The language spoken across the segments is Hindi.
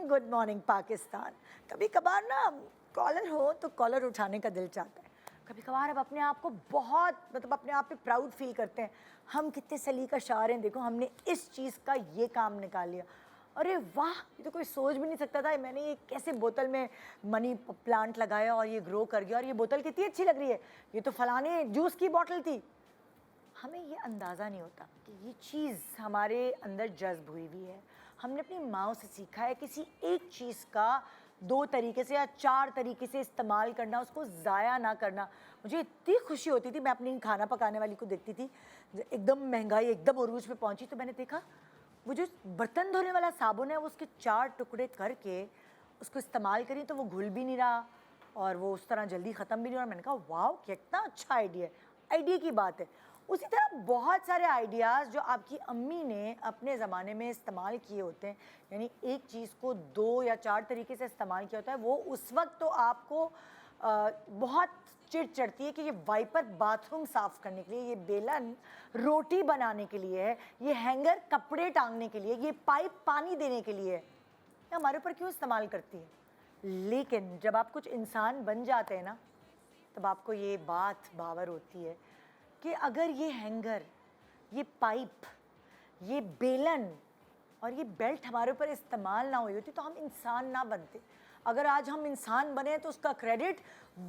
Good morning Pakistan. कभी कभार ना कॉलर हो तो कॉलर उठाने का दिल चाहता है। कभी कभार अब अपने आप को बहुत अपने आप पे प्राउड फील करते हैं, हम कितने सलीका शार हैं, देखो हमने इस चीज़ का ये काम निकाल लिया। अरे वाह, ये तो कोई सोच भी नहीं सकता था, मैंने ये कैसे बोतल में मनी प्लांट लगाया और ये ग्रो कर गया, और ये बोतल कितनी अच्छी लग रही है, ये तो फलाने जूस की बोतल थी। हमें ये अंदाज़ा नहीं होता कि ये चीज़ हमारे अंदर जज्ब हुई हुई है। हमने अपनी माँ से सीखा है किसी एक चीज़ का 2 तरीके से या 4 तरीके से इस्तेमाल करना, उसको ज़ाया ना करना। मुझे इतनी खुशी होती थी, मैं अपनी खाना पकाने वाली को देखती थी, एकदम महंगाई एकदम उरूज पे पहुंची तो मैंने देखा वो जो बर्तन धोने वाला साबुन है वो उसके 4 टुकड़े करके उसको इस्तेमाल करी तो वो घुल भी नहीं रहा और वो उस तरह जल्दी ख़त्म भी नहीं हो रहा। मैंने कहा वाह कितना अच्छा आइडिया है, आइडिया की बात है। उसी तरह बहुत सारे आइडियाज़ जो आपकी अम्मी ने अपने ज़माने में इस्तेमाल किए होते हैं, यानी एक चीज़ को 2 या 4 तरीके से इस्तेमाल किया होता है, वो उस वक्त तो आपको बहुत चिढ़ चढ़ती है कि ये वाइपर बाथरूम साफ़ करने के लिए, ये बेलन रोटी बनाने के लिए है, ये हैंगर कपड़े टांगने के लिए, ये पाइप पानी देने के लिए है, ये हमारे ऊपर क्यों इस्तेमाल करती है। लेकिन जब आप कुछ इंसान बन जाते हैं ना, तब आपको ये बात बावर होती है कि अगर ये हैंगर, ये पाइप, ये बेलन और ये बेल्ट हमारे ऊपर इस्तेमाल ना हुई होती तो हम इंसान ना बनते। अगर आज हम इंसान बने तो उसका क्रेडिट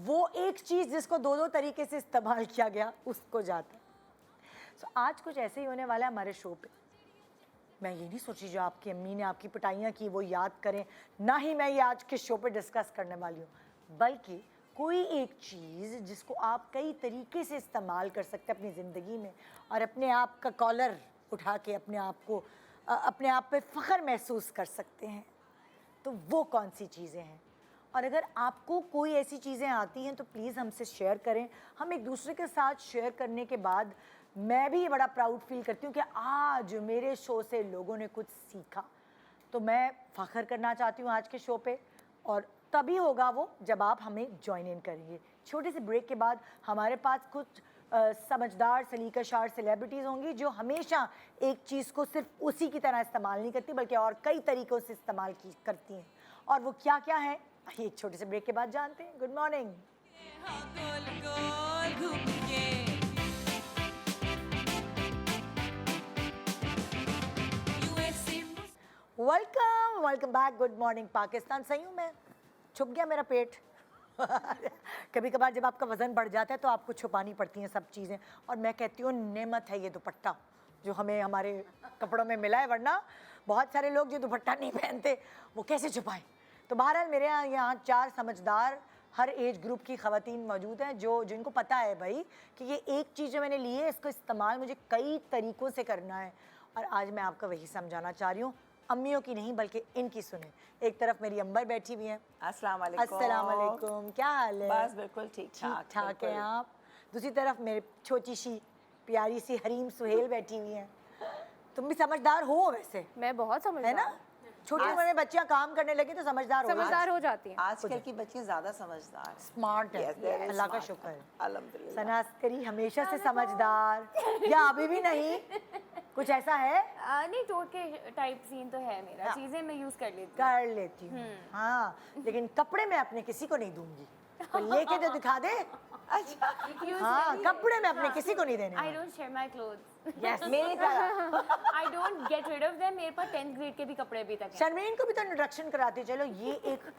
वो एक चीज़ जिसको 2-2 तरीके से इस्तेमाल किया गया उसको जाता है। सो आज कुछ ऐसे ही होने वाला है हमारे शो पे। मैं ये नहीं सोची जो आपकी अम्मी ने आपकी पिटाइयाँ की वो याद करें, ना ही मैं ये आज के शो पे डिस्कस करने वाली हूँ, बल्कि कोई एक चीज़ जिसको आप कई तरीके से इस्तेमाल कर सकते हैं अपनी ज़िंदगी में और अपने आप का कॉलर उठा के अपने आप को अपने आप पे फ़ख्र महसूस कर सकते हैं। तो वो कौन सी चीज़ें हैं? और अगर आपको कोई ऐसी चीज़ें आती हैं तो प्लीज़ हमसे शेयर करें। हम एक दूसरे के साथ शेयर करने के बाद मैं भी बड़ा प्राउड फील करती हूँ कि आज मेरे शो से लोगों ने कुछ सीखा। तो मैं फ़ख्र करना चाहती हूँ आज के शो पे, और तभी होगा वो जब आप हमें जॉइन इन करेंगे। छोटे से ब्रेक के बाद हमारे पास कुछ समझदार सलीकाशार सेलिब्रिटीज़ होंगी जो हमेशा एक चीज़ को सिर्फ उसी की तरह इस्तेमाल नहीं करती बल्कि और कई तरीक़ों से इस्तेमाल करती हैं, और वो क्या क्या है एक छोटे से ब्रेक के बाद जानते हैं। Good morning. Welcome welcome back. Good morning Pakistan. सही हूँ मैं? छुप गया मेरा पेट। कभी कभार जब आपका वज़न बढ़ जाता है तो आपको छुपानी पड़ती हैं सब चीज़ें, और मैं कहती हूँ नेमत है ये दुपट्टा जो हमें हमारे कपड़ों में मिला है, वरना बहुत सारे लोग जो दुपट्टा नहीं पहनते वो कैसे छुपाएं। तो बहरहाल मेरे यहाँ 4 समझदार हर एज ग्रुप की ख़वातीन मौजूद हैं जो जिनको पता है भाई कि ये एक चीज़ जो मैंने ली है इसको इस्तेमाल मुझे कई तरीक़ों से करना है, और आज मैं आपको वही समझाना चाह रही हूँ। अम्मियों की नहीं बल्कि इनकी सुने। एक तरफ मेरी अंबर बैठी हुई हैं। अस्सलाम वालेकुम। अस्सलाम वालेकुम, क्या हाल है? बस बिल्कुल ठीक ठाक हैं आप? दूसरी तरफ मेरे छोटी सी प्यारी सी हरीम सुहेल बैठी हुई हैं। तुम भी समझदार हो वैसे? मैं बहुत समझदार है ना? छोटी उम्र में बच्चियां काम करने लगी तो समझदार हो जाती हैं। आजकल की बच्चियां ज़्यादा समझदार, स्मार्ट है। Yes, अल्लाह का smart शुक्र है। है। अल्हम्दुलिल्लाह। सनास्करी हमेशा से समझदार या अभी भी नहीं? कुछ ऐसा है? नहीं, टोट के टाइप सीन तो है मेरा। हाँ। चीजें मैं यूज कर लेती हूँ। कर लेती हूँ हाँ, लेकिन कपड़े में अपने किसी को नहीं दूंगी। कोई लेके तो दिखा दे। अच्छा, हाँ, कपड़े में अपने किसी को नहीं देने। I don't share my clothes. Yes, मेरी तरह। I don't get rid of them. मेरे पास 10th ग्रेड के भी कपड़े अभी तक हैं। शर्मीन को भी तो इंट्रोडक्शन कराती। चलो, ये एक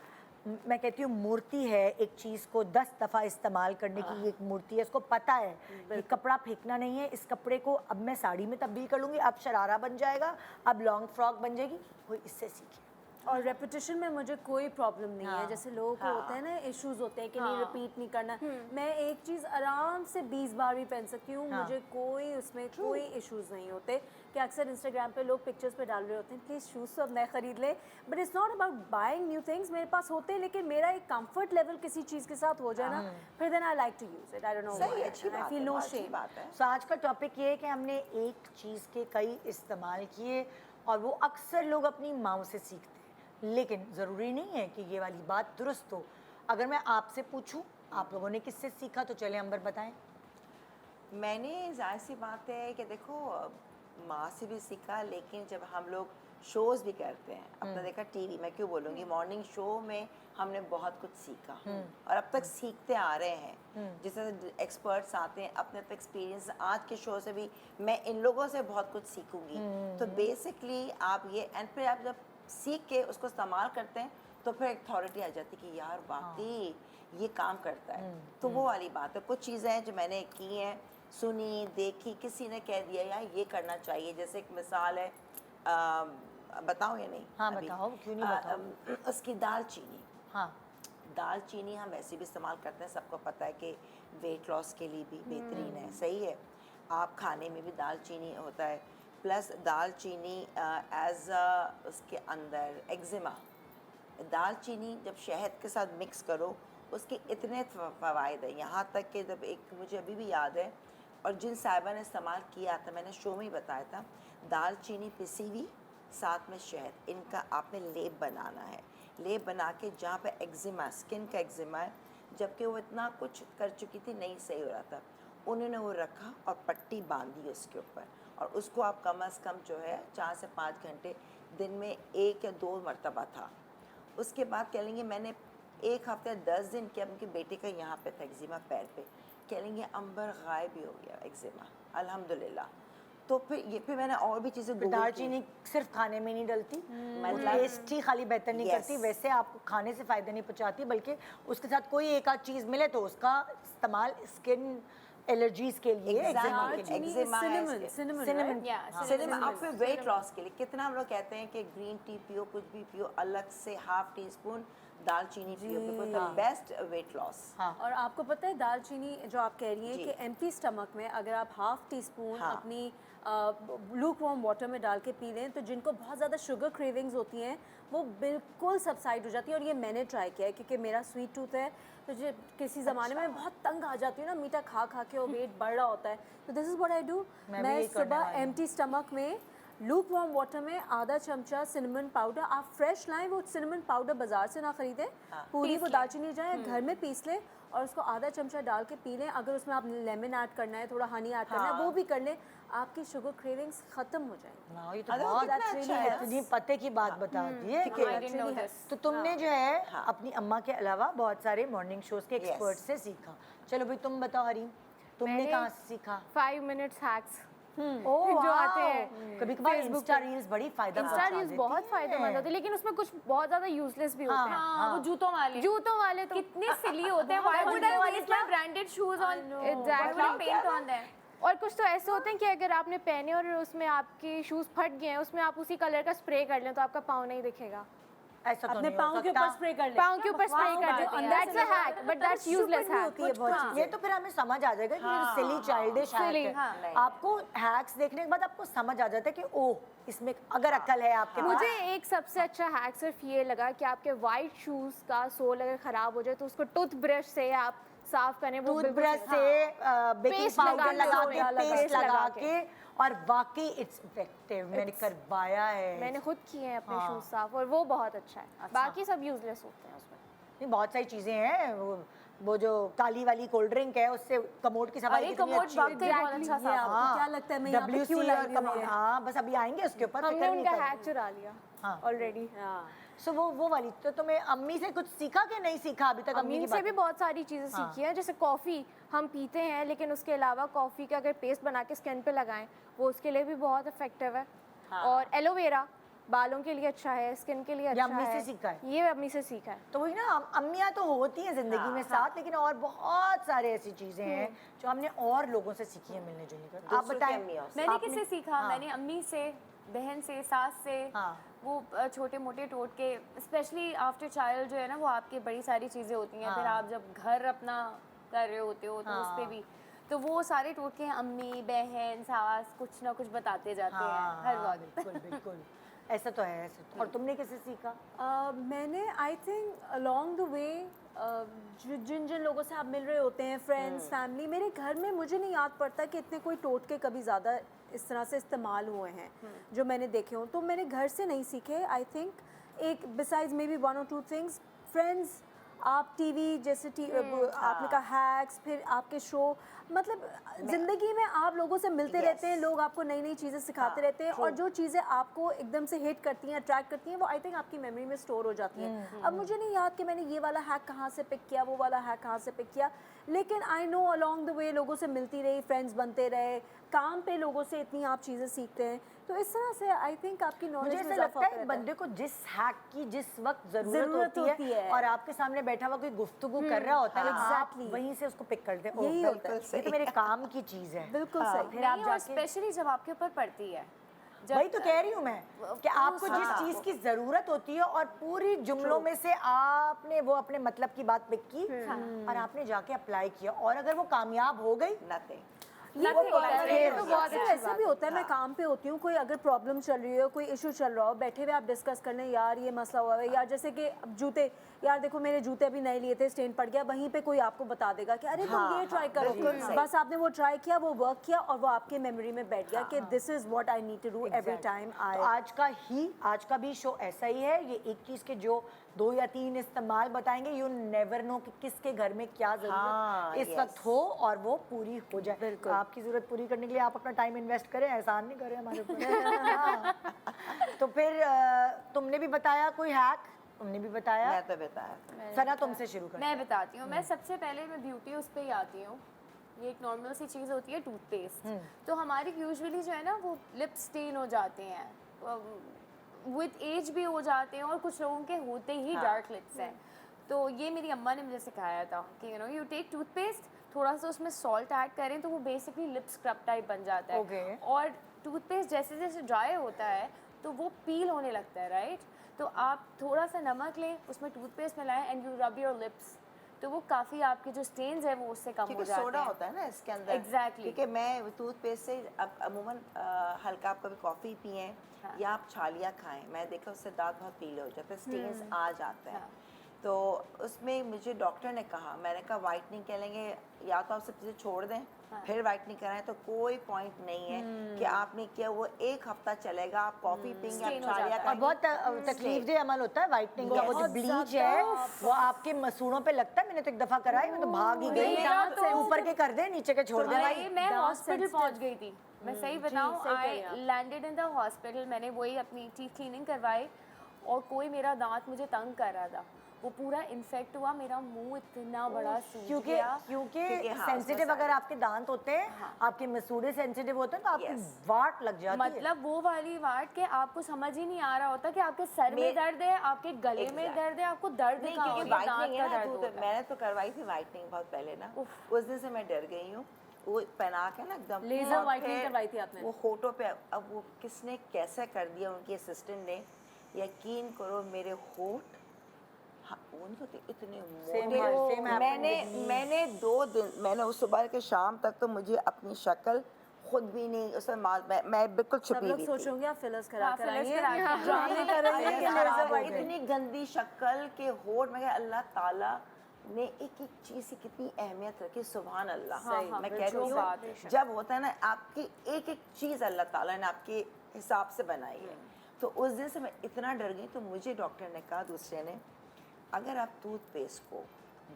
मैं कहती हूँ मूर्ति है, एक चीज़ को 10 दफ़ा इस्तेमाल करने की एक मूर्ति है। इसको पता है कि कपड़ा फेंकना नहीं है। इस कपड़े को अब मैं साड़ी में तब्दील कर लूँगी, अब शरारा बन जाएगा, अब लॉन्ग फ्रॉक बन जाएगी। कोई इससे सीखे। और रेपिटेशन में मुझे कोई प्रॉब्लम नहीं हाँ, है। जैसे लोगों को होता है ना, इश्यूज होते हैं कि नहीं रिपीट नहीं करना। मैं एक चीज़ आराम से 20 बार भी पहन सकती हूँ। मुझे कोई उसमें कोई इश्यूज नहीं होते। कि अक्सर इंस्टाग्राम पे लोग पिक्चर्स पे डाल रहे होते हैं प्लीज़ शूज़ तो अब नए खरीद ले, but it's not about buying new things. मेरे पास होते हैं, लेकिन मेरा एक कंफर्ट लेवल किसी चीज़ के साथ हो जाए ना, फिर then I like to use it. I don't know सही, अच्छी बात आई फील है, नो बहुत अच्छी शेम। बात है। तो आज का टॉपिक ये है कि हमने एक चीज़ के कई इस्तेमाल किए और वो अक्सर लोग अपनी माँ से सीखते हैं, लेकिन ज़रूरी नहीं है कि ये वाली बात दुरुस्त हो। अगर मैं आपसे पूछूं आप लोगों ने किससे सीखा, तो चले अंबर बताएं। मैंने जाहिर सी बात है कि देखो माँ से भी सीखा, लेकिन जब हम लोग शोज भी करते हैं। अपना देखा टीवी, मैं क्यों बोलूँगी, मॉर्निंग शो में हमने बहुत कुछ सीखा और अब तक सीखते आ रहे हैं। जिस तरह एक्सपर्ट्स आते हैं, अपने अपने एक्सपीरियंस, आज के शो से भी मैं इन लोगों से बहुत कुछ सीखूंगी। तो बेसिकली आप ये, एंड फिर आप जब सीख के उसको इस्तेमाल करते हैं तो फिर एक अथॉरिटी आ जाती है कि यार वाकई ये काम करता है। तो वो वाली बात है। कुछ चीज़ें हैं जो मैंने की हैं, सुनी, देखी, किसी ने कह दिया यार ये करना चाहिए। जैसे एक मिसाल है, बताओ या नहीं? हाँ, अभी? बताओ, क्यों नहीं बताओ। उसकी दालचीनी, हाँ, दालचीनी हम वैसे भी इस्तेमाल करते हैं, सबको पता है कि वेट लॉस के लिए भी बेहतरीन है, सही है। आप खाने में भी दालचीनी होता है, प्लस दालचीनी एज उसके अंदर एक्जिमा, दालचीनी जब शहद के साथ मिक्स करो उसके इतने फ़वाइद हैं, यहाँ तक कि जब एक मुझे अभी भी याद है, और जिन साहिबा ने इस्तेमाल किया था, मैंने शो में ही बताया था, दालचीनी पिसी हुई साथ में शहद, इनका आपने लेप बनाना है। लेप बना के जहाँ पे एक्जिमा, स्किन का एक्जिमा है, जबकि वो इतना कुछ कर चुकी थी, नहीं सही हो रहा था, उन्होंने वो रखा और पट्टी बांधी उसके ऊपर, और उसको आप कम अज़ कम जो है 4 से 5 घंटे दिन में 1 या 2 मरतबा था। उसके बाद कह लेंगे मैंने 1 हफ्ते 10 दिन किया, उनके बेटे का यहाँ पे था एक्जिमा पैर पे, कह लेंगे अंबर गायब ही हो गया एक्जिमा, अल्हम्दुलिल्लाह। तो फिर मैंने और भी चीज़ें गूगल की। दालचीनी सिर्फ खाने में नहीं डलती, मतलब- टेस्ट ही खाली बेहतर नहीं Yes. करती, वैसे आपको खाने से फ़ायदा नहीं पहुंचाती, बल्कि उसके साथ कोई एक आध चीज़ मिले तो उसका इस्तेमाल स्किन एलर्जीज के लिए, Exactly. eczema के लिए। दालचीनी Eczema है cinnamon, इसके। cinnamon, Cinnamon, right? Yeah, cinema cinnamon. आप फिर वेट लॉस के लिए कितना हम लोग कहते हैं कि ग्रीन टी पियो, कुछ भी पियो, अलग से ½ टीस्पून दालचीनी पियो, because the best weight loss. हाँ। और आपको पता है दालचीनी जो आप कह रही हैं जी। कि एम्प्टी स्टमक में अगर आप ½ टीस्पून हाँ। अपनी लूक वार्म वाटर में डाल के पी लें तो जिनको बहुत ज़्यादा शुगर क्रेविंग्स होती हैं वो बिल्कुल सबसाइड हो जाती है। और ये मैंने ट्राई किया है क्योंकि मेरा स्वीट टूथ है, तो जो किसी ज़माने में बहुत तंग आ जाती हूँ ना मीठा खा खा के, और वेट बढ़ रहा होता है, तो this is what I do. मैं भी मैं यही करने सुबह वाली हूँ। एम्प्टी स्टमक में लूक वार्म वाटर में आधा चमचा सिनेमन पाउडर, आप फ्रेश लाएं, वो सिनेमन पाउडर बाजार से ना खरीदें, पूरी वो दालचीनी जाए घर में पीस लें और उसको आधा चमचा डाल के पी लें। अगर उसमें आप लेमन ऐड करना है, थोड़ा हनी ऐड करना है, वो भी कर लें, आपकी शुगर क्रेविंग्स खत्म हो जाएंगी। वाह, ये तो अरे वो बहुत कितना अच्छी अच्छा है, है। इतनी पते की बात बता दी है कि I didn't know this. तो तुमने जो है अपनी अम्मा के अलावा बहुत सारे मॉर्निंग शोज के Yes. एक्सपर्ट से सीखा। चलो भाई तुम बताओ हरीम, तुमने मैंने कहाँ से सीखा? 5 मिनट्स हैक्स ओह जो आते हैं कभी कभार Facebook इंस्टा पे। रील्स बड़ी फायदा इंस्टा पहुंचा रील्स देती बहुत हैं। फायदेमंद होते हैं, लेकिन उसमें कुछ बहुत ज़्यादा यूजलेस भी होते हैं। हाँ, वो जूतों वाले जूतों वाले तो कितने सिली होते हैं। Why would I waste my branded shoes on? Why would I Exactly. paint on them? और कुछ तो ऐसे होते हैं कि अगर आपने पहने और उसमें आपके शूज़ फट गए हैं, उसमें आप उसी कलर का स्प्रे कर लें तो आपका पाँव नहीं दिखेगा। ऐसा तो अपने नहीं हो पाँव के सकता। ऊपर स्प्रे कर लें, पाँव के ऊपर स्प्रे वाह, कर बात दें, है। That's a hack, but that's useless hack. होती है बहुत चीज़ें। ये तो फिर हमें समझ आ जाएगा कि ये तो सिली चाइल्डिश Silly, है। हाँ। नहीं। आपको हैक्स देखने के बाद आपको समझ आ जाता है कि ओह इसमें अगर अकल है आपके पास। मुझे एक सबसे अच्छा हैक सिर्फ ये लगा कि आपके वाइट शूज़ का सोल अगर ख़राब हो जाए तो उसको टूथब्रश से आप साफ करें। वो बिल्कुल टूथब्रश से बेकिंग Paste पाउडर लगा लगा के, के, पेस्ट paste लगा लगा के, और वाकई इट्स इफेक्टिव। मैंने करवाया है। मैंने खुद किए हैं अपने हाँ। शूज़ साफ, और वो बहुत अच्छा है। बाकी सब यूजलेस होते हैं उसमें। नहीं, बहुत सारी चीजें हैं। वो जो काली वाली कोल्ड ड्रिंक है उससे कमोड की सफाई अरे कितनी कमोड अच्छी है। वाकई बहुत अच्छा ये साफ आपको क्या लगता है मैं यहाँ पे WC क्यों लाई और हुई हूँ कमोड, ये? हाँ बस अभी आएंगे उसके ऊपर। हमने फिक्र नहीं उनका करनी। हैक चुरा लिया हाँ। ऑलरेडी। हाँ। सो वो वाली तो तुम्हें अम्मी से कुछ सीखा कि नहीं सीखा अभी तक? अम्मी की से बात- भी बहुत सारी चीज़ें हाँ। सीखी हैं, जैसे कॉफ़ी हम पीते हैं, लेकिन उसके अलावा कॉफ़ी का अगर पेस्ट बना के स्किन पे लगाएं वो उसके लिए भी बहुत इफेक्टिव है। और एलोवेरा बालों के लिए अच्छा है, स्किन के लिए ये अच्छा अम्मी से है। सीखा है? ये अम्मी से सीखा है। तो वही ना, अम्मियाँ तो होती हैं जिंदगी में साथ, लेकिन और बहुत सारे ऐसी चीजें हैं जो हमने और लोगों से सीखी है मिलने जुलने कर। आप दूसरों की बताएं। अम्मियों से। मैंने आपने- किससे सीखा? हाँ। मैंने अम्मी से, बहन से, सास से। हाँ। वो छोटे मोटे टोटके, स्पेशली आफ्टर चाइल्ड जो है ना, वो आपकी बड़ी सारी चीज़ें होती हैं। फिर हाँ। आप जब घर अपना कर रहे होते हो तो उस हाँ। पर भी, तो वो सारे टोटके हैं अम्मी, बहन, सास कुछ ना कुछ बताते जाते हैं हर हाँ, वक्त। बिल्कुल बिल्कुल ऐसा तो है, ऐसा तो। और तुमने कैसे सीखा? मैंने I think along the way जिन जिन लोगों से आप मिल रहे होते हैं, फ्रेंड्स, फैमिली, मेरे घर में मुझे नहीं याद पड़ता कि इतने कोई टोटके कभी ज़्यादा इस तरह से इस्तेमाल हुए हैं जो मैंने देखे हों। तो मैंने घर से नहीं सीखे। आई थिंक एक besides may be 1 or 2 things, friends आप टीवी जैसे आपने कहा हैक्स, फिर आपके शो, मतलब ज़िंदगी में आप लोगों से मिलते रहते हैं, लोग आपको नई नई चीज़ें सिखाते रहते हैं, और जो चीज़ें आपको एकदम से हिट करती हैं, अट्रैक्ट करती हैं, वो आई थिंक आपकी मेमोरी में स्टोर हो जाती हैं। अब मुझे नहीं याद कि मैंने ये वाला हैक कहाँ से पिक किया, वो वाला हैक कहाँ से पिक किया, लेकिन आई नो अलोंग द वे लोगों से मिलती रही, फ्रेंड्स बनते रहे, काम पे लोगों से इतनी आप चीज़ें सीखते हैं, तो इस तरह से आई थिंक आपकी मुझे नॉलेज ऐसा में लगता है बंदे को जिस हैक की जिस वक्त जरूरत होती है और आपके सामने बैठा हुआ कोई गुफ्तगू कर रहा होता है, आप वहीं से उसको पिक करते हैं। यही होता है। ये तो मेरे काम की चीज है। बिल्कुल सही। फिर आप नहीं, और जाके स्पेशली जब आपके ऊपर पड़ती है, वही तो कह रही हूँ मैं कि आपको जिस चीज की जरूरत होती है और पूरी जुमलों में से आपने वो अपने मतलब की बात पिक की और आपने जाके अप्लाई किया, और अगर वो कामयाब हो गई, नथिंग। ये Nothing होता होता है, है, ये तो बहुत अक्सर ऐसा भी होता है, मैं काम पे होती हूँ, कोई अगर प्रॉब्लम चल रही हो, कोई इशू चल रहा हो, बैठे हुए आप डिस्कस करने, यार ये मसला हुआ है, यार जैसे कि अब जूते, यार देखो मेरे जूते अभी नए लिए थे, स्टेन पड़ गया, वहीं पे कोई आपको बता देगा कि अरे तुम ये ट्राई करो, बस आपने वो ट्राई किया, वो वर्क किया, और वो आपके मेमोरी में बैठ गया कि this is what I need to do every time I. तो आज का भी शो ऐसा ही है। ये 21 के जो 2 या 3 इस्तेमाल बताएंगे, यू नेवर नो कि किसके घर में क्या जरूरत इस वक्त हो और वो पूरी हो जाए। बिल्कुल, आपकी जरूरत पूरी करने के लिए आप अपना टाइम इन्वेस्ट करें, एहसान नहीं करें हमारे ऊपर। हाँ। तो फिर तुमने भी बताया कोई हैक, तुमने भी बताया, मैं तो बताया। सना तुमसे शुरू कर। मैं बताती हूँ। मैं सबसे पहले मैं ब्यूटी उस पे ही आती हूँ। ये एक नॉर्मल सी चीज़ होती है, टूथपेस्ट। तो हमारी यूजुअली जो है ना वो लिप स्टेन हो जाते हैं, विद एज भी हो जाते हैं, और कुछ लोगों के होते ही डार्क लिप्स हैं। तो ये मेरी अम्मा ने मुझे सिखाया था कि यू टेक टूथपेस्ट, थोड़ा सा उसमें सॉल्ट ऐड करें तो वो बेसिकली लिप स्क्रब टाइप बन जाता है। Okay. और टूथपेस्ट जैसे जैसे ड्राई होता है तो वो पील होने लगता है, राइट? तो आप थोड़ा सा नमक लें, उसमें टूथपेस्ट मिलाएं and you rub your lips, तो वो काफ़ी आपके जो स्टेन्स है वो उससे कम हो क्योंकि जाते सोडा हैं। होता है ना इसके अंदर। Exactly. क्योंकि मैं टूथपेस्ट से अब अमूमन हल्का आप कभी कॉफ़ी पिए या आप छालियाँ खाएं, मैं देखा उससे दांत बहुत पीले हो जाते हैं, स्टेन्स आ जाते हैं। तो उसमें मुझे डॉक्टर ने कहा, मैंने कहा वाइटनिंग के लेंगे या तो आप सब चीज़ें छोड़ दें फिर वाइटनिंग कराएं, तो कोई पॉइंट नहीं है कि आपने किया वो 1 हफ्ता चलेगा, आप कॉफ़ी पीएंगे, आप Stain हो छालियाँ जाता है। और बहुत तकलीफदेह अमल होता है वाइटनिंग का। वो जो ब्लीच है वो आपके मसूड़ों पे लगता है। मैंने तो एक दफ़ा कराई, मैं तो भाग ही गई। मेरा तो- ऊपर के कर दे, नीचे के छोड़ दे भाई। मैं दांत हॉस्पिटल sensitive। पहुंच गई थी। मैं सही बताऊं, सही कह आई रही हैं आप। Landed in the hospital. मैंने वही अपनी टीथ क्लीनिंग करवाई और कोई मेरा दांत मुझे तंग कर रहा था, वो पूरा इन्फेक्ट हुआ, मेरा मुंह इतना बड़ा सूज क्योंकि गया। क्योंकि हाँ, सेंसिटिव उसमें अगर आपके दांत होते हैं, आपके मसूड़े सेंसिटिव होते हैं, तो आपकी Yes. वाट लग जाती है। मतलब वो वाली वाट के आपको समझ ही नहीं आ रहा होता कि आपके सर में दर्द है, आपके गले में Exactly. दर्द है, आपको दर्द नहीं, कहाँ हो क्योंकि रहा है, दांत वाइटनिंग का है ना, दर्द होता है। मैंने तो करवाई थी वाइटनिंग बहुत पहले ना, उस दिन से मैं डर गई हूँ। वो पहना के ना एकदम लेजर और वाइटनिंग फिर करवाई थी आपने? वो होठों पे, अब वो किसने कैसे कर दिया उनके असिस्टेंट ने, यकीन करो मेरे होठ, हाँ, उनको तो इतने Same मोटे। here, same happened मैंने 2 दिन, मैंने उस सुबह के शाम तक तो मुझे अपनी शक्ल खुद भी नहीं, उसमें मैं बिल्कुल सब छुपी लोग हुई सोच थी। रहे होंगे आप फिलर्स करा हाँ, कर fillers आई करा के हैं, ड्रामे कर रही हैं कि अरे लेजर यार, वाइटनिंग। इतनी गंदी शक्ल के होठ, मैं कहा अल्लाह ताला ने एक एक चीज़ की कितनी अहमियत रखी, सुभान अल्लाह। सही, हाँ, मैं बिल्कुल कहती बात हूँ है। जब होता है ना आपकी एक एक चीज़ अल्लाह ताला ने आपके हिसाब से बनाई है, तो उस दिन से मैं इतना डर गई। तो मुझे डॉक्टर ने कहा, दूसरे ने, अगर आप टूथपेस्ट को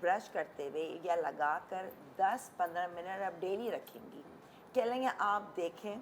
ब्रश करते हुए या लगा कर 10-15 मिनट आप डेली रखेंगी, कह लेंगे आप देखें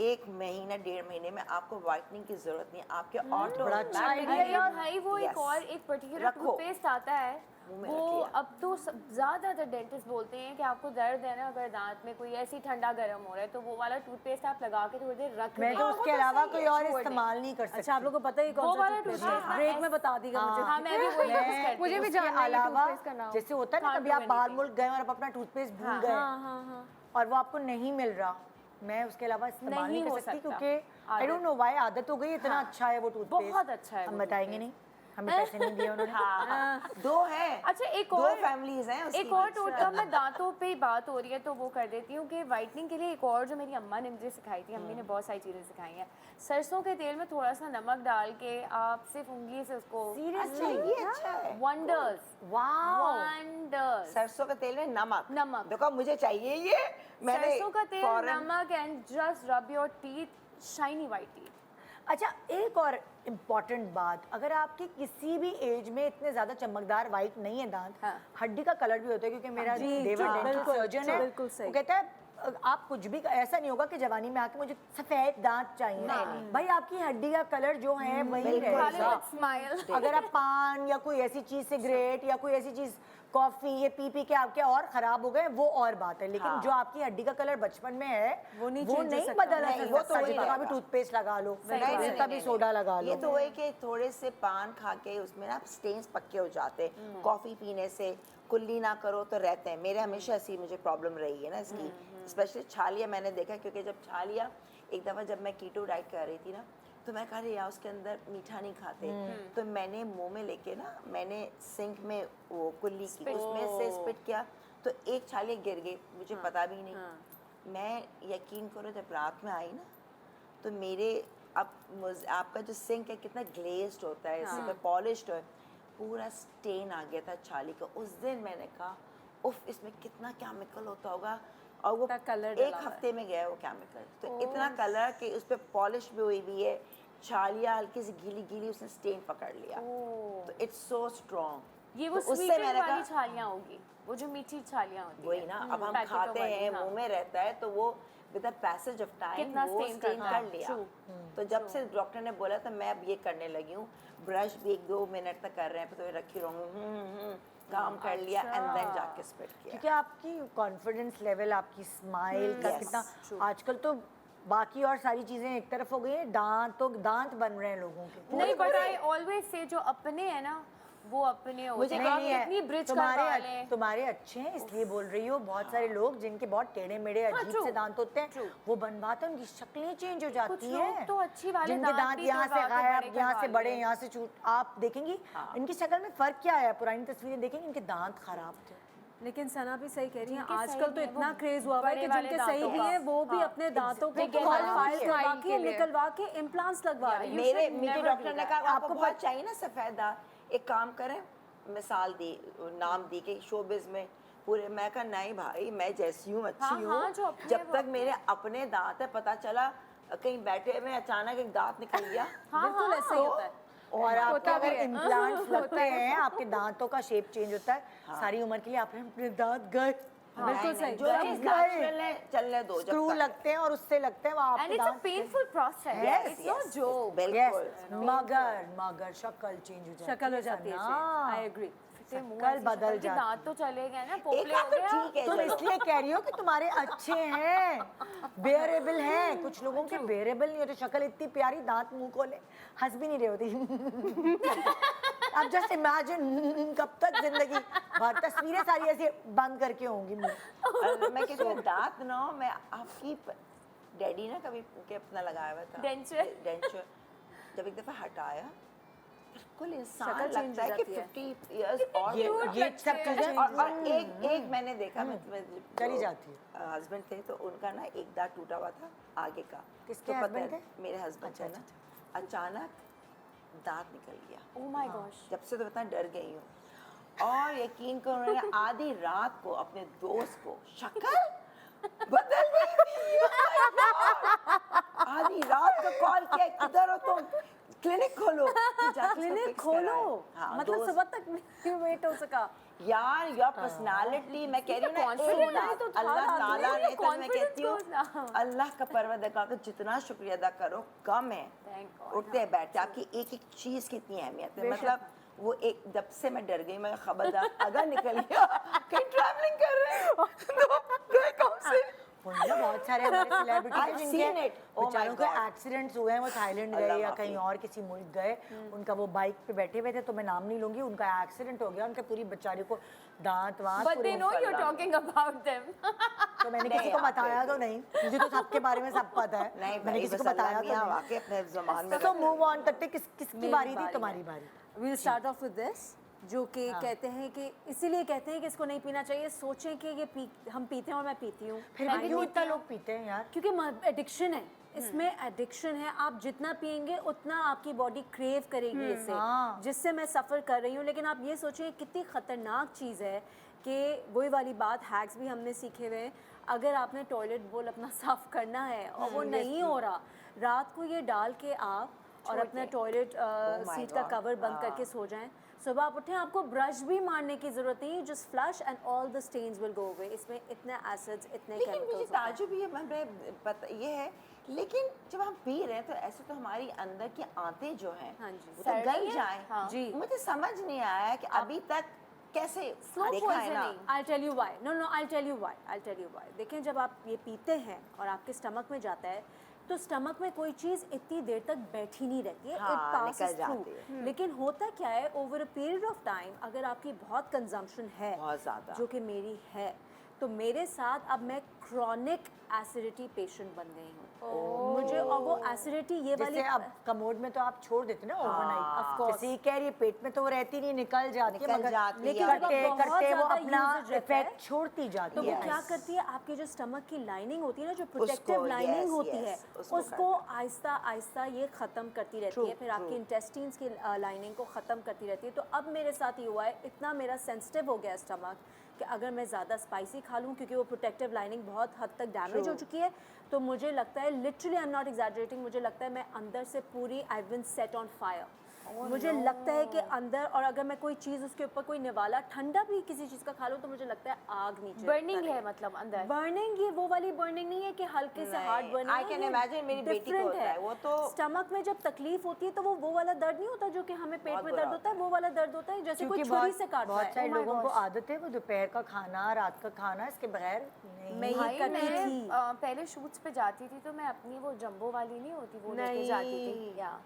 1 महीना 1.5 महीने में आपको वाइटनिंग की जरूरत नहीं, आपके ऑटो बड़ा अच्छा idea अरे भाई वो एक Yes. और एक पर्टिकुलर रखो। टूथपेस्ट आता है, मुंह में वो रखिए। अब तो ज़्यादातर डेंटिस्ट बोलते हैं कि आपको दर्द है ना, अगर दांत में कोई ऐसी ठंडा गर्म हो रहा है तो वो वाला टूथपेस्ट आप लगा के थोड़ी देर रख मैं दें। तो उसके अलावा कोई और छोड़ दें। इस्तेमाल नहीं कर सकती। अच्छा, आप लोगों को पता है ये वो कौन सा वाला टूथपेस्ट टूथपेस्ट है? ब्रेक में बता दीजिएगा मुझे। हाँ, मैं भी वही यूज़ करती हूँ। मुझे भी उसके जानना है ये अलावा टूथपेस्ट का नाम। जैसे होता है ना, Can't कभी do आप बाहर anything. मुल्क गए और आप अपना टूथपेस्ट भूल हाँ, गए हाँ, हाँ। और वो आपको नहीं मिल रहा, मैं उसके अलावा इस्तेमाल नहीं नहीं कर हो सकती, सकता। क्योंकि आई डोंट नो व्हाई आदत हो गई। इतना हाँ। अच्छा है वो टूथपेस्ट, बहुत अच्छा है हम वो बताएंगे नहीं, हमें पैसे नहीं दिए उन्होंने। हाँ, 2 हैं। अच्छा, एक 2 और फैमिलीज हैं उसकी। एक और टोटका, मैं दांतों पे ही बात हो रही है तो वो कर देती हूँ कि वाइटनिंग के लिए एक और जो मेरी अम्मा ने मुझे सिखाई थी, अम्मी ने बहुत सारी चीज़ें सिखाई हैं। सरसों के तेल में थोड़ा सा नमक डाल के आप सिर्फ उंगली से उसको अच्छा, ये अच्छा है। वंडर्स वाओ, वंडर्स सरसों के तेल में नमक। नमक। देखो मुझे चाहिए ये, मैंने सरसों का तेल, फौरन- नमक and just rub your teeth, shiny white teeth. अच्छा एक और इम्पॉर्टेंट बात, अगर आपकी किसी भी एज में इतने ज़्यादा चमकदार वाइट नहीं है दांत, हड्डी का कलर भी होता है, क्योंकि मेरा डेविड डेंटल सर्जन है, बिल्कुल सही। वो कहता है आप कुछ भी, ऐसा नहीं होगा कि जवानी में आके मुझे सफ़ेद दांत चाहिए, भाई आपकी हड्डी का कलर जो है वही रहेगा। स्माइल। अगर आप पान या कोई ऐसी चीज़ सिगरेट या कोई ऐसी चीज़ कॉफ़ी ये पी के आपके और ख़राब हो गए, वो और बात है, लेकिन जो आपकी हड्डी का कलर बचपन में है वो नहीं वो change हो नहीं सकता। बदला नहीं, जा वो तो सकता, वही जितना भी रहेगा। टूथपेस्ट लगा लो, नहीं, जितना भी सोडा लगा लो। ये तो है कि थोड़े से पान खा के उसमें ना स्टेन्स पक्के हो जाते हैं, कॉफ़ी पीने से कुल्ली ना करो तो रहते हैं। मेरे हमेशा ऐसी मुझे प्रॉब्लम रही है ना इसकी, स्पेशली छालिया मैंने देखा, क्योंकि जब छालिया एक दफ़ा जब मैं कीटो डाइट कर रही थी ना, तो मैं कहा यार उसके अंदर मीठा नहीं खाते, तो मैंने मुंह में लेके ना मैंने सिंक में वो कुल्ली की उसमें से स्पिट किया, तो एक छालिया गिर गई, मुझे पता भी नहीं। मैं यकीन करो जब रात में आई ना, तो मेरे आपका जो सिंक है कितना ग्लेज्ड होता है, इस पे पॉलिश्ड है, पूरा स्टेन आ गया था छाली का। उस दिन मैंने कहा उफ इसमें कितना केमिकल होता होगा, और वो कलर एक हफ्ते में गया वो केमिकल, तो इतना कलर कि उस पर पॉलिश भी हुई भी है, छालियाँ हल्की सी गीली गीली उसने स्टेन पकड़ लिया, तो इट्स सो स्ट्रॉन्ग। ये वो तो उससे स्वीटेड मैंने वाली कहा छालियाँ होगी, वो जो मीठी छालियाँ होती वही ना, अब हम पैकेटों खाते वाली, हैं हाँ। मुंह में रहता है, तो वो with the passage of time कितना वो stain स्टेन करता कर है, लिया। true, तो जब से डॉक्टर ने बोला तो मैं अब ये करने लगी हूँ, ब्रश भी 1-2 मिनट तक कर रहे हैं, तो रखी रहूँगी, काम कर लिया एंड देन जाके स्पिट किया। क्योंकि आपकी कॉन्फिडेंस लेवल, आपकी स्माइल का Yes, कितना, आजकल तो बाकी और सारी चीजें एक तरफ हो गई हैं, दांत बन रहे हैं लोगों के। नहीं, बट आई ऑलवेज से जो अपने हैं ना वो अपने होते मुझे हैं। नहीं आप है, कितनी ब्रिज करवा लें, तुम्हारे अच्छे हैं इसलिए बोल रही हो, बहुत सारे लोग जिनके बहुत टेढ़े मेढ़े अजीब true, से दांत होते हैं, वो बनवाते हैं, उनकी शक्लें चेंज हो जाती कुछ हैं। लोग तो अच्छी वाले जिनके दांत दांत भी यहाँ से तुड़वा के गायब, बड़े यहाँ से करवा बड़े, लिए। यहाँ से छूट, आप देखेंगी इनकी शक्ल में फर्क क्या है, पुरानी तस्वीरें देखेंगे इनके दांत खराब थे। लेकिन सना भी सही कह रही है, जिनके आजकल सही तो नहीं है, इतना वो क्रेज हुआ हुआ है बड़े कि वाले जिनके सही दांतों भी का। हैं वो भी अपने दांतों को They फाइल get लगा smile के के लिए। निकलवा के इम्प्लांट्स लगवा रहे हैं। You मेरे should मेरे never डॉक्टर do ने that. कहा आपको बहुत चाहिए ना सफ़ेद दांत, एक काम करें, मिसाल दी, नाम दी कि शोबिज में पूरे, मैं कहा नहीं भाई मैं जैसी हूँ अच्छी हाँ, हूँ, जो अपने जब वो तक मेरे अपने दांत है, पता चला कहीं बैठे हुए अचानक एक दांत निकल गया, बिल्कुल ऐसा ही होता है। और आपके अगर इम्प्लांट्स लगते हैं, आपके दांतों का शेप चेंज होता है, सारी उम्र के लिए आपने अपने दांत गए, बिल्कुल सही। जो चीज़ नेचुरल है चलने दो, जब स्क्रू तक लगते हैं और उससे लगते हैं वो एंड आपके इट्स अ दांत। Painful process, Yes, it's not joke. बिल्कुल मगर शक्ल चेंज हो जाती शक्ल हो जाती है, हाँ। I agree. शक्ल बदल जाती दांत तो चले गए ना, एक पोपले बात हो तो गया। ठीक है, तुम चलो। इसलिए कह रही हो कि तुम्हारे अच्छे हैं, बेयरेबल हैं, कुछ लोगों के बेयरेबल नहीं होते, शक्ल इतनी प्यारी, दांत मुंह खोले हंस भी नहीं रहे होती। अब जस्ट इमेजिन कब तक जिंदगी भर तस्वीरें सारी ऐसी बंद करके होंगी मुंह। और मैं कहती हूँ दांत ना, मैं आपकी डैडी ना कभी के अपना लगाया हुआ था Denture? डेंचर, जब एक दफा हटाया बिल्कुल इंसान शक्ल change लगता है हो कि जाती है। 50 इयर्स और ये सब चीजें और एक मैंने देखा, चली जाती है। हस्बैंड थे तो उनका ना एक दांत टूटा हुआ था आगे का। किसके तो पता husband है, थे? मेरे हस्बैंड थे ना, अचानक दांत निकल गया। ओह माय गॉश, जब से तो इतना डर गई हूँ। और यकीन करो उन्होंने आधी रात को अपने दोस्त को शक्ल बदल गई थी। आधी रात को कॉल किया, किधर हो तुम, क्लिनिक खोलो। क्लिनिक खोलो, हाँ, मतलब दोस्त- सुबह तक नहीं वेट हो सका। यार योर पर्सनालिटी, मैं कह रही हूँ ना, confident एक तो था अल्लाह ना, ताला ने, तो मैं confidence कहती हूँ को ना। अल्लाह का परवरदिगार का जितना शुक्रिया अदा करो कम है। Thank God, उठते हैं बैठते, आपकी एक एक चीज की इतनी अहमियत है। मतलब वो एक, जब से मैं डर गई, मैं खबरदार अगर निकल गया कहीं ट्रैवलिंग कर रहे हो तो गए कौन से। होंगे ना बहुत सारे हमारे सेलिब्रिटी I've हैं seen जिनके it. Oh my बेचारों के God. एक्सीडेंट्स हुए हैं, वो थाईलैंड अल्लाह गए या माफ़ी। कहीं और किसी मुल्क गए, उनका वो बाइक पे बैठे हुए थे, तो मैं नाम नहीं लूंगी, उनका एक्सीडेंट हो गया, उनके पूरी बेचारी को दांत वांत बट पूरे they know you are talking about them. तो मैंने किसी नहीं, को आप बताया तो नहीं, मुझे तो सबके बारे में सब पता है, नहीं मैंने भाई, किसी बस को बताया अल्लाह तो मियां नहीं। वाकई अपने ज़बान में तो मूव ऑन करते, किसकी मेरी बारी थी? बारी तुम्हारी है। बारी। We'll start off with this, जो कि कहते हैं कि इसीलिए कहते हैं कि इसको नहीं पीना चाहिए। सोचें कि ये हम पीते हैं और मैं पीती हूँ, फिर भी क्यों इतना लोग पीते हैं यार? क्योंकि एडिक्शन है, इसमें एडिक्शन है। आप जितना पियेंगे उतना आपकी बॉडी क्रेव करेगी इसे, जिससे मैं सफ़र कर रही हूँ। लेकिन आप ये सोचें कितनी ख़तरनाक चीज़ है कि वही वाली बात, हैक्स भी हमने सीखे हुए हैं। अगर आपने टॉयलेट बोल अपना साफ़ करना है और वो नहीं हो रहा, रात को ये डाल के आप और अपना दें। टॉयलेट my सीट का God, कवर बंद हाँ। करके सो जाएं। सुबह आप उठें, आपको ब्रश भी मारने की ज़रूरत नहीं है, just flush and all the stains will go away. इसमें इतने एसिड्स, इतने लेकिन मुझे केमिकल्स होते हैं। ताजुब ये है, लेकिन जब हम पी रहे हैं तो ऐसे तो हमारी अंदर की आंतें जो हैं हाँ जी। वो तो सड़ गल रही हैं? जाएं। हाँ। जी। मुझे समझ नहीं आया कि अभी तक कैसे Slow देखा है ना। poisoning। I'll tell you why. No, I'll tell you why. I'll tell you why. देखें, जब आप ये पीते हैं और आपके स्टमक में जाता है तो स्टमक में कोई चीज़ इतनी देर तक बैठी नहीं रहती है, हाँ, इट पासेस निकल थ्रू। जाती लेकिन होता क्या है, over a period of time अगर आपकी बहुत कंजम्पशन है, बहुत ज़्यादा। जो कि मेरी है, तो मेरे साथ अब मैं क्रॉनिक एसिडिटी पेशेंट बन गई हूँ। मुझे और वो एसिडिटी ये वाली जैसे अब कमोड में तो आप छोड़ देते ना ओवरनाइट, of course। जैसे ये कह रही है पेट में तो वो रहती नहीं, निकल जाती है, निकल मगर जाती है। लेकिन और जब आप करते बहुत करते वो ज़्यादा अपना usage रहता है, इफेक्ट छोड़ती जाती तो है। वो क्या करती है, आपके जो स्टमक की लाइनिंग होती है ना, जो प्रोटेक्टिव उसको, लाइनिंग yes, होती yes, है, उसको उसको आहिस्ता आहिस्ता ये ख़त्म करती रहती True, है, फिर आपके true। इंटेस्टाइन्स की लाइनिंग को ख़त्म करती रहती है। तो अब मेरे साथ ये हुआ है, इतना मेरा सेंसिटिव हो गया स्टमक कि अगर मैं ज़्यादा स्पाइसी खा लूँ, क्योंकि वो प्रोटेक्टिव लाइनिंग बहुत हद तक डैमेज हो चुकी है, तो मुझे लगता है, literally I am not exaggerating, मुझे लगता है मैं अंदर से पूरी I been set on fire. मुझे लगता है कि अंदर, और अगर मैं कोई चीज़ उसके ऊपर कोई निवाला ठंडा भी किसी चीज़ का खा लूँ तो मुझे लगता है आग नीचे बर्निंग है मतलब अंदर। बर्निंग, ये वो वाली बर्निंग नहीं है कि हल्के से नहीं, hard burning. I can imagine, मेरी बेटी को होता है, वो तो- स्टमक में जब तकलीफ होती है तो वो वाला दर्द नहीं होता जो कि हमें पेट बहुत में बुरा दर्द होता है, वो वाला दर्द होता है जैसे कोई क्योंकि छुरी से काट रहा बहुत है। सारे Oh my लोगों को gosh। आदत है वो दोपहर का खाना, रात का खाना, इसके बगैर मैं नहीं। ये भाई करती मैं थी। पहले शूट्स पे जाती थी तो मैं अपनी वो जंबो वाली नहीं होती वो लेके नहीं। जाती थी। या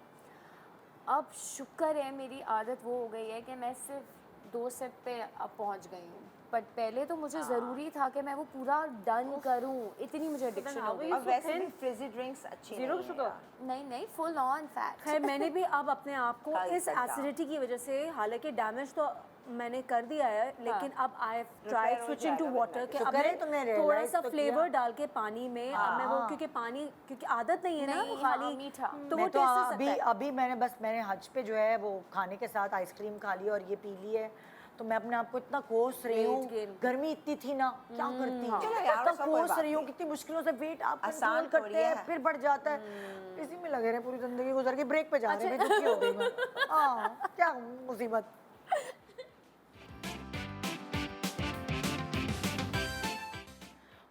अब शुक्र है मेरी आदत वो हो गई है कि मैं सिर्फ 2 सिप पे अब पहुंच गई हूँ, बट पहले तो मुझे ज़रूरी था कि मैं वो पूरा डन करूँ, इतनी मुझे एडिक्शन हो गई। और वैसे भी फ्रिजी ड्रिंक्स अच्छी Zero नहीं sugar। है। नहीं फुल ऑन फैट। खैर, मैंने भी अब अपने आप को कल इस तक का। एसिडिटी की वजह से, हालांकि डैमेज तो मैंने कर दिया है, लेकिन अब आई ट्राई Repair हो स्विचिंग टू जाएगा वाटर कि बिल्कुल। अब शुक्र है मैं तुमने थोड़ा realize सा तो फ्लेवर किया। डाल के पानी में, अब मैं वो, क्योंकि पानी, क्योंकि आदत नहीं है ना वो नहीं, हाँ, खाली मीठा। तो वो मैं तो टेस्ट से अभी सकता है। अभी मैंने हज पे जो है वो खाने के साथ आइसक्रीम खा ली और ये पी ली है, तो मैं अपने आप को इतना कोस रही Weight gain। हूँ। गर्मी इतनी थी ना, क्या करती चलो यार, तब उसका कोई कोस बात रही हूँ, नहीं। कितनी मुश्किलों से वेट आप आसान कंट्रोल करते थोड़ी हैं, है। फिर बढ़ जाता है। इसी में लगे रहे पूरी जिंदगी गुजर के, ब्रेक पे जा रहे हैं, दुखी हो गई मैं। हाँ, क्या मुसीबत।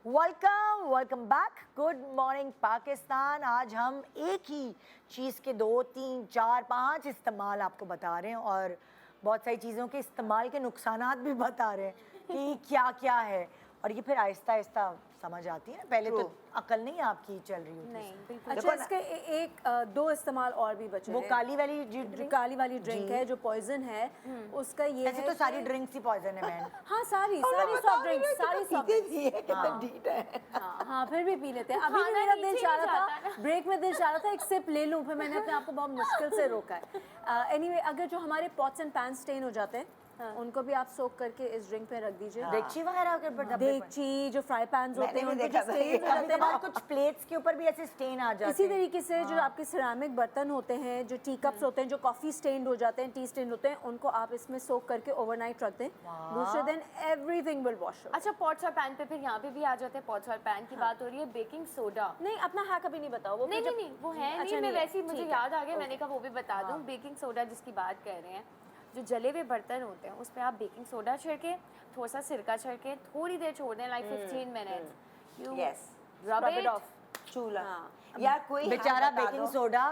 Welcome back, good morning Pakistan. आज हम एक ही चीज़ के 2, 3, 4, 5 इस्तेमाल आपको बता रहे हैं और बहुत सारी चीज़ों के इस्तेमाल के नुकसानात भी बता रहे हैं कि क्या क्या है, और ये फिर आहिस्ता आहिस्ता समझ आती है ना, पहले तो अकल नहीं आपकी चल रही होती। नहीं बिल्कुल। अच्छा, इसके दो इस्तेमाल और भी बचे वो हैं। काली वाली जो काली वाली ड्रिंक है, जो पॉइजन है, उसका ये ऐसे है तो सारी कि- ड्रिंक्स ही पॉइजन है मैन। हाँ, सारी सॉफ्ट ड्रिंक्स, सारी सॉफ्ट ड्रिंक्स। हाँ। हाँ, फिर भी पी लेते हैं। अभी भी खाना मेरा नीचे दिल नहीं चाह रहा जाता था, ब्रेक में दिल चाह रहा था एक सिप ले लूं, फिर मैंने अपने आप को बहुत मुश्किल से रोका है। एनीवे, अगर जो हमारे पॉट्स एंड पैन स्टेन हो जाते हैं, उनको भी आप सोक करके इस ड्रिंक पे रख दीजिए। देगची वगैरह के ऊपर डब्बे पर। देगची, जो फ्राई पैन्स होते हैं, मैंने भी उन पे जो देखा था स्टेन ये। हो जाते हैं ना, कुछ प्लेट्स के ऊपर भी ऐसे स्टेन आ जाते हैं। इसी तरीके से जो आपके सिरामिक बर्तन होते हैं, जो टी कप्स होते हैं, जो कॉफ़ी स्टेन्ड हो जाते हैं, टी स्टेन्ड होते हैं, उनको आप इसमें सोक करके ओवरनाइट रख दें। दूसरे दिन एवरीथिंग विल वॉश। अच्छा, पॉट्स और पैन पे फिर यहाँ पे भी आ जाते हैं। पॉट्स और पैन की बात हो रही है, बेकिंग सोडा। नहीं, अपना हैक अभी नहीं बताओ। वो नहीं फिर नहीं नहीं, वो है अच्छा नहीं, मैं नहीं है, वैसे ही मुझे ठीक है। याद आ गया, मैंने कहा वो भी बता दूं। बेकिंग सोडा जिसकी बात कर रहे हैं, जो जले हुए बर्तन होते हैं उस पर आप बेकिंग सोडा छिड़के, थोड़ा सा सिरका छिड़के, थोड़ी देर छोड़ दें, लाइक 15 मिनट्स। You Yes। रब Rub it इट off। चूल्हा। हाँ। यार कोई बेचारा हाथ बता बेकिंग दो। सोडा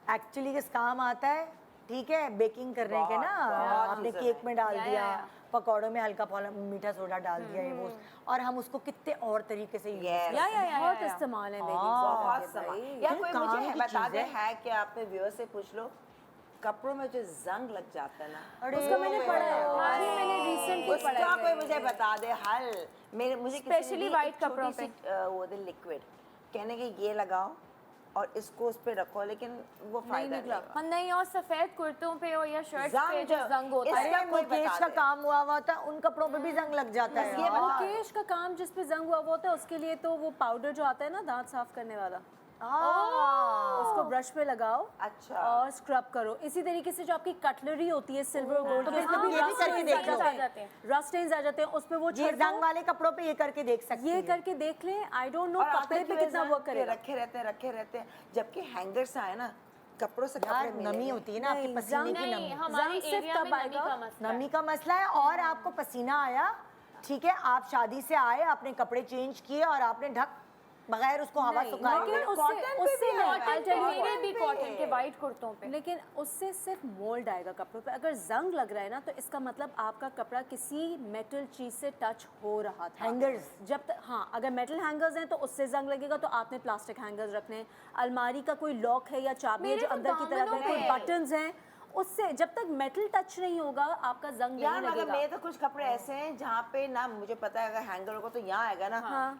एक्चुअली किस काम आता है, ठीक है, बेकिंग करने के ना, बहुत आपने चीज़ों केक में डाल या, दिया, या। पकौड़ों में हल्का फौला मीठा सोडा डाल दिया, ये वो, और हम उसको कितने और तरीके से यूज Yes। बहुत इस्तेमाल है बेकिंग बहुत सोडा के समा भाई। या कोई काम मुझे की बता चीज़ दे है। है कि आपने व्यूअर से पूछ लो, कपड़ों में जो जंग लग जाता है ना, उसका मैंने पढ़ा है, अभी मैंने रिसेंटली पढ़ा उसका है। कोई मुझे बता दे हल। मुझे किसी ने Especially दी white एक छोटी कपड़ों सी, वो दे लिक्विड, कहने के ये लगाओ और इसको उस पे रखो, लेकिन वो फायदा निकला। नहीं हाँ, नहीं, और सफेद कुर्तों पे हो या शर्ट जंग पे जो जो- जंग होता इसका है। अरे कोई मुकेश बता का दे। काम हुआ था, उन कपड़ों पे भी जंग लग जाता है ये यार। मुकेश का काम जिस पे जंग हुआ वो होता है, उसके लिए तो वो पाउडर जो आता है ना दांत साफ करने वाला, उसको ब्रश पे लगाओ अच्छा। और स्क्रब करो। इसी तरीके से जो आपकी कटलरी होती है सिल्वर और गोल्ड की, हाँ, इसमें भी ये भी रस्ट करके स्टेन्स देख लो। आ जाते हैं, रस्ट स्टेन्स आ जाते हैं, उस पे वो ये छिड़को, जंग वाले कपड़ों पे ये करके देख सकती ये है। करके देख लें। आई डोंट नो और कपड़े पे कितना वर्क करेगा। रखे रहते हैं, जबकि हैंगर्स आए ना, कपड़ों से यार कपड़े नमी मिलेंगे। होती है ना आपके नहीं, पसीने की नहीं नमी, हमारे जंग सिर्फ एरिया में तब नमी आएगा, का मसला है। नमी का मसला है। और आपको पसीना आया, ठीक है, आप शादी से आए, आपने कपड़े चेंज किए और आपने ढक बगैर उसको हवा नहीं, सुखाए लेकिन हुए। उससे नहीं, कॉटन I'll पे, tell you मेरे what. भी कॉटन के वाइट कुर्तों पे। लेकिन उससे सिर्फ मोल्ड आएगा कपड़ों पे। अगर जंग लग रहा है ना तो इसका मतलब आपका कपड़ा किसी मेटल चीज से टच हो रहा था। Hangers. जब तक, हाँ, अगर मेटल हैंगर्स हैं तो उससे जंग लगेगा, तो आपने प्लास्टिक हैंगर्स रखने हैं। अलमारी का कोई लॉक है या चाबी है मेरे जो तो अंदर की तरफ दामनों है, कोई पे है। बटन्स हैं, उससे जब तक मेटल टच नहीं होगा आपका जंग नहीं यार मगर लगेगा। मेरे तो कुछ कपड़े ऐसे हैं जहाँ पे ना मुझे पता है अगर हैंगर होगा तो यहाँ आएगा ना,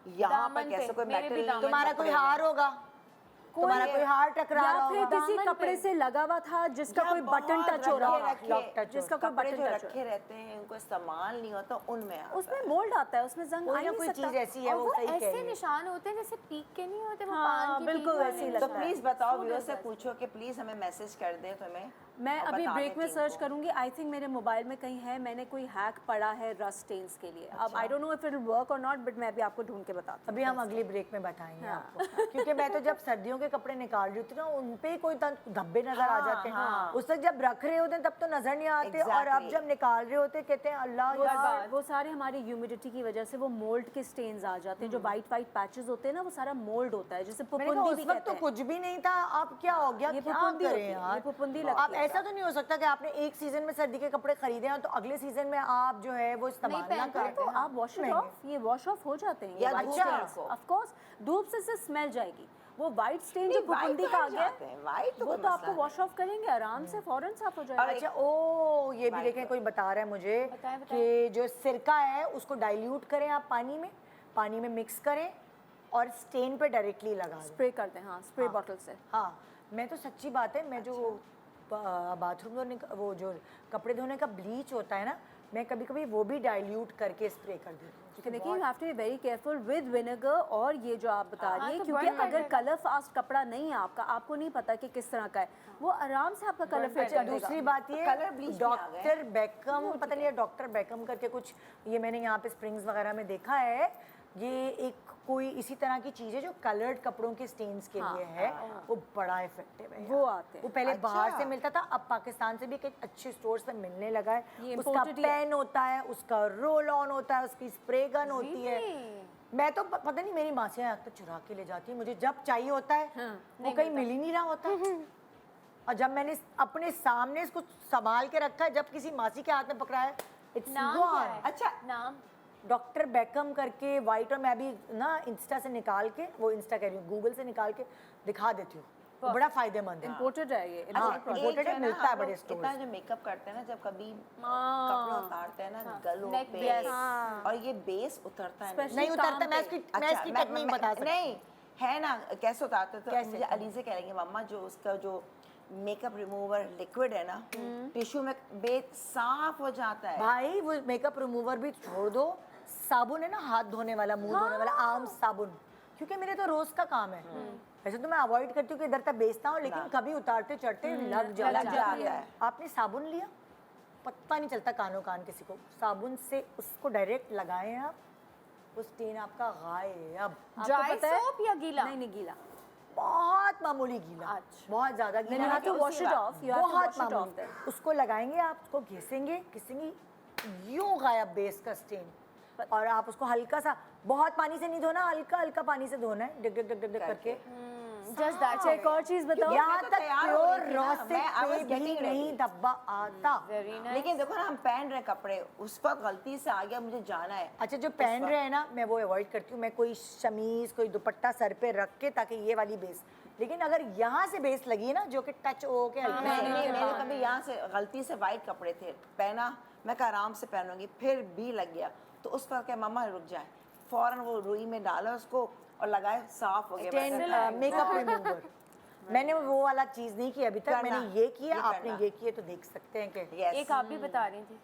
यहाँ पर दामन पे, कैसे कोई मेरे भी मेटल दामन तुम्हारा कोई हार होगा, तुम्हारा कोई हार टकरा रहा या फिर होगा, किसी दामन कपड़े पे। से लगा हुआ था जिसका या कोई बटन बहुत टच हो रहा रखे- था, रखे- जिसका कोई कपड़े बटन जो टच हो रखे रहते हैं उनको इस्तेमाल नहीं होता, उनमें आता उसमें है। मोल्ड आता है, उसमें जंग आ कोई ही ना नहीं कोई सकता। चीज ऐसी है, और वो वो सही कह ऐसे रही है। निशान होते हैं जैसे पीक के नहीं होते, वो हाँ, पान की बिल्कुल पीक वैसे ही वाले। लगता तो है। प्लीज बताओ व्यूअर्स से पूछो कि प्लीज हमें मैसेज कर दें तुम्हें। मैं और अभी बता ब्रेक दें में टीम सर्च को। करूंगी। आई थिंक मेरे मोबाइल में कहीं है, मैंने कोई हैक पढ़ा है रस्ट स्टेन्स के लिए। अब आई don't know if it will work और नॉट, बट मैं अभी आपको ढूंढ के बताती हूँ। अभी हम अगली ब्रेक में बताएंगे आपको, क्योंकि मैं तो जब सर्दियों के कपड़े निकाल रही होती हूँ ना उन पे ही कोई धब्बे नजर आ जाते हैं। उस तक जब रख रहे होते हैं तब तो नजर नहीं आते, और अब Exactly. जब निकाल रहे होते हैं कहते हैं अल्लाह यार। वो सारे हमारी ह्यूमिडिटी की वजह से वो मोल्ड के स्टेन्स आ जाते हैं। जो वाइट वाइट पैचेस होते हैं ना, वो सारा मोल्ड होता है, जिसे मैंने कहा पुपुंदी उस भी वक्त कहते तो हैं। कुछ भी नहीं था, अब क्या हो गया, ये क्या पुपुंदी होती करें है, यार। ये पुपुंदी आप लगती है। ऐसा तो नहीं हो सकता कि आपने एक सीजन में सर्दी के कपड़े खरीदे हैं तो अगले सीजन में आप जो है वो इस्तेमाल ना पहन करें। तो आप वॉश इट ऑफ, ये वॉश ऑफ हो जाते हैं। या ये धूप white से stains, रखो। of course, धूप से स्मेल जाएगी। वो वाइट स्टेन जो नहीं, white पुपुंदी तो का आ हट गया जाते हैं, white तो वो कोई तो मसला आपको नहीं। वॉश ऑफ करेंगे आराम से, फौरन साफ हो जाएगा। अच्छा, ओ ये भी देखें, कोई बता रहा है मुझे बताएं, कि जो सिरका है उसको डाइल्यूट करें आप पानी में मिक्स करें और स्टेन पे डायरेक्टली लगा दें। स्प्रे करते हैं, हाँ, स्प्रे बॉटल से। हाँ, मैं तो सच्ची बात है, मैं जो बाथरूम धोने का वो जो कपड़े धोने का ब्लीच होता है ना, मैं कभी कभी वो भी डाइल्यूट करके स्प्रे कर देती हूँ। लेकिन you have to be very careful with vinegar और ये जो आप बता रही हैं, तो क्योंकि burn कर अगर देगा। कलर फास्ट कपड़ा नहीं है आपका, आपको नहीं पता कि किस तरह का है, वो आराम से आपका कलर फेड अच्छा, कर देगा। दूसरी बात ये कलर ब्लीच भी आ गए। डॉक्टर बेकम, पता नहीं है डॉक्टर बेकम करके कुछ, ये मैंने यहाँ पे स्प्रिंग्स वगैरह में देखा है, ये एक कोई इसी तरह की चीज़ है जो कलर्ड कपड़ों के स्टेन्स के लिए है, वो बड़ा इफेक्टिव है। वो आते हैं। वो पहले बाहर अच्छा। से मिलता था, अब पाकिस्तान से भी कई अच्छे स्टोर्स पे मिलने लगा है। ये उसका imported ही है। पेन होता है, उसका रोल ऑन होता है, उसकी स्प्रे गन होती है। मैं तो पता नहीं, मेरी माँ से तो चुरा के ले जाती है, मुझे जब चाहिए होता है वो कहीं मिल ही नहीं रहा होता। और जब मैंने अपने सामने इसको संभाल के रखा है, जब किसी मासी के हाथ में पकड़ा है, इट्स नाम क्या गॉन। है? अच्छा नाम डॉक्टर बेकम करके वाइट, और मैं भी ना इंस्टा से निकाल के, वो इंस्टा कह रही हूँ, गूगल से निकाल के दिखा देती हूँ, वो बड़ा फायदेमंद है। इम्पोर्टेड है ये। हाँ, अच्छा, imported एक जो है, ना, मिलता है हम बड़े लोग stores इतना में। जो मेकअप करते हैं ना, जब कभी कपड़े उतारते हैं ना गलों neck पे, base। और ये बेस उतरता है Specially नहीं उतरता, काम मैं पे। इसकी मैं इसकी टेक्निक बता सकती हूँ। नहीं है ना, कैसे उतारते तो कैसे? मुझे अली से कहेंगे मम्मा जो उसका जो मेकअप रिमूवर लिक्विड है ना, टिश्यू में बेस साफ हो जाता है। भाई वो मेकअप रिमूवर भी छोड़ दो, साबुन है ना हाथ धोने वाला, मुंह धोने वाला, आम साबुन, क्योंकि मेरे तो रोज का काम है। वैसे तो मैं अवॉइड करती हूँ कि इधर तक बेचना हो, लेकिन कभी उतारते चढ़ते लग जाता है। आपने साबुन लिया, पता नहीं चलता कानो कान किसी को, साबुन से उसको डायरेक्ट लगाएं आप, वो स्टेन आपका गायब। आपको ड्राई पता है? सोप या गीला? नहीं, गीला। बहुत मामूली गीला, अच्छा। बहुत ज्यादा Then you गीला, have to wash it off. You have to बहुत wash it off मामूली। then. उसको लगाएंगे आप, उसको घिसेंगे घिसेंगे, यूं गायब बेस का स्टेन। और आप उसको हल्का सा, बहुत पानी से नहीं धोना, हल्का हल्का पानी से धोना है, डिग डिग डिग डिग डिग करके। जस्ट दैट अच्छा, एक और चीज बताओ। यहाँ तो तक तैयार हो प्योर रही थी ना, रॉ से मैं- I was भी getting नहीं ready. धब्बा आता। Very nice. लेकिन देखो ना, हम पहन रहे कपड़े, उस पर गलती से आ गया, मुझे जाना है। अच्छा, जो पहन रहे हैं ना, मैं वो अवॉइड करती हूँ, मैं कोई शमीज कोई दुपट्टा सर पे रख के, ताकि ये वाली बेस, लेकिन अगर यहाँ से बेस लगी है ना, जो कि टच हो के हल्की नहीं से, नहीं, मेरे कभी यहाँ से गलती से वाइट कपड़े थे, पहना, मैं कहा आराम से पहनूंगी, फिर भी लग गया, तो उस पर क्या मम्मा रुक जाए, फौरन वो रुई में डाला उसको और लगाए, साफ हो गया। मेकअप रिमूवर मैंने वो वाला चीज नहीं की अभी तक, करना, मैंने ये किया, ये आपने करना। ये किया, तो देख सकते हैं कि Yes. एक आप भी बता रही थी।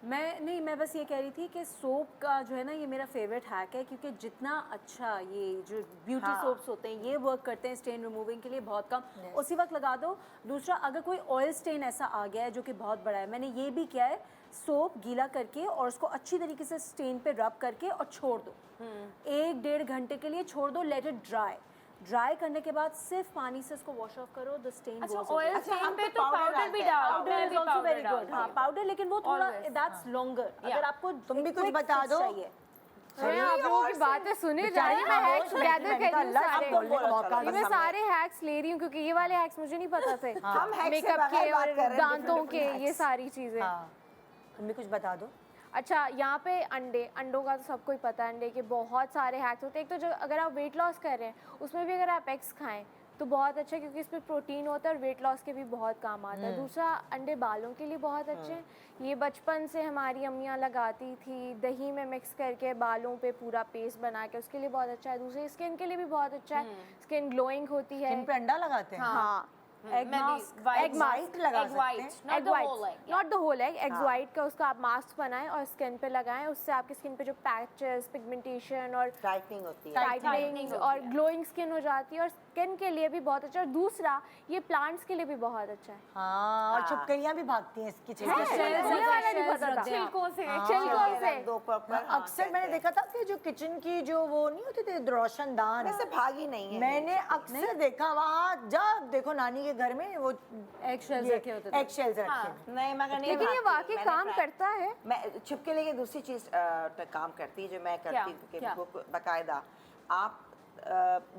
मैं बस ये कह रही थी कि सोप का जो है ना, ये मेरा फेवरेट हैक है, क्योंकि जितना अच्छा ये जो ब्यूटी सोप्स होते हैं ये वर्क करते हैं स्टेन रिमूविंग के लिए बहुत कम, उसी वक्त लगा दो। दूसरा, अगर कोई ऑयल स्टेन ऐसा आ गया है जो कि बहुत बड़ा है, मैंने ये भी किया है, सोप गीला करके और उसको अच्छी तरीके से स्टेन पे रब करके और छोड़ दो, 1-1.5 घंटे के लिए छोड़ दो, लेट इट ड्राई। ड्राई करने के बाद सिर्फ पानी से इसको वॉश ऑफ करो, द स्टेन अच्छा गोज अवे। ऑयल अच्छा, स्टेन हम पे तो तो powder पाउडर भी डालते हैं, डाल, powder मैं इज भी ऑल्सो पाउडर वेरी गुड। डालती हाँ हूँ। पाउडर, लेकिन वो थोड़ा Always, दैट्स लॉन्गर। अगर आपको तुम भी एक कुछ quick बता fix दो। चाहिए। मैं आप लोगों की बातें सुने जा रही हूँ, मैं हैक्स गैदर कर रही हूँ सारे। बोलने का मौका ये मैं सारे हैक्स ले रही हूँ क्योंकि ये वाले हैक्स मुझे नहीं पता थे। हम hacks से मेकअप बगैर के बात और कर रहे हैं, दांतों different के, different ये hacks। सारी चीजें। हाँ तुम भी कुछ बता दो। अच्छा, यहाँ पे अंडों का तो सबको ही पता है, अंडे के बहुत सारे हैक्स होते हैं। एक तो जो अगर आप वेट लॉस कर रहे हैं उसमें भी अगर आप एग्स खाएं तो बहुत अच्छा है क्योंकि इसमें प्रोटीन होता है और वेट लॉस के भी बहुत काम आता है। दूसरा, अंडे बालों के लिए बहुत अच्छे हैं। ये बचपन से हमारी अम्मियाँ लगाती थी, दही में मिक्स करके बालों पे पूरा पेस्ट बना के, उसके लिए बहुत अच्छा है। दूसरे स्किन के लिए भी बहुत अच्छा है, स्किन ग्लोइंग होती है। इन पे अंडा लगाते हैं। हाँ, एग मास्क, egg mask लगा सकते हैं। not the whole egg, yeah. Not the whole egg, eggs white का उसका आप मास्क बनाएं और स्किन पे लगाएं। उससे आपकी स्किन पे जो पैचेस, पिगमेंटेशन और टाइटनिंग होती है। टाइटनिंग और ग्लोइंग स्किन हो जाती है और स्किन के लिए भी बहुत अच्छा है। और दूसरा, ये प्लांट्स के लिए भी बहुत अच्छा है। हाँ और छिपकलियाँ भी भागती हैं इसकी है, छिलके से। ये वाला नहीं पता था। छिलकों से छिलकों से। दो प्रॉपर। अक्सर मैंने देखा था कि जो किचन की जो वो नहीं होती थी रोशनदान, वैसे भागी नहीं है। मैंने अक्सर देखा वहाँ जब देखो नानी के घर में वो एग शेल्स रखे होते थे। एग शेल्स रखे हैं। नहीं मगर नहीं लेकिन ये भागती। वाकई मैंने काम try- करता है। मैं छिपके लेके दूसरी चीज काम करती है जो मैं करती हूँ क्या? क्योंकि वो बाकायदा आप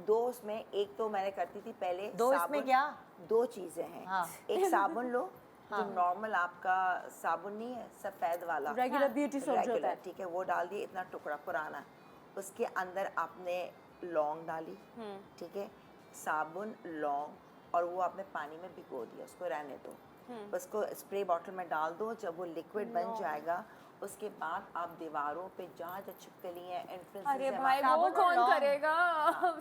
दो उसमें, एक तो मैंने करती थी पहले दो इसमें साबुन। क्या? दो चीजें हैं। हाँ। एक साबुन लो जो नॉर्मल आपका साबुन नहीं है, सफेद वाला रेगुलर ब्यूटी सोप जो होता है। ठीक है, वो डाल दिए इतना टुकड़ा पुराना। उसके अंदर आपने लौंग डाली, ठीक है, साबुन, लौंग, और वो आपने पानी में भिगो दिया, उसको रहने दो। उसको स्प्रे बॉटल में डाल दो। जब वो लिक्विड बन जाएगा उसके बाद आप दीवारों पे जहाँ जहाँ छिपकली है, एंट्रेंस अरे भाई वो कौन करेगा,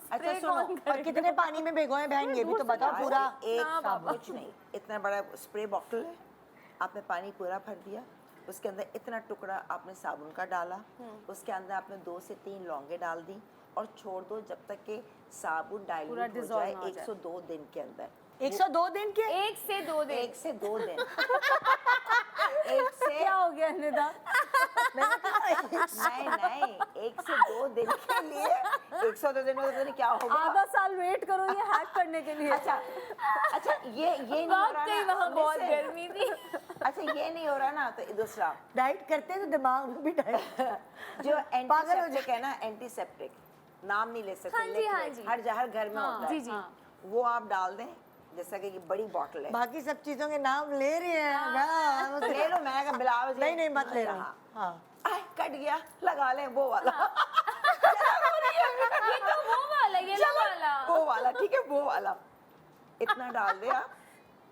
स्प्रे सुनो, कौन और करेगा? कितने पानी में भिगोए बहन ये भी तो बताओ पूरा। एक कुछ नहीं, इतना बड़ा स्प्रे बॉटल है, आपने पानी पूरा भर दिया, उसके अंदर इतना टुकड़ा आपने साबुन का डाला, उसके अंदर आपने 2 से 3 लौंगे डाल दी और छोड़ दो जब तक कि साबुन डाइल्यूट हो dissolve जाए ना हो जाए। 102 दिन के अंदर। 102 दिन के 1 से 2 दिन। 1 से 2 दिन। 1 से क्या हो गया निदा? नहीं 1 से 2 दिन के लिए 102 दिन में तो पता नहीं क्या होगा। आधा साल वेट करो ये हैक करने के लिए। अच्छा ये नहीं हो रहा वाकई ना, वहाँ बहुत listen, गर्मी थी। अच्छा ये नहीं हो रहा ना, तो दूसरा डाइट करते हैं तो दिमाग भी डाइट जो पागल हो एंटीसेप्टिक है ना, एंटीसेप्टिक नाम नहीं ले सकते, हाँ जी, हाँ liquid, जी। हर घर में होता है। जी, जी। वो आप डाल दें, जैसा कि ये बड़ी बॉटल है। बाकी सब चीजों के नाम ले रही है हाँ, तो ले लो, मैं कहा ब्लाउज नहीं नहीं मत ले रहा। हाँ आह, कट गया, लगा लें वो वाला। ये तो वो वाला, ये वाला। वो वाला, ठीक है, वो वाला इतना डाल दे आप,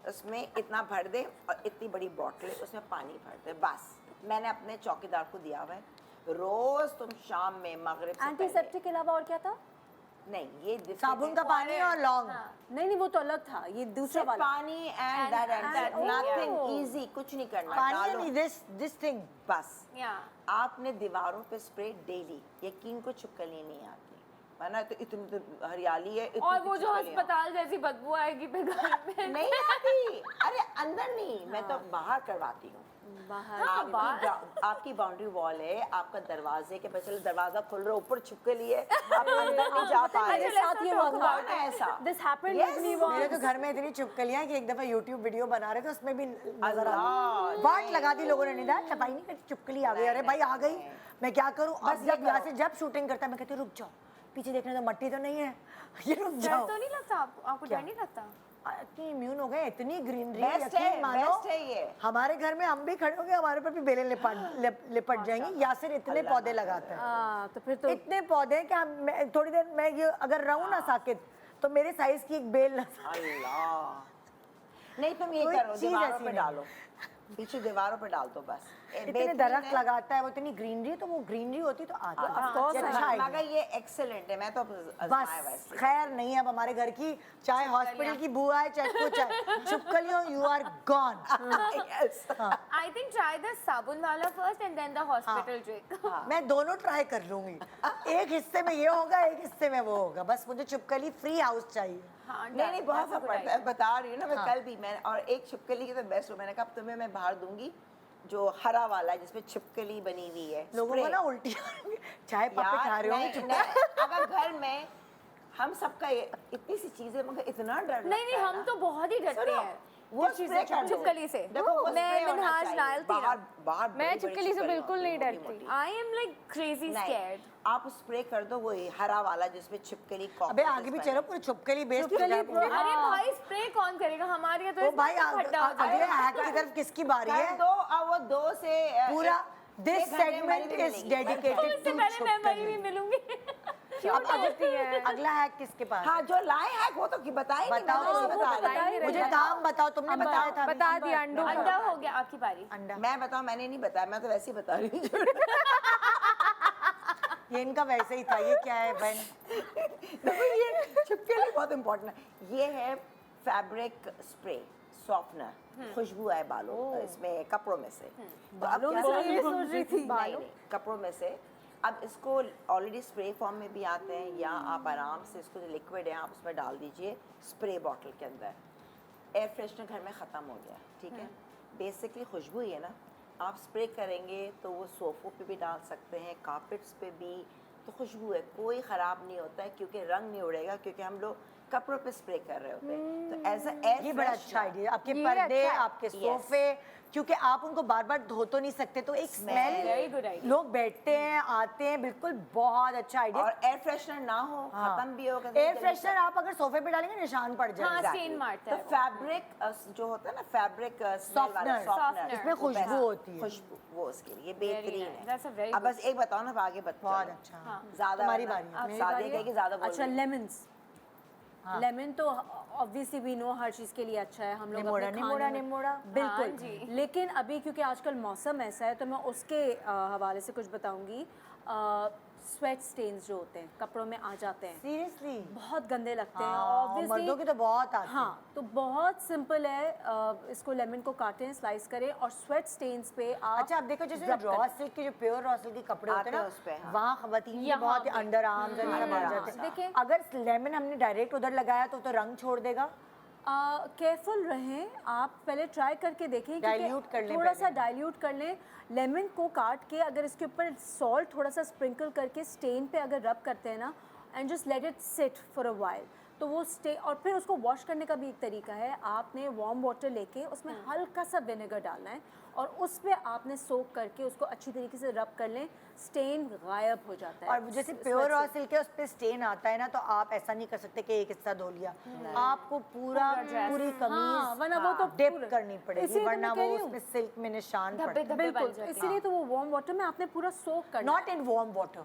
उसमें इतना भर दे और इतनी बड़ी बॉटल है उसमें पानी भर दे, बस। मैंने अपने चौकीदार को दिया हुआ है, रोज तुम शाम में मगरिब से एंटीसेप्टिक के अलावा और क्या था? पहले- नहीं ये different साबुन है। का पानी और लौंग। नहीं वो तो अलग था, ये दूसरा सिर्फ वाला। पानी and that and nothing, easy, कुछ नहीं करना, पानी डालो नहीं दिस थिंग। बस। या आपने दीवारों पे स्प्रे डेली, यकीन को छिपकली नहीं आती, वरना तो इतनी तो हरियाली है, इतनी और तो वो जो छिपकलियाँ। अस्पताल जैसी बदबू आएगी फिर घर में। नहीं आती, अरे अंदर नहीं, मैं तो बाहर करवाती हूँ। आपकी बाउंड्री वॉल है, आपका दरवाजे के पीछे दरवाजा खुल रहा है, ऊपर छिपकली है, आप अंदर नहीं जा पा रहे। मेरे साथ ये हुआ था। हुआ ना ऐसा। This happened Yes. with me मेरे तो once. घर में इतनी चुपकलियां कि एक दफा YouTube वीडियो बना रहे थे उसमें भी नजर आ अल्लाह, गई। बाट लगा दी लोगों ने, निदा सफाई नहीं करती, चुपकली आ गई। अरे भाई आ गई, मैं क्या करूं? बस जब यहाँ से जब शूटिंग करता है मैं कहती हूँ रुक जाओ, पीछे देखने तो मट्टी तो नहीं है, ये रुक डर जाओ। तो नहीं लगता आपको क्या? डर नहीं लगता? इतनी इम्यून हो गए, इतनी ग्रीनरी, बेस्ट है, यकीन मानो बेस्ट है ये। हमारे घर में हम भी खड़े हो गए, हमारे पर भी बेलें लिपट जाएंगी। यासिर इतने पौधे लगाते हैं, हाँ तो फिर तो इतने पौधे कि हम थोड़ी देर मैं ये अगर रहूं ना साकित तो मेरे साइज की एक बेल ना अल्लाह, नहीं तुम ये कोई करो, चीज़ दीवारों ऐसी पे नहीं। डालो, पीछे दीवारों पे डाल दो बस। इतने बेहतरीन दरख्त है। लगाता है वो, इतनी ग्रीनरी, तो वो ग्रीनरी होती तो आता। course ये है। अच्छा idea। मगर ये एक्सेलेंट है, मैं तो आजमाया बस वैसे। खैर नहीं है अब हमारे घर की, चाहे हॉस्पिटल की बुआ है चाहे कुछ है, चुपकलियों you are gone. Yes. I think try the साबुन वाला first and then the hospital trick. मैं दोनों ट्राई कर लूंगी, एक हिस्से में ये होगा एक हिस्से में वो होगा, बस मुझे चुपकली फ्री हाउस चाहिए। हाँ, नहीं बहुत that's a फर्क good पड़ता है, idea. बता रही हूँ ना मैं। कल भी मैं और एक छिपकली की तो बेस्ट हूँ, मैंने कहा अब तुम्हें मैं बाहर दूंगी जो हरा वाला है जिसमें छिपकली बनी हुई है। लोगों को spray। ना उल्टी चाय पापे खा रहे होंगे नहीं, चुपकली। नहीं, अगर घर में हम सबका इतनी सी चीजें मगर इतना डर नहीं नहीं, हम तो बहुत ही डरते सुनो, हैं वो किस चीज़ spray से? कर दो। छिपकली से। देखो, वो मैं spray होना मिनहाज चाहिए। नायल थी ना। बाहर बाहर मैं बड़ी-बड़ी छिपकली से छिपकलियाँ बिल्कुल होती नहीं हैं, डरती। मोटी-मोटी। आई एम लाइक क्रेजी नहीं, स्कैर्ड। आप स्प्रे कर दो वो हरा वाला जिसमें छिपकली अबे आगे भी चलो, पूरे छुपकली बेस्ड हो गया पूरा। अरे भाई स्प्रे कौन करेगा हमारे यहाँ तो ओ इसमें भाई तो खड्डा हो अगले जाएगा। हैक की तरफ किसकी बारी कर है? दो और वो 2 से पूरा दिस एक घंटे में सेगमेंट भी इज मिलेगी। तो डेडिकेटेड इससे टू पहले मैं मरी भी छुपकली। मिलूंगी। अब अगला हैक किसके पास? हाँ जो लाए हैं वो तो बताए नहीं, बताओ, मैं वो नहीं बता बताए रही। नहीं मुझे रहे। नाम बताओ, तुमने बताया था अभी। बता दिया, अंडों का अंडा हो गया, आपकी बारी। अंडा। मैं बताऊं, मैंने नहीं बताया, मैं तो वैसे ही बता रही हूँ। ये इनका वैसे ही था। ये क्या है बहन? देखो ये छिपकली बहुत इम्पोर्टेंट है। ये है फैब्रिक स्प्रे सॉफ्टनर, खुशबू है बालों इसमें, कपड़ों में से। तो अब क्या में ये सोच रही थी। नहीं, कपड़ों में से। अब इसको ऑलरेडी स्प्रे फॉर्म में भी आते हैं, या आप आराम से इसको जो लिक्विड है आप उसमें डाल दीजिए स्प्रे बॉटल के अंदर। एयर फ्रेशनर घर में ख़त्म हो गया, ठीक है। बेसिकली खुशबू ही है ना, आप स्प्रे करेंगे तो वो सोफ़ों पे भी डाल सकते हैं, कारपेट्स पे भी। तो खुशबू है, कोई ख़राब नहीं होता है क्योंकि रंग नहीं उड़ेगा, क्योंकि हम लोग कपड़ों पे स्प्रे कर रहे होते हैं। तो एज एयर ये बड़ा अच्छा आइडिया। आपके ये पर्दे, अच्छा है। आपके सोफे, क्योंकि आप उनको बार बार धो तो नहीं सकते, तो एक Very स्मेल, good idea. लोग बैठते हैं आते हैं, बिल्कुल बहुत अच्छा आइडिया। और एयर फ्रेशनर ना हो, खत्म भी हो एयर फ्रेशनर आप अगर सोफे पे डालेंगे निशान पड़ हाँ, जाएगा। stain मारता तो है वो। फैब्रिक जो होता है ना, फैब्रिक स्मेल वाला Softener. सॉफ्टनर, इसमें खुशबू होती है। खुशबू वो उसके लिए बेहतरीन nice. That's a है। very अब बस एक बताओ ना, अब आगे बताओ। बहुत अच्छा। ज्यादा तुम्हारी वरना बारी है। आप मेरी सादे बारी है? कहेगी ज्यादा बोल अच्छा, रही हैं। लेमन्स। लेमन तो ऑब्वियसली वी नो हर चीज़ के लिए अच्छा है, हम लोग निमोड़ा, अपने निमोड़ा, खाने में- निमोड़ा। बिल्कुल हाँ जी। लेकिन अभी क्योंकि आजकल मौसम ऐसा है तो मैं उसके हवाले से कुछ बताऊंगी। स्वेट स्टेन्स जो होते हैं कपड़ों में आ जाते हैं, सीरियसली? बहुत गंदे लगते हैं हाँ, ऑब्वियसली। मर्दों की तो बहुत आती है। हाँ, तो बहुत सिंपल है। इसको लेमन को काटें, स्लाइस करें और स्वेट स्टेन्स पे आप अच्छा, आप देखो जैसे rub रॉ करें। सिल्क के जो प्योर रॉ सिल्क के कपड़े होते हैं आते ना, हैं उस पे, हाँ। वहाँ खवातीन के यहाँ बहुत पे। अंडर आर्म्स और सब आ जाते हैं। देखें। अगर लेमन हमने डायरेक्ट उधर लगाया तो रंग छोड़ देगा। केयरफुल रहें, आप पहले ट्राई करके देखें, Dilute कर लें थोड़ा सा पहले। डाइल्यूट कर लें। लेमन को काट के अगर इसके ऊपर सॉल्ट थोड़ा सा स्प्रिंकल करके स्टेन पे अगर रब करते हैं ना, and just let it sit for a while, तो वो स्टे। और फिर उसको वॉश करने का भी एक तरीका है, आपने वार्म वाटर लेके उसमें हल्का सा विनेगर डालना है और उस पर आपने सोक करके उसको अच्छी तरीके से रब कर लें, स्टेन गायब हो जाता है। और जैसे प्योर रॉ सिल्क है उस पे स्टेन आता है ना, तो आप ऐसा नहीं कर सकते कि एक हिस्सा धो लिया, आपको पूरी हाँ, कमीज वरना वो तो डिप पूरा- करनी पड़ेगी, इसीलिए तो मैं वरना कह वो रही हूँ। उसमें सिल्क में निशान धब्बे पड़ते हैं। धब्बे बन बिल्कुल, जाते हैं। इसीलिए तो वो वार्म वाटर में आपने पूरा सोक करना है। Not in warm water,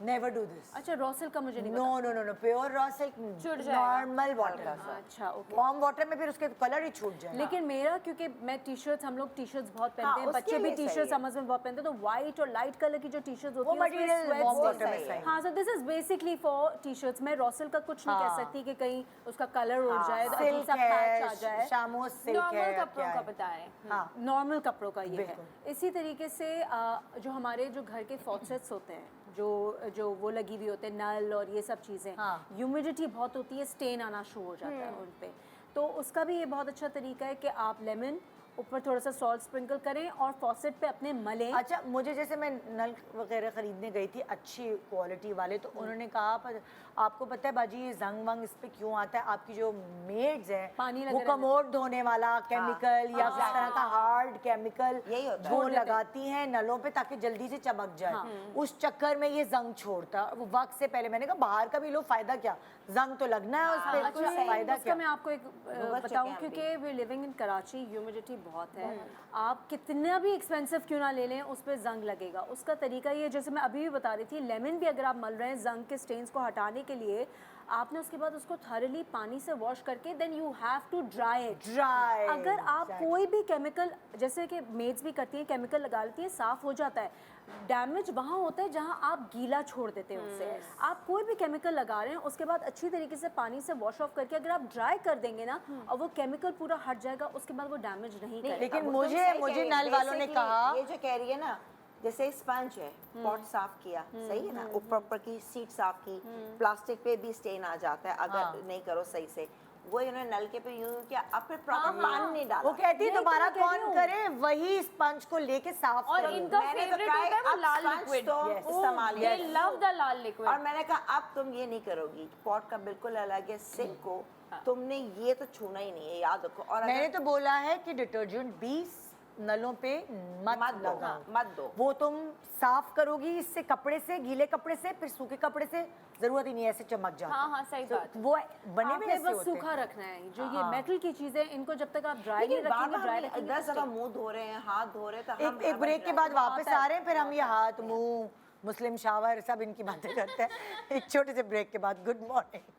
never do this. अच्छा, रॉ सिल्क का मुझे नहीं no no no no, pure raw silk छूट जाएगा। Normal water. पता। अच्छा, ओके। वार्म वाटर में फिर उसके कलर ही छूट जाएगा। लेकिन मेरा, क्योंकि मैं टी शर्ट्स, हम लोग टी शर्ट्स बहुत हाँ, पहनते हैं, उसके बच्चे भी लिए टी सही शर्ट्स है। समझ में बहुत पहनते हैं, तो वाइट और लाइट कलर की जो टी शर्ट्स होती वो है उसमें material sweat warm stains water में सही सही है। हाँ, so this is basically for T shirts. मैं रॉसल का कुछ नहीं कह हाँ। सकती कि कहीं उसका कलर उड़ जाए, तो अजीब सिल्क सा पैच आ है, जाए। शामो सिल्क नॉर्मल है, कपड़ों क्या का है? बता रहे हैं। हाँ, नॉर्मल कपड़ों का ये है। बिल्कुल। इसी तरीके से जो हमारे जो घर के फॉसेट्स होते हैं, जो वो लगी हुई होते हैं, नल और ये सब चीज़ें, हाँ। ह्यूमिडिटी बहुत होती है, स्टेन आना शुरू हो जाता है उन पे। तो उसका भी ये बहुत अच्छा तरीका है कि आप लेमन ऊपर थोड़ा सा सॉल्ट स्प्रिंकल करें और फॉसेट पे अपने मलें। अच्छा, मुझे जैसे मैं नल वगैरह खरीदने गई थी अच्छी क्वालिटी वाले, तो उन्होंने कहा पर आपको पता है बाजी ये जंग वंग इस पे क्यों आता है, आपकी जो मेड्स है पानी लगा वो रहता है। कमोड धोने वाला केमिकल या किस तरह का हार्ड केमिकल यही होता है। वो लगाती हैं नलों पे ताकि जल्दी से चमक जाए। उस चक्कर में ये जंग छोड़ता है। वो वक्त से पहले मैंने कहा बाहर का भी लो, फायदा क्या, जंग तो लगना है उस पे, अच्छा, फायदा उसका क्या। मैं आपको एक चुके बताऊं, हैं हम क्योंकि we living in Karachi, humidity बहुत है। आप कितना भी एक्सपेंसिव क्यों ना ले लें, उस पर जंग लगेगा। उसका तरीका ये, जैसे मैं अभी भी बता रही थी, लेमन भी अगर आप मल रहे हैं जंग के स्टेन्स को हटाने के लिए, आपने उसके बाद उसको थॉरली पानी से वॉश करके then you have to dry it. Dry, अगर आप कोई भी केमिकल, जैसे कि मेड्स भी करती हैं, केमिकल लगा लेती हैं, साफ़ हो जाता है। डैमेज वहाँ होता है जहाँ आप गीला छोड़ देते हैं उससे। आप कोई भी केमिकल लगा रहे हैं, उसके बाद अच्छी तरीके से पानी से वॉश ऑफ करके अगर आप ड्राई कर देंगे ना, और वो केमिकल पूरा हट जाएगा, उसके बाद वो डैमेज नहीं करेगा। लेकिन अब वो तुम मुझे सही कह रही नल हो। वालों ने Basically, कहा ये जो कह रही है ना, जैसे स्पंज है, पॉट साफ किया, सही है ना, ऊपर ऊपर की सीट साफ की, प्लास्टिक पे भी स्टेन आ जाता है अगर नहीं करो सही से, वो इन्होंने नलके पे यूज किया, अब फिर प्रॉपर पानी नहीं डाला। वो कहती है यही तो दोबारा मैं कह रही कौन हूँ। करे, वही स्पंज को लेके साफ और करो। इनका मैंने तो फेवरेट कहा होता है वो अब लाल sponge लिक्विड। तो इस्तेमाल दे करो। Love the Lal liquid. और मैंने कहा अब तुम ये नहीं करोगी, पॉट का बिल्कुल अलग है, सिंक को तुमने ये तो छूना ही नहीं है, याद रखो। और मैंने अगर तो बोला है कि डिटर्जेंट 20 नलों पे मत मत दो, लगाओ, मत दो। वो तुम साफ करोगी इससे कपड़े से, गीले कपड़े से, फिर सूखे कपड़े से, जरूरत ही नहीं है, ऐसे चमक जाता हाँ हाँ सही बात है। वो बने हुए आपने ऐसे बस होते सूखा हैं। रखना है, जो ये हाँ। मेटल की चीजें इनको जब तक आप ड्राई नहीं लेकिन बार रखेंगे, बार ड्राई हम रखेंगे 10 दफा मुंह धो रहे हैं, हाथ धो रहे हैं, तो हम एक ब्रेक के बाद वापस आ रहे हैं, फिर हम ये हाथ मुंह मुस्लिम शावर सब इनकी बातें करते हैं एक छोटे से ब्रेक के बाद। Good morning.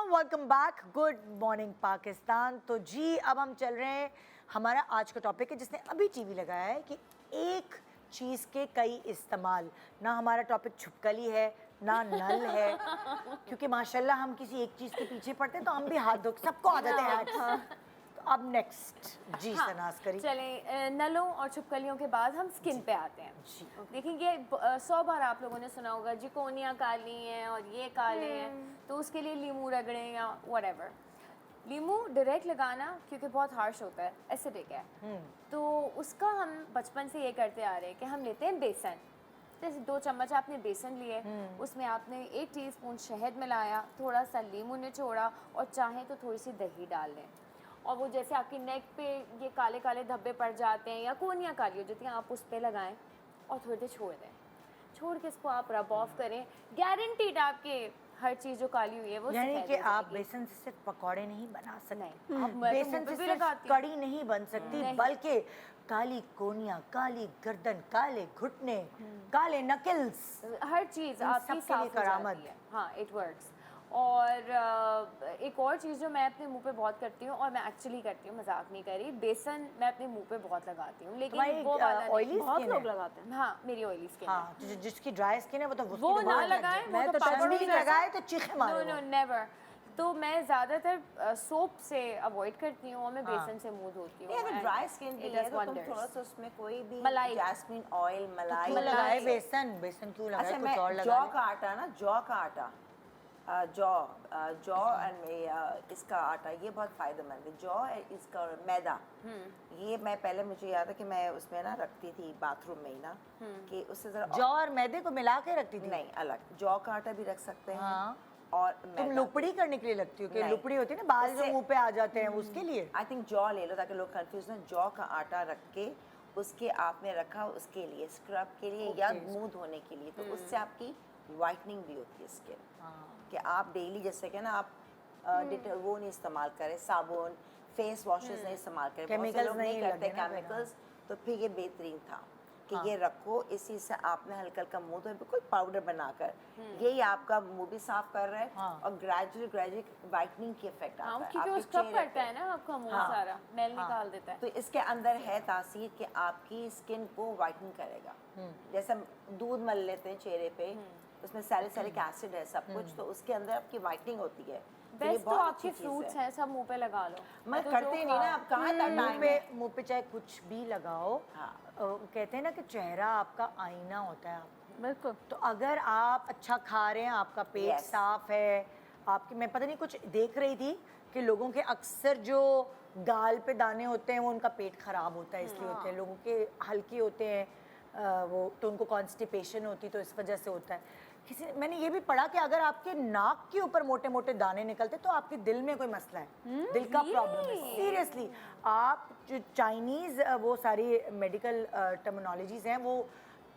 Welcome back. Good morning Pakistan. तो जी अब हम चल रहे हैं, हमारा आज का टॉपिक है जिसने अभी टीवी लगाया है कि एक चीज़ के कई इस्तेमाल। ना हमारा टॉपिक छुपकली है ना नल है, क्योंकि माशाल्लाह हम किसी एक चीज़ के पीछे पड़ते हैं तो हम भी हाथ धो, सबको आदत है hacks। तो अब नेक्स्ट जी हाँ, सनाज करी। चलें, नलों और छुपकलियों के बाद हम स्किन पे आते हैं। जी। देखेंगे 100 बार आप लोगों ने सुना होगा जिकोनिया काली हैं और ये काले हैं, तो उसके लिए लीमू रगड़ें या व्हाटएवर। लीमू डायरेक्ट लगाना क्योंकि बहुत हार्श होता है, एसिडिक है, तो उसका हम बचपन से ये करते आ रहे हैं कि हम लेते हैं बेसन। जैसे 2 चम्मच आपने बेसन लिए, उसमें आपने 1 टीस्पून शहद मिलाया, थोड़ा सा लीमू निचोड़ा और चाहें तो थोड़ी सी दही डाल लें। और वो जैसे आपकी नेक पे ये काले काले धब्बे पड़ जाते हैं या कोनियाँ काली हो जाती हैं, आप उस पर लगाएं और थोड़ी देर छोड़ दें। छोड़ के इसको आप रब ऑफ करें, गारंटीड आपके हर चीज़ जो काली हुई है वो यानी सफेद कि हो आप जाएगी। बेसन से सिर्फ पकौड़े नहीं बना सकते, नहीं, आप मैं तो बेसन मुंह पे से भी सिर्फ लगाती हूँ। कड़ी नहीं बन सकती, नहीं। बल्कि काली कोनियाँ, काली गर्दन, काले घुटने, काले नकल्स, हर चीज़ इन आपकी सब के लिए साफ हो करामत। जाती है। हाँ, इट वर्क्स। और एक और चीज़ जो मैं अपने मुंह पे बहुत करती हूँ और मैं एक्चुअली करती हूँ, मजाक नहीं करी, बेसन मैं अपने मुंह पे बहुत लगाती हूँ, लेकिन तुम्हारी वो वाला ऑयली नहीं। बहुत स्किन लोग है। लगाते हैं। हाँ, मेरी ऑयली स्किन है। हाँ, जिसकी ड्राई स्किन है वो तो वो ना लगाएं, मैं वो तो तो पापड़ चटनी जैसा। लगाए तो चीखे नो मारे नो वो। नेवर। तो मैं ज़्यादातर सोप से अवॉइड करती हूँ और मैं हाँ। बेसन से मुंह धोती हूँ। नहीं, अगर and ड्राई स्किन भी it है does तो तुम wonders। थोड़ा सा उसमें कोई भी मलाई। जैस्मिन ऑयल, मलाई क्यों लगाए मलाई। बेसन? बेसन क्यों लगाए? अच्छा, कुछ मैं और जौ लगा का आटा ना, जौ का आटा, जौ एंड इसका आटा ये बहुत फायदेमंद है। जौ इसका और मैदा, ये मैं पहले मुझे याद है कि मैं उसमें ना रखती थी बाथरूम में ही ना, कि उससे जरा जौ और मैदे को मिला के रखती थी? नहीं, अलग जौ का आटा भी रख सकते हैं। हाँ। और तुम मैदा। लुपड़ी करने के लिए लगती हो कि नहीं। लुपड़ी होती है ना, बाल जो उससे- मुंह पे आ जाते हैं उसके लिए? आई थिंक जौ ले लो ताकि लोग कंफ्यूज ना। जौ का आटा रख के उसके आपने रखा उसके लिए, स्क्रब के लिए या मुंह धोने के लिए, तो उससे आपकी वाइटनिंग भी होती है स्किन। कि आप डेली जैसे कि ना आप वो नहीं इस्तेमाल करें, साबुन, फेस वॉशेस नहीं इस्तेमाल करें, बहुत से Chemicals लोग नहीं नहीं करते लगे ना फिर, केमिकल्स, तो फिर ये बेहतरीन था कि ये रखो, इसी से आपने हल्का हल्का मुंह धो, बिल्कुल पाउडर बनाकर, यही आपका मुंह भी साफ कर रहा है और ग्रेजुअली वाइटनिंग की इफेक्ट हाँ, आता है क्योंकि वो आपके स्क्रब चेहरे करता पे। है ना आपका मुंह सारा, मैल निकाल देता है। तो इसके अंदर है तासीर कि आपकी स्किन को वाइटन करेगा। जैसे हम दूध मल लेते हैं चेहरे पे, उसमें सैलिसिलिक एसिड है सब कुछ, तो उसके अंदर आपकी वाइटनिंग होती है। तो ये बेस्ट तो बहुत आपके अच्छी चीज़ फ्रूट्स है। हैं, सब मुंह पे लगा लो। मैं तो करते जो ही नहीं ना, अब कहाँ तक टाइम है। मुंह पे चाहे कुछ भी लगाओ, हाँ। कहते हैं ना कि चेहरा आपका आईना होता है। बिल्कुल। तो अगर आप अच्छा खा रहे हैं, आपका पेट Yes. साफ है, आपकी, मैं पता नहीं कुछ देख रही थी कि लोगों के अक्सर जो गाल पे दाने होते हैं वो उनका पेट खराब होता है, इसलिए होते हैं। लोगों के हल्के होते हैं वो, तो उनको कॉन्स्टिपेशन होती, तो इस वजह से होता है। मैंने ये भी पढ़ा कि अगर आपके नाक के ऊपर मोटे मोटे दाने निकलते तो आपके दिल में कोई मसला है, दिल का प्रॉब्लम है। सीरियसली, आप जो चाइनीज़ वो सारी मेडिकल टर्मिनोलॉजीज़ हैं वो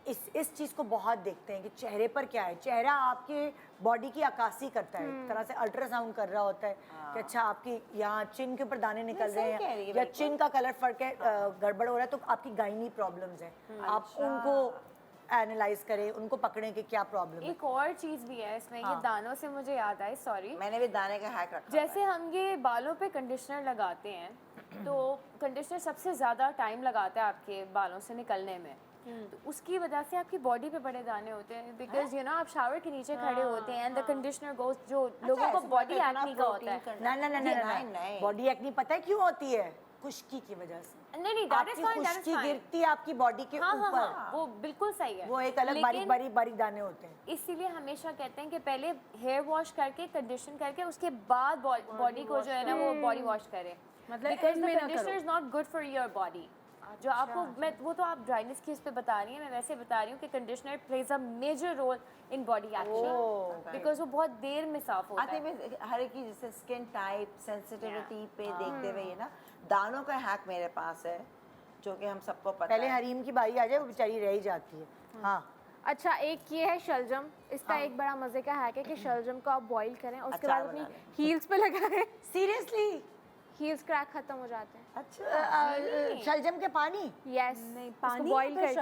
इस चीज़ को बहुत देखते हैं कि चेहरे पर क्या है। चेहरा आपके बॉडी की अक्कासी करता है, एक तरह से अल्ट्रासाउंड कर रहा होता है कि अच्छा आपकी यहाँ चिन के ऊपर दाने निकल रहे सही कह रही हैं है, या चिन का कलर फर्क है, गड़बड़ हो रहा है, तो आपकी गायनी प्रॉब्लम्स हैं। आप उनको एनालाइज करें, उनको पकड़ें कि क्या प्रॉब्लम है। एक और चीज़ भी है इसमें, ये दानों से मुझे याद आई, सॉरी। मैंने भी दाने का हैक रखा जैसे हम ये बालों पे कंडीशनर लगाते हैं, तो कंडीशनर सबसे ज़्यादा टाइम लगाता है आपके बालों से निकलने में। तो उसकी वजह से आपकी बॉडी पे बड़े दाने होते हैं बिकॉज यू नो आप शावर के नीचे खड़े होते हैं एंड द कंडीशनर गोज जो लोगों को बॉडी एक्ने का होता है ना ना ना ना नहीं। बॉडी एक्नी पता है क्यों होती है? खुश्की की वजह से। नहीं दैट इज आपकी fine that Khushki is fine गिरती है आपकी बॉडी के हाँ हाँ ऊपर, हाँ वो बिल्कुल सही है वो एक अलग बारीक लेकिन बारीक बारीक दाने होते हैं। इसीलिए हमेशा कहते हैं कि पहले हेयर वॉश करके कंडीशन करके उसके बाद बॉडी को जो है ना वो बॉडी वॉश करें मतलब बिकॉज end द में ना कंडीशनर करो। Is not good for your body जो आपको मैं वो तो आप ड्राइनेस की उस पे बता रही हैं मैं वैसे बता रही हूँ कि conditioner plays a major role in body action because वो बहुत देर में साफ होता आई है थिंक हर एक की जैसे स्किन टाइप सेंसिटिविटी पे देखते हुए ये ना दानों का हैक मेरे पास है जो कि हम सबको पता पहले है। हरीम की बारी आ जाए, वो बेचारी रह ही जाती है। हाँ अच्छा एक ये है शलजम, इसका एक बड़ा मजे का हैक है कि शलजम को आप बॉईल करें और उसके अचार बाद अपनी बना लें। हील्स पे लगाएं, सीरियसली? हील्स क्रैक खत्म हो जाते हैं। अच्छा शलजम के पानी? यस नहीं, पानी या फिर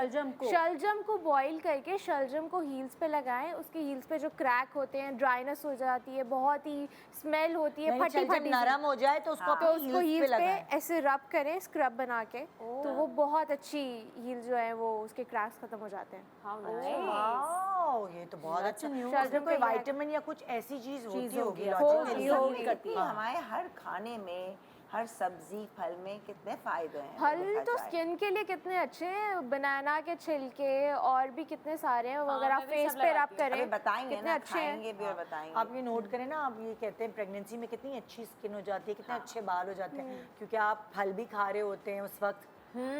शलजम को बॉईल करके शलजम को हील्स पे लगाएं, उसके हील्स पे जो क्रैक होते हैं, ड्राइनेस हो जाती है, बहुत ही स्मेल होती है, नहीं, फटी शलजम फटी नरम हो जाए तो उसको तो अपनी उसको हील्स पे हील्स पे लगाएं। ऐसे रब करें स्क्रब बना के, तो वो बहुत अच्छी हील जो है वो उसके क्रैक्स खत्म हो जाते हैं। हाउ नाइस वाओ, ये तो बहुत अच्छा। शलजम उसमें कोई का ये विटामिन या कुछ ऐसी चीज होती होगी होगी, logically। होगी। करती है हमारे हर खाने में हर सब्जी फल में कितने फायदे हैं फल देखा तो जाए। स्किन के लिए कितने अच्छे हैं, बनाना के छिलके और भी कितने सारे हैं, वो अगर आप मैं भी फेस सब पे लगाती रब करें अभी बताएंगे कितने ना, अच्छे हैं। खाएंगे भी और बताएंगे। आप ये नोट करें ना, आप ये कहते हैं प्रेगनेंसी में कितनी अच्छी स्किन हो जाती है, कितने अच्छे बाल हो जाते हैं, क्योंकि आप फल भी खा रहे होते हैं उस वक्त,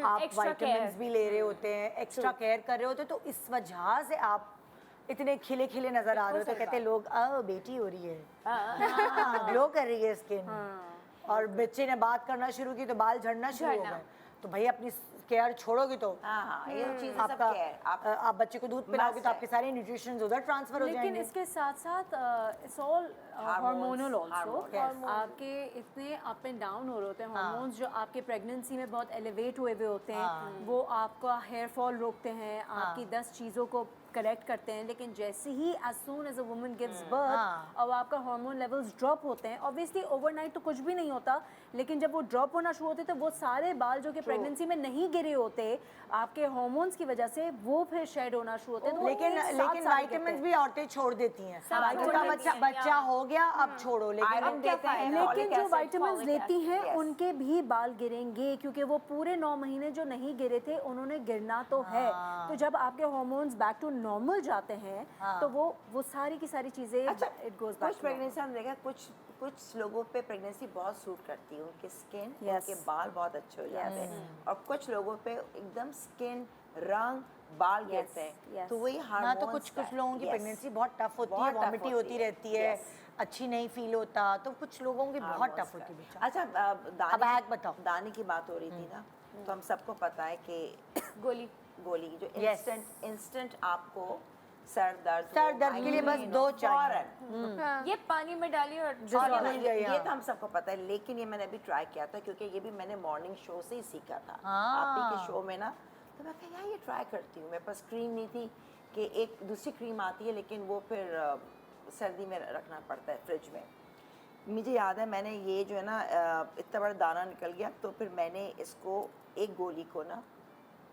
आप extra विटामिन्स care। भी ले रहे होते हैं, एक्स्ट्रा केयर कर रहे होते हैं, तो इस वजह से आप इतने खिले खिले नजर आ रहे हो। तो कहते हैं लोग बेटी हो रही है, ग्लो कर रही है स्किन। और बच्चे ने बात करना शुरू की तो बाल झड़ना शुरू हो गए। तो भाई अपनी केयर छोड़ोगी तो हाँ ये चीजें सब आपका केयर आप बच्चे को दूध पिलाओगे तो है। आपके सारे न्यूट्रिशन उधर ट्रांसफर हो लेकिन जाएंगे। इसके साथ साथ it's all hormonal also. Yes. आपके इतने अप एंड डाउन हो रहे होते हैं हार्मोन्स जो आपके प्रेगनेंसी में बहुत एलिवेट हुए हुए होते हैं, वो आपका हेयर फॉल रोकते हैं, आपकी 10 चीज़ों को करेक्ट करते हैं। लेकिन जैसे ही as soon as a woman gives birth अब आपका हार्मोन लेवल्स ड्रॉप होते हैं। ऑब्वियसली ओवरनाइट तो कुछ भी नहीं होता, लेकिन जब वो ड्रॉप होना शुरू होते हैं तो वो सारे बाल जो कि प्रेगनेंसी में नहीं गिरे होते आपके हार्मोन्स की वजह से वो फिर शेड होना शुरू होते हैं। तो वो लेकिन एक साथ लेकिन सारे विटामिन गिरते भी औरतें छोड़ देती हैं। सब उनका छोड़ बच्चा देती हैं, बच्चा हो गया अब छोड़ो, लेकिन आयरन हम देते हैं, हैं। folic लेकिन जो acid, विटामिन folic लेती हैं yes. उनके भी बाल गिरेंगे, क्योंकि वो पूरे 9 महीने जो नहीं गिरे थे उन्होंने गिरना तो है। तो जब आपके हार्मोन्स बैक टू नॉर्मल जाते हैं तो वो सारी की सारी चीजें अच्छा इट गोज कुछ बैक। प्रेगनेंसी हम देखा कुछ लोगों पे प्रेगनेंसी बहुत सूट करती है, उनकी स्किन Yes. उनके बाल बहुत अच्छे हो जाते हैं, और कुछ लोगों पे एकदम स्किन रंग बाल गिरते हैं। yes. तो वही ना हार्मोन्स तो कुछ लोगों की Yes. प्रेगनेंसी बहुत टफ होती है, बहुत tough वॉमिटिंग होती होती है, रहती है, yes. अच्छी नहीं फील होता, तो कुछ लोगों की बहुत हार्मोन्स टफ का। होती है बेचारा। अच्छा अब हैक बताओ। दाने की बात हो रही थी ना, तो हम सबको पता है कि गोली गोली जो Yes. इंस्टेंट आपको सर दर्द के लिए बस 2 चाहिए। ये पानी में डाली और और भूल गई, ये हाँ। तो हम सबको पता है, लेकिन ये मैंने अभी ट्राई किया था क्योंकि ये भी मैंने मॉर्निंग शो से ही सीखा था। हाँ। आप ही के शो में ना, तो मैं कहा यार ये ट्राई करती हूँ। मेरे पास क्रीम नहीं थी कि एक दूसरी क्रीम आती है, लेकिन वो फिर सर्दी में रखना पड़ता है फ्रिज में। मुझे याद है मैंने ये जो है ना इतना बड़ा दाना निकल गया, तो फिर मैंने इसको एक गोली को ना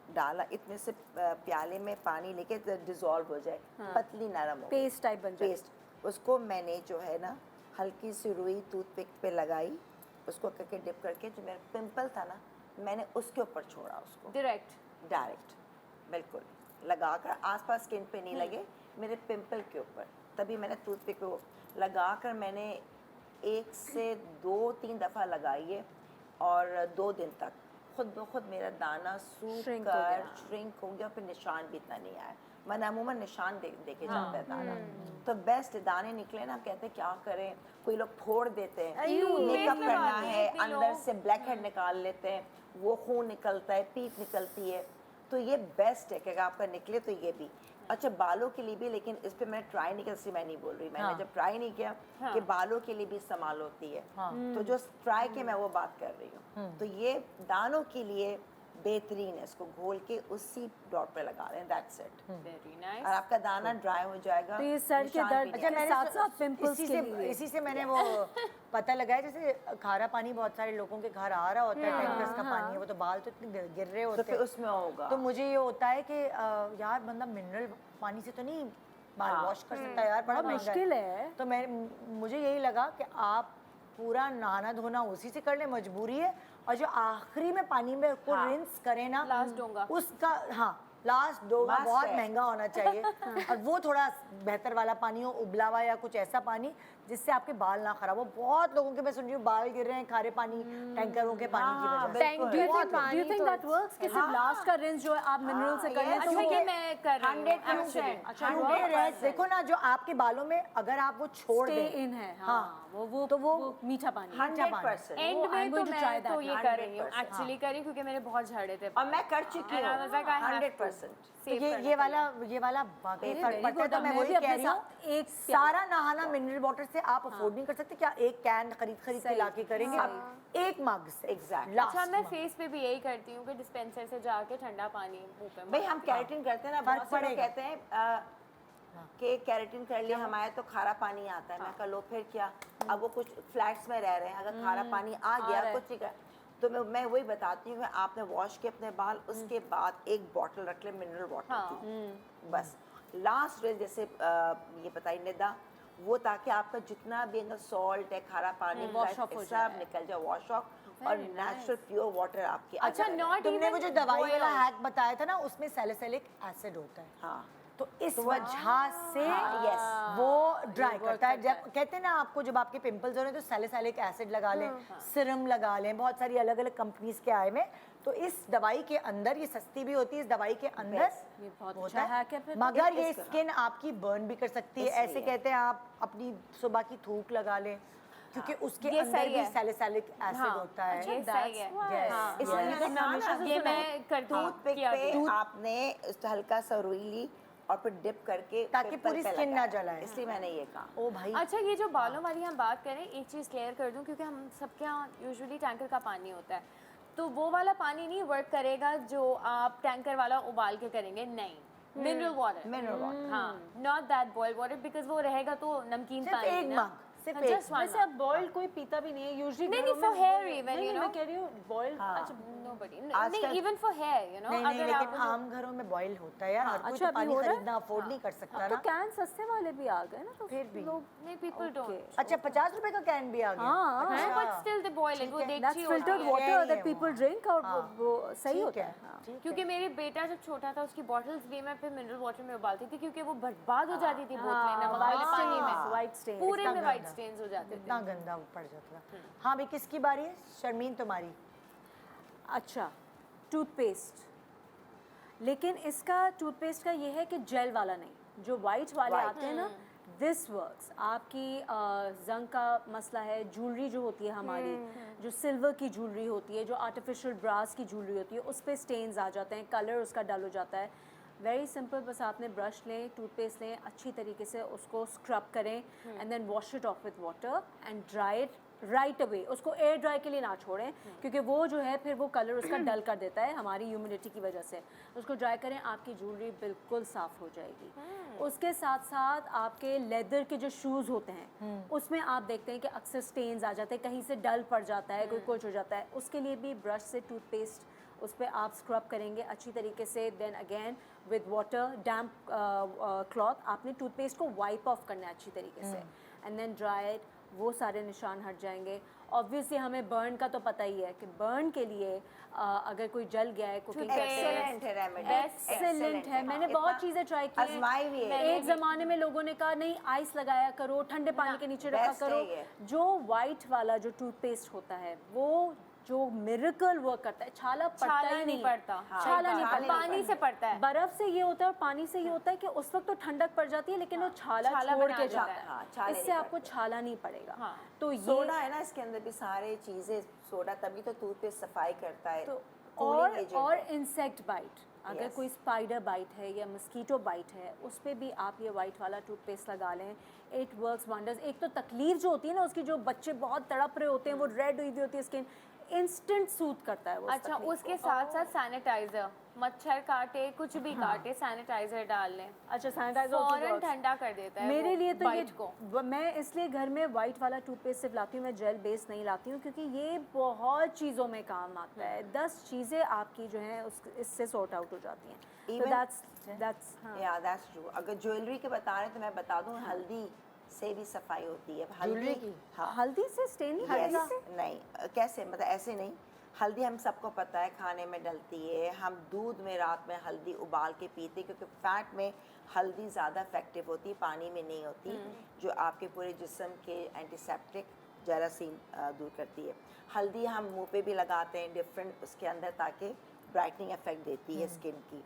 डाला, इतने से प्याले में पानी लेके डिज़ोल्व हो जाए, पतली नरम हो पेस्ट टाइप बन जाए। पेस्ट। उसको मैंने जो है ना हल्की सी रुई टूथपिक पे लगाई, उसको करके डिप करके जो मेरा पिंपल था ना मैंने उसके ऊपर छोड़ा, उसको डायरेक्ट बिल्कुल लगाकर, आसपास स्किन पे नहीं लगे, मेरे पिंपल के ऊपर। तभी मैंने टूथपिक को लगाकर मैंने 1 से 2-3 दफ़ा लगाई है, और 2 दिन तक खुद ब खुद मेरा दाना सूख Shrink हो कर गया। श्रिंक हो गया, फिर निशान भी इतना नहीं आया। मैंने अमूमन निशान देखे जाता है दाना, तो बेस्ट दाने निकले ना, कहते क्या करें, कोई लोग फोड़ देते हैं, मेकअप मेकअप करना आते हैं है, इतने अंदर लोग। से ब्लैक हेड निकाल लेते हैं, वो खून निकलता है, पीप निकलती है, तो ये बेस्ट है कि अगर आपका निकले तो ये भी अच्छा। बालों के लिए भी, लेकिन इस पे मैंने ट्राई नहीं किया, इसलिए मैं नहीं बोल रही। मैंने जब ट्राई नहीं किया कि बालों के लिए भी इस्तेमाल होती है, तो जो ट्राई के मैं वो बात कर रही हूँ। तो ये दानों के लिए बेहतरीन है। इसको घोल के उसी डॉट पे लगा लें, दैट्स इट। वेरी और नाइस। आपका दाना ड्राई हो जाएगा। तो ये सर के निशान दर्द भी के नहीं आएगा। साथ साथ पिंपल्स के लिए इसी से मैंने वो पता लगाया, जैसे खारा पानी बहुत सारे लोगों के घर आ रहा होता है, टैंकर्स का पानी है, वो तो बाल तो इतने गिर रहे तो होते फिर हैं। उसमें होगा। तो मुझे ये होता है कि यार बंदा मिनरल पानी से तो नहीं बाल हाँ। वॉश कर सकता यार, बड़ा बहुत महंगा मुश्किल है। तो मुझे यही लगा कि आप पूरा नहाना धोना उसी से कर ले, मजबूरी है। और जो आखिरी में पानी में को हाँ। रिंस करे ना, Last डोंगा। उसका, हाँ लास्ट डोंगा Must बहुत है। महंगा होना चाहिए। और वो थोड़ा बेहतर वाला पानी हो, उबला हुआ या कुछ ऐसा पानी जिससे आपके बाल ना खराब हो। बहुत लोगों के मैं सुन रही हूँ बाल गिर रहे हैं खारे पानी, टैंकरों के पानी की हाँ, वजह से। बिल्कुल। Do you बहुत think, do you think that works? कि सिर्फ हाँ। लास्ट का रिंस जो है आप मिनरल से कर लें तो अच्छा वो ये मैं कर रही हूँ 100%। actually। अच्छा, क्योंकि 100%। देखो ना, जो आपके बालों में अगर आप वो छोड़ स्टे दें, इन है। हाँ, हाँ, वो तो वो मीठा पानी। 100%। एंड वो में I'm तो going to try मैं that तो ये now। कर रही हूँ 100%, एक्चुअली कर रही हूँ क्योंकि मेरे बहुत झड़े थे। और मैं कर चुकी And I was like, I हूँ have to 100%। तो save करना ये पड़ेगा। वाला वाकई Very, फर्क very पड़ता है। good। तो मैं मैं वही भी कह अपने रही हूँ, साथ एक प्याला- सारा नहाना मिनरल वाटर से आप अफोर्ड नहीं कर सकते, क्या एक कैन खरीद के सही। लाके करेंगे, एक मग से। Exactly। Last अच्छा मैं mug। फेस पे भी यही करती हूँ कि डिस्पेंसर से जाके ठंडा पानी मुंह पे भाई हम कैरेटिन करते हैं ना, फर्क बहुत से लोग पड़ेगा। कहते हैं कि कैरेटिन कर लिए हमारे तो खारा पानी आता है। मैं कहा लो फिर क्या, अब वो कुछ फ्लैट्स में रह रहे हैं, अगर खारा पानी आ गया रहा है। कुछ नहीं कर, तो मैं वही बताती हूँ कि आपने वॉश किए अपने बाल, उसके बाद एक बॉटल रख ले मिनरल वाटर हाँ। की, बस लास्ट रे जैसे ये बताई निदा, वो ताकि आपका जितना भी अंदर सॉल्ट है, खारा पानी wash off हो सब जाए। निकल जाए, वॉश ऑफ, और नेचुरल प्योर वाटर आपके आ अच्छा जाएगा। नॉट तुमने वो जो दवाई वाला boil। हैक बताया था ना, उसमें सैलिसिलिक एसिड होता है, हाँ तो इस वजह से yes। वो ड्राई करता है। जब कहते हैं ना आपको, जब आपके पिंपल्स हो रहे हैं तो सैलिसिलिक एसिड लगा लें, सिरम लगा लें, बहुत सारी अलग अलग कंपनीज के आए में। तो इस दवाई के अंदर, ये सस्ती भी होती है, इस दवाई के अंदर ये बहुत होता अच्छा हैक है फिर तो। मगर ये इसका- स्किन आपकी बर्न भी कर सकती है। ऐसे इसलिए। कहते हैं आप अपनी सुबह की थूक लगा लें, क्योंकि उसके ये अंदर सही भी है। सैलिसिलिक एसिड हाँ, होता है। ये सही है। Yes, हाँ। इसलिए yes। मैंने कहा ना, ये मैं करती हूँ टूथपिक किया पे भी। आपने इस हल्का सा रुई ली और फिर डिप करके ताकि पिंपल पूरी पे स्किन ना लगाया। जलाए। इसलिए मैंने ये कहा। ओ भाई, अच्छा ये जो बालों वाली हम बात करें, एक चीज़ क्लियर कर दूं, क्योंकि हम सबके यहाँ यूजुअली टैंकर का पानी होता है, तो वो वाला पानी नहीं वर्क करेगा जो आप टैंकर वाला उबाल के करेंगे, नहीं, मिनरल वाटर। Mineral water. हाँ, not that boiled water, because वो रहेगा तो नमकीन सिर्फ पानी एक ना। मग, सिर्फ हाँ, एक just one वैसे अब बॉइल्ड कोई पीता भी नहीं है यूजुअली। नहीं, नहीं, for hair even, you मैं know। कह रही हूँ बॉइल्ड। अच्छा nobody आजकल- नहीं, even for hair, you know, नहीं नहीं, अगर लेकिन आप आम घरों में बॉयल होता है यार, हर कोई अच्छा, तो अभी पानी हो रहा है? खरीदना अफोर्ड नहीं कर सकता तो ना। कैन सस्ते वाले भी आ गए ना, तो फिर भी। लोग नहीं, people don't। Okay। अच्छा, 50 रुपए का कैन भी आ गया। हाँ, हाँ, अच्छा, but still they boil it, वो ठीक है। देखची दैट्स होती फिल्टर्ड है। वाटर है दैट वो। पीपल ड्रिंक और हाँ। वो सही ठीक होता है, है। हाँ। ठीक है। क्योंकि मेरे बेटा जब छोटा था, उसकी बॉटल्स भी मैं फिर मिनरल वाटर में उबालती थी, क्योंकि वो बर्बाद हो जाती थी बोतलें नमक वाले पानी में, वाइट स्टेन। पूरे इतना में वाइट गंदा। स्टेन्स हो जाते थे। इतना गंदा वो पड़ जाता था। हाँ भाई, किसकी बारी है? शर्मीन तुम्हारी। अच्छा, टूथपेस्ट, लेकिन इसका टूथपेस्ट का ये है कि जेल वाला नहीं, जो वाइट वाले White। आते हैं ना, दिस वर्क्स। आपकी जंग का मसला है, ज्वेलरी जो होती है हमारी, जो सिल्वर की ज्वेलरी होती है, जो आर्टिफिशियल ब्रास की ज्वेलरी होती है, उस पर स्टेन्स आ जाते हैं, कलर उसका डल हो जाता है। वेरी सिंपल, बस आपने ब्रश लें, टूथपेस्ट लें, अच्छी तरीके से उसको स्क्रब करें and then wash it off with water and dry it right away. उसको एयर ड्राई के लिए ना छोड़ें, क्योंकि वो जो है फिर वो कलर उसका डल कर देता है हमारी ह्यूमिडिटी की वजह से। उसको ड्राई करें, आपकी ज्वेलरी बिल्कुल साफ़ हो जाएगी। उसके साथ साथ आपके लेदर के जो शूज़ होते हैं, उसमें आप देखते हैं कि अक्सर स्टेन्स आ जाते हैं, कहीं से डल पड़ जाता है, कोई कुछ हो जाता है। उसके लिए भी ब्रश से टूथपेस्ट उस पर आप स्क्रब करेंगे अच्छी तरीके से, then again with water damp cloth आपने टूथपेस्ट को वाइप ऑफ करना है अच्छी तरीके से एंड देन ड्राई इट, वो सारे निशान हट जाएंगे। ऑब्वियसली हमें बर्न का तो पता ही है कि बर्न के लिए अगर कोई जल गया है कुकिंग करते हैं, एक्सेलेंट है रेमेडी, एक्सेलेंट है। मैंने बहुत चीज़ें ट्राई की आजमाई हुई है। एक ज़माने में लोगों ने कहा नहीं आइस लगाया करो, ठंडे पानी के नीचे रखा best है करो। ये। जो वाइट वाला जो टूथपेस्ट होता है, वो जो मिरेकल वर्क करता है, छाला पड़ता छाला ही नहीं पड़ता, छाला नहीं छाला पड़ता, पानी से पड़ता है। बर्फ से ये होता है और पानी से ये होता है कि उस वक्त तो ठंडक पड़ जाती है, लेकिन वो छाला छाला छोड़ बना के देता जाता है। हाँ, है। छाले इससे नहीं आपको पड़ते। छाला नहीं पड़ेगा। हाँ। तो ये सोडा है ना इसके अंदर भी सारे चीज़ें, सोडा तभी तो टूथपेस्ट सफाई करता है। तो Cooling agent और है। इंसेक्ट बाइट, अगर Yes. कोई स्पाइडर बाइट है या मस्कीटो बाइट है उस पर भी आप ये वाइट वाला टूथपेस्ट लगा लें, इट वर्क्स वंडर्स। एक तो तकलीफ जो होती है ना उसकी, जो बच्चे बहुत तड़प रहे होते हैं, वो रेड हुई हुई होती है स्किन, इंस्टेंट सूट करता है वो उस अच्छा, तकलीफ उसके को। साथ साथ सैनिटाइजर, मच्छर काटे कुछ भी काटे सैनिटाइजर डाल लें, अच्छा, सैनिटाइजर फौरन ठंडा कर देता है मेरे वो लिए तो ये bite को। मैं इसलिए घर में वाइट वाला टूथपेस्ट सिर्फ लाती हूँ, मैं जेल बेस नहीं लाती हूँ, क्योंकि ये बहुत चीज़ों में काम आता है। 10 चीज़ें आपकी जो हैं उस इससे सॉर्ट आउट हो जाती हैं। तो Even- दैट्स हाँ। या दैट्स ट्रू। अगर ज्वेलरी के बता रहे हैं तो मैं बता दूं, हल्दी से भी सफाई होती है। हल्दी की? हाँ हल्दी से स्टेन नहीं Yes, करेगा? नहीं कैसे, मतलब ऐसे नहीं। हल्दी हम सबको पता है खाने में डलती है, हम दूध में रात में हल्दी उबाल के पीते हैं, क्योंकि फैट में हल्दी ज़्यादा इफेक्टिव होती है, पानी में नहीं होती, जो आपके पूरे जिस्म के एंटीसेप्टिक जरासीम दूर करती है। हल्दी हम मुंह पे भी लगाते हैं डिफरेंट उसके अंदर, ताकि ब्राइटनिंग इफेक्ट देती है स्किन की।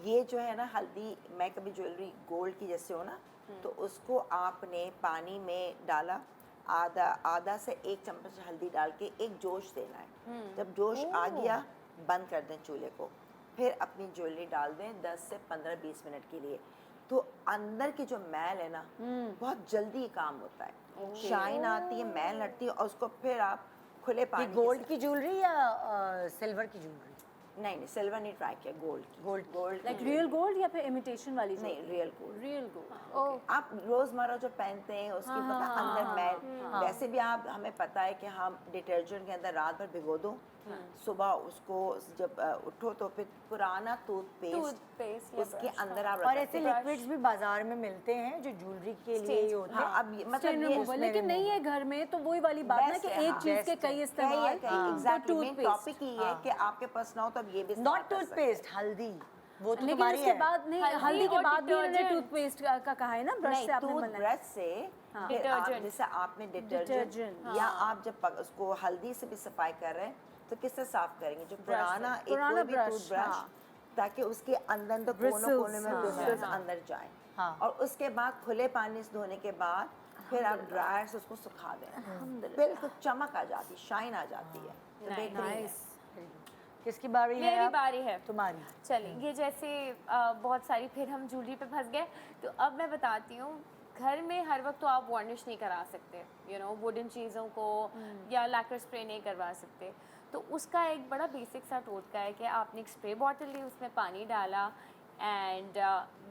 ये जो है ना हल्दी, मैं कभी ज्वेलरी गोल्ड की जैसे हो ना, तो उसको आपने पानी में डाला, आधा से 1 चम्मच हल्दी डाल के एक जोश देना है। जब जोश आ गया बंद कर दें चूल्हे को, फिर अपनी ज्वेलरी डाल दें 10 से 15-20 मिनट के लिए, तो अंदर की जो मैल है ना बहुत जल्दी काम होता है, शाइन आती है, मैल हटती है, और उसको फिर आप खुले ये पानी के गोल्ड साथ- की ज्वेलरी या सिल्वर की ज्वेलरी? नहीं सिल्वर नहीं ट्राई किया, गोल्ड की। गोल्ड लाइक रियल गोल्ड या फिर इमिटेशन वाली? नहीं, रियल गोल्ड। Real gold. आप रोजमर्रा जो पहनते हैं उसकी पता अंदर मैल, वैसे भी आप, हमें पता है कि हम डिटर्जेंट के अंदर रात भर भिगो दो, सुबह उसको जब उठो तो फिर पुराना टूथपेस्ट Toothpaste या उसके अंदर आप और रख ऐसे सकते हैं। लिक्विड्स भी बाजार में मिलते हैं जो ज्वेलरी के लिए ही होते हैं। हाँ, अब स्टेन मतलब ये रिमूवल, लेकिन नहीं है घर में तो वही वाली बात ना Best कि है, एक हाँ, चीज के best है। कई इस्तेमाल। एग्जैक्टली मेन टूथपेस्ट, टॉपिक ही है कि आपके पास ना हो तो अब ये भी इस्तेमाल नॉट कर सकते हैं। टूथपेस्ट, हल्दी वो तो लेकिन तुम्हारी उसके है। बाद नहीं, हल्दी हल्दी के और बाद भी उन्होंने detergent। टूथपेस्ट का कहा है ना, ब्रश नहीं, से आपने मलना है। टूथब्रश से फिर आप Detergent। जैसे आपने डिटर्जेंट Detergent, या आप जब उसको हल्दी से भी सफाई कर रहे हैं तो किससे साफ करेंगे? जो पुराना एक पुराना कोई भी brush, टूथब्रश, हाँ। ताकि उसके अंदर तो कोने Bristles, कोने में हाँ, ब्रिसल्स हाँ। अंदर जाएं, हाँ। और उसके बाद खुले पानी से धोने के बाद फिर आप ड्रायर से उसको सुखा दें, बिल्कुल चमक आ जाती, शाइन आ जाती है, तो बेहतरीन है। किसकी बारी है? मेरी अब? बारी है। तुम्हारी। चलिए, ये जैसे बहुत सारी फिर हम ज्वेलरी पे फंस गए, तो अब मैं बताती हूँ। घर में हर वक्त तो आप वार्निश नहीं करा सकते, वुडन चीज़ों को या लैकर स्प्रे नहीं करवा सकते, तो उसका एक बड़ा बेसिक सा टोटका है कि आपने एक स्प्रे बॉटल ली, उसमें पानी डाला, एंड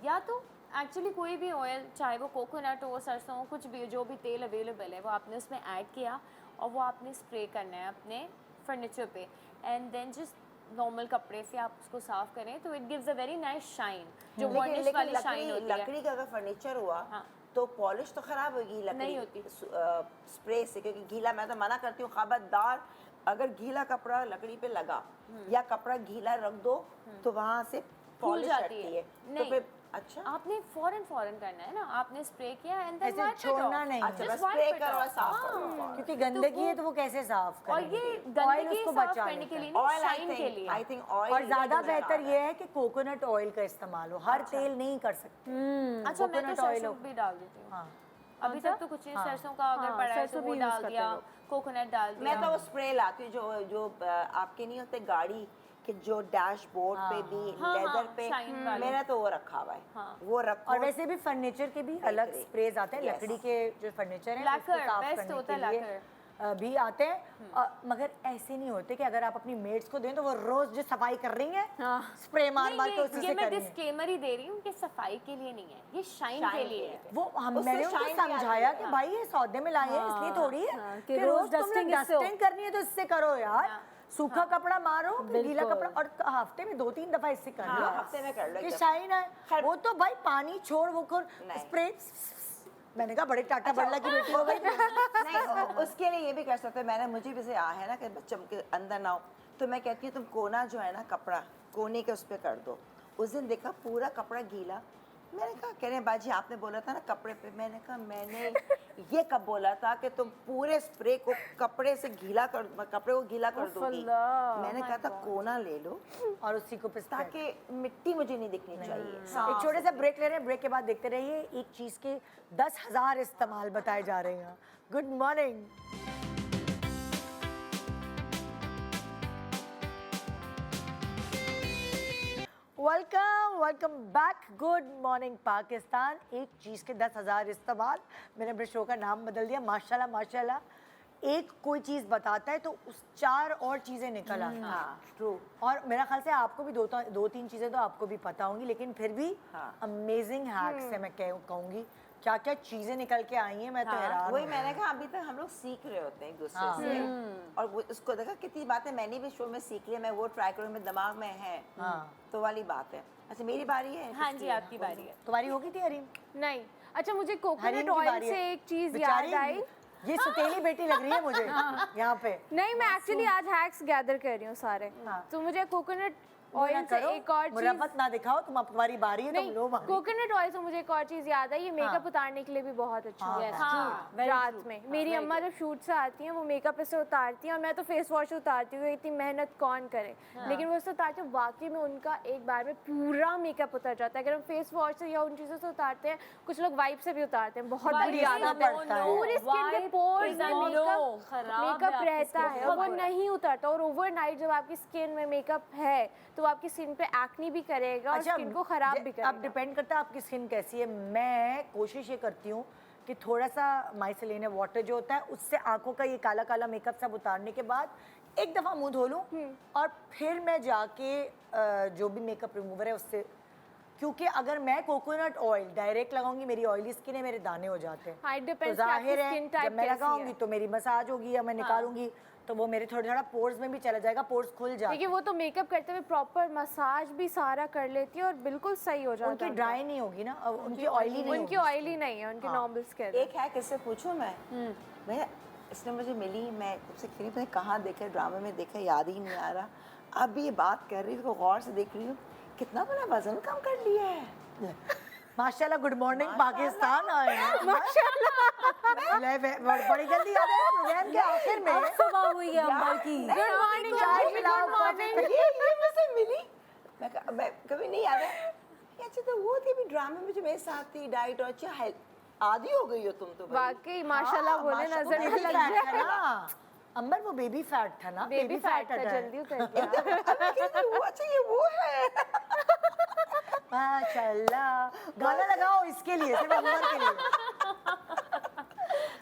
या तो एक्चुअली कोई भी ऑयल, चाहे वो कोकोनट हो, सरसों, कुछ भी, जो भी तेल अवेलेबल है वो आपने उसमें ऐड किया और वो आपने स्प्रे करना है अपने फर्नीचर पे, एंड देन जस्ट नॉर्मल कपड़े से आप उसको साफ करें तो it gives a very nice shine, जो वार्निश वाली शाइन होती है। लकड़ी का अगर फर्नीचर हुआ हाँ। तो पॉलिश तो खराब होगी लकड़ी नहीं होती। स्प्रे से, क्योंकि गीला, मैं तो मना करती हूँ खबरदार, अगर गीला कपड़ा लकड़ी पे लगा या कपड़ा गीला रख दो तो वहाँ से पॉलिश जाती हटती है। है, तो नहीं। फिर अच्छा आपने फौरन करना है ना, आपने स्प्रे किया एंड देन ऐसे छोड़ना नहीं है। अच्छा, बस स्प्रे करो और साफ करो। क्योंकि गंदगी है तो वो कैसे साफ और करेंगे? ये ऑयल गंदगी उसको साफ बचा करने लेता के है। लिए नहीं, ऑयल शाइन के लिए। आई थिंक ऑयल और ज्यादा बेहतर ये है कि कोकोनट ऑयल का इस्तेमाल हो, हर तेल नहीं कर सकते। अच्छा, मैं coconut तो oil सरसों हो। भी डाल देती हूँ। हाँ। अभी तक तो कुछ नहीं, सरसों का अगर हाँ, पड़ा है तो सरसों वो भी डाल use करते दिया, लोग। कोकोनट डाल दिया। मैं तो वो स्प्रे लाती हूँ जो आपके नहीं होते गाड़ी के, जो डैशबोर्ड पे भी हाँ, लेदर पे, shine वाले। मेरा तो वो रखा हुआ है, हाँ। वो रखो। और वैसे भी फर्नीचर के भी अलग बेहतरीन। स्प्रेज आते हैं, Yes. लकड़ी के जो फर्नीचर हैं Lacquer, उसको साफ best करने होता के है लिए lacquer। भी आते हैं। मगर ऐसे नहीं होते कि अगर आप अपनी मेड्स को दें तो वो रोज जो सफाई कर रही हैं स्प्रे मार मार के उसी ये से मैं कर रही हैं। डिस्क्लेमर ही दे रही हूँ कि सफाई के लिए नहीं है, ये शाइन के लिए है। वो उससे मैंने उनको shine भी आती समझाया है। कि भाई ये सौदे में लाए हैं इसलिए थोड़ी है हाँ, कि कि रोज रोज तुमने dusting इससे हो। डस्टिंग करनी है तो इससे करो यार। सूखा कपड़ा मारो, फिर गीला बिल्कुल। कपड़ा, और हफ्ते में 2-3 दफा इससे कर लो। हफ्ते में कर लो कि एकदम। शाइन है। खैर- वो तो भाई पानी छोड़, वो नहीं। स्प्रे, मैंने कहा बड़े टाटा बड़ला की बेटी हो गई। नहीं, उसके लिए ये भी कर सकते हैं। मैंने, मुझे भी से आ है ना कि बच्चों के अंदर ना हो, तो मैं कहती हूँ तुम कोना जो है ना कपड़ा, कोने के उस पर कर दो। उस दिन देखा पूरा कपड़ा गीला, मैंने कहा कह रहे हैं बाजी आपने बोला था ना कपड़े पे, मैंने कहा मैंने ये कब बोला था कि तुम पूरे स्प्रे को कपड़े से गीला कर, कपड़े को गीला कर दोगी? मैंने कहा था कोना ले लो और उसी को पिस्ता ताकि मिट्टी मुझे नहीं दिखनी चाहिए। एक छोटे से ब्रेक ले रहे हैं, ब्रेक के बाद देखते रहिए। एक चीज के 10,000 इस्तेमाल बताए जा रहे हैं। Good morning. Welcome back. Good morning Pakistan. एक चीज़ के 10,000 इस्तेमाल। मैंने अपने शो का नाम बदल दिया। माशाल्लाह माशाल्लाह। एक कोई चीज़ बताता है तो उस 4 और चीज़ें निकल आती हैं। हाँ ट्रू। और मेरा ख्याल से आपको भी दो तीन चीज़ें तो आपको भी पता होंगी, लेकिन फिर भी हाँ। अमेजिंग हैक्स से मैं कहूँगी क्या क्या चीज़ें निकल के आई हैं। मैं तो हैरान वही हूँ। मैंने कहा अभी तक हम लोग सीख रहे होते हैं एक दूसरे हाँ। से, और वो उसको देखा कितनी बातें मैंने भी शो में सीख ली, मैं वो ट्राई करूँ, मेरे दिमाग में है हाँ। तो वाली बात है। अच्छा मेरी बारी है। हाँ जी, आपकी बारी है। तुम्हारी होगी थी हरीम? नहीं, अच्छा मुझे हरीम कोकोनट की ऑयल बारी है। से एक चीज़ बेचारी, याद आई। ये सुतेली बेटी लग रही है मुझे यहाँ पे। नहीं, मैं एक्चुअली आज हैक्स गैदर कर रही हूँ सारे। हाँ। तो मुझे कोकोनट वो ना ऑयल से करो, एक और चीज़, मुरब्बत ना दिखाओ, तुम्हारी बारी है, तुम नहीं, लो बारी। कोकोनट ऑयल से मुझे एक और चीज़ याद आई, ये मेकअप उतारने के लिए भी बहुत अच्छा होता है। हाँ, रात में मेरी अम्मा जब शूट से आती हैं वो मेकअप ऐसे उतारती हैं, और मैं तो फेस वॉश से उतारती हूँ, इतनी मेहनत कौन करे, लेकिन वो उससे उतारती हूँ, वाकई में उनका एक बार में पूरा मेकअप उतर जाता है। अगर हम फेस वॉश से या उन चीज़ों से उतारते हैं, कुछ लोग वाइप से भी उतारते हैं, बहुत बुरी आदत है। पड़ता है। पूरी स्किन के पोर्स is में a no. मेकअप रहता है और वो नहीं उतरता, और ओवरनाइट जब आपकी स्किन में मेकअप है तो वो आपकी स्किन पे एक्ने भी करेगा और स्किन को खराब भी अब करेगा। डिपेंड करता है आपकी स्किन कैसी है। मैं कोशिश ये करती हूँ कि थोड़ा सा माइसेलिनियम वाटर जो होता है उससे आंखों का ये काला काला मेकअप सब उतारने के बाद एक दफ़ा मुंह धो लूँ, और फिर मैं जाके जो भी मेकअप रिमूवर है उससे, क्योंकि अगर मैं कोकोनट ऑयल डायरेक्ट लगाऊंगी, मेरी ऑयली स्किन है, मेरे दाने हो जाते हैं। हाँ, it तो depends कि आपकी जाहिर है skin type जब मैं कैसी लगाऊंगी है। तो मेरी मसाज होगी या मैं निकालूंगी तो वो मेरे थोड़ा पोर्स में भी चला जाएगा, पोर्स खुल देखिए जाएंगे। वो तो मेकअप करते हुए प्रॉपर मसाज भी सारा कर लेती है और बिल्कुल सही हो जाता उनकी है। ड्राई नहीं होगी ना, उनकी ऑयली नहीं उनकी होगी। ऑयली नहीं है, उनकी हाँ। Normal skin. एक है किससे पूछूं मैं इसने मुझे मिली, मैं उससे कह रही मैंने कहाँ देखा, ड्रामे में देखा, याद ही नहीं आ रहा। अब ये बात कर रही हूँ तो गौर से देख रही हूँ कितना बड़ा वजन कम कर लिया है। माशाल्लाह, गुड मॉर्निंग पाकिस्तान आए हैं। बड़ी जल्दी आ गए प्रोग्राम के आखिर में। सुबह हुई है अम्बर की। गुड मॉर्निंग, चाय पिलाओ, कॉफी पिलाओ। ये मुझसे मिली, मैं कभी नहीं याद है। अच्छा तो वो थी भी ड्रामे में जो मेरे साथ थी, डाइट और अच्छा आधी हो गई हो तुम तो भाई। वाकई माशाल्लाह बोले नजर बेबी नहीं लग फैट था जाए। ना अंबर, वो बेबी फैट था ना, बेबी फैट था, हटा है। जल्दी उतर गया। अब मैं कह रही हूँ, वो अच्छा ये वो है। माशाल्लाह, गाना लगाओ इसके लिए, सिर्फ अंबर के लिए।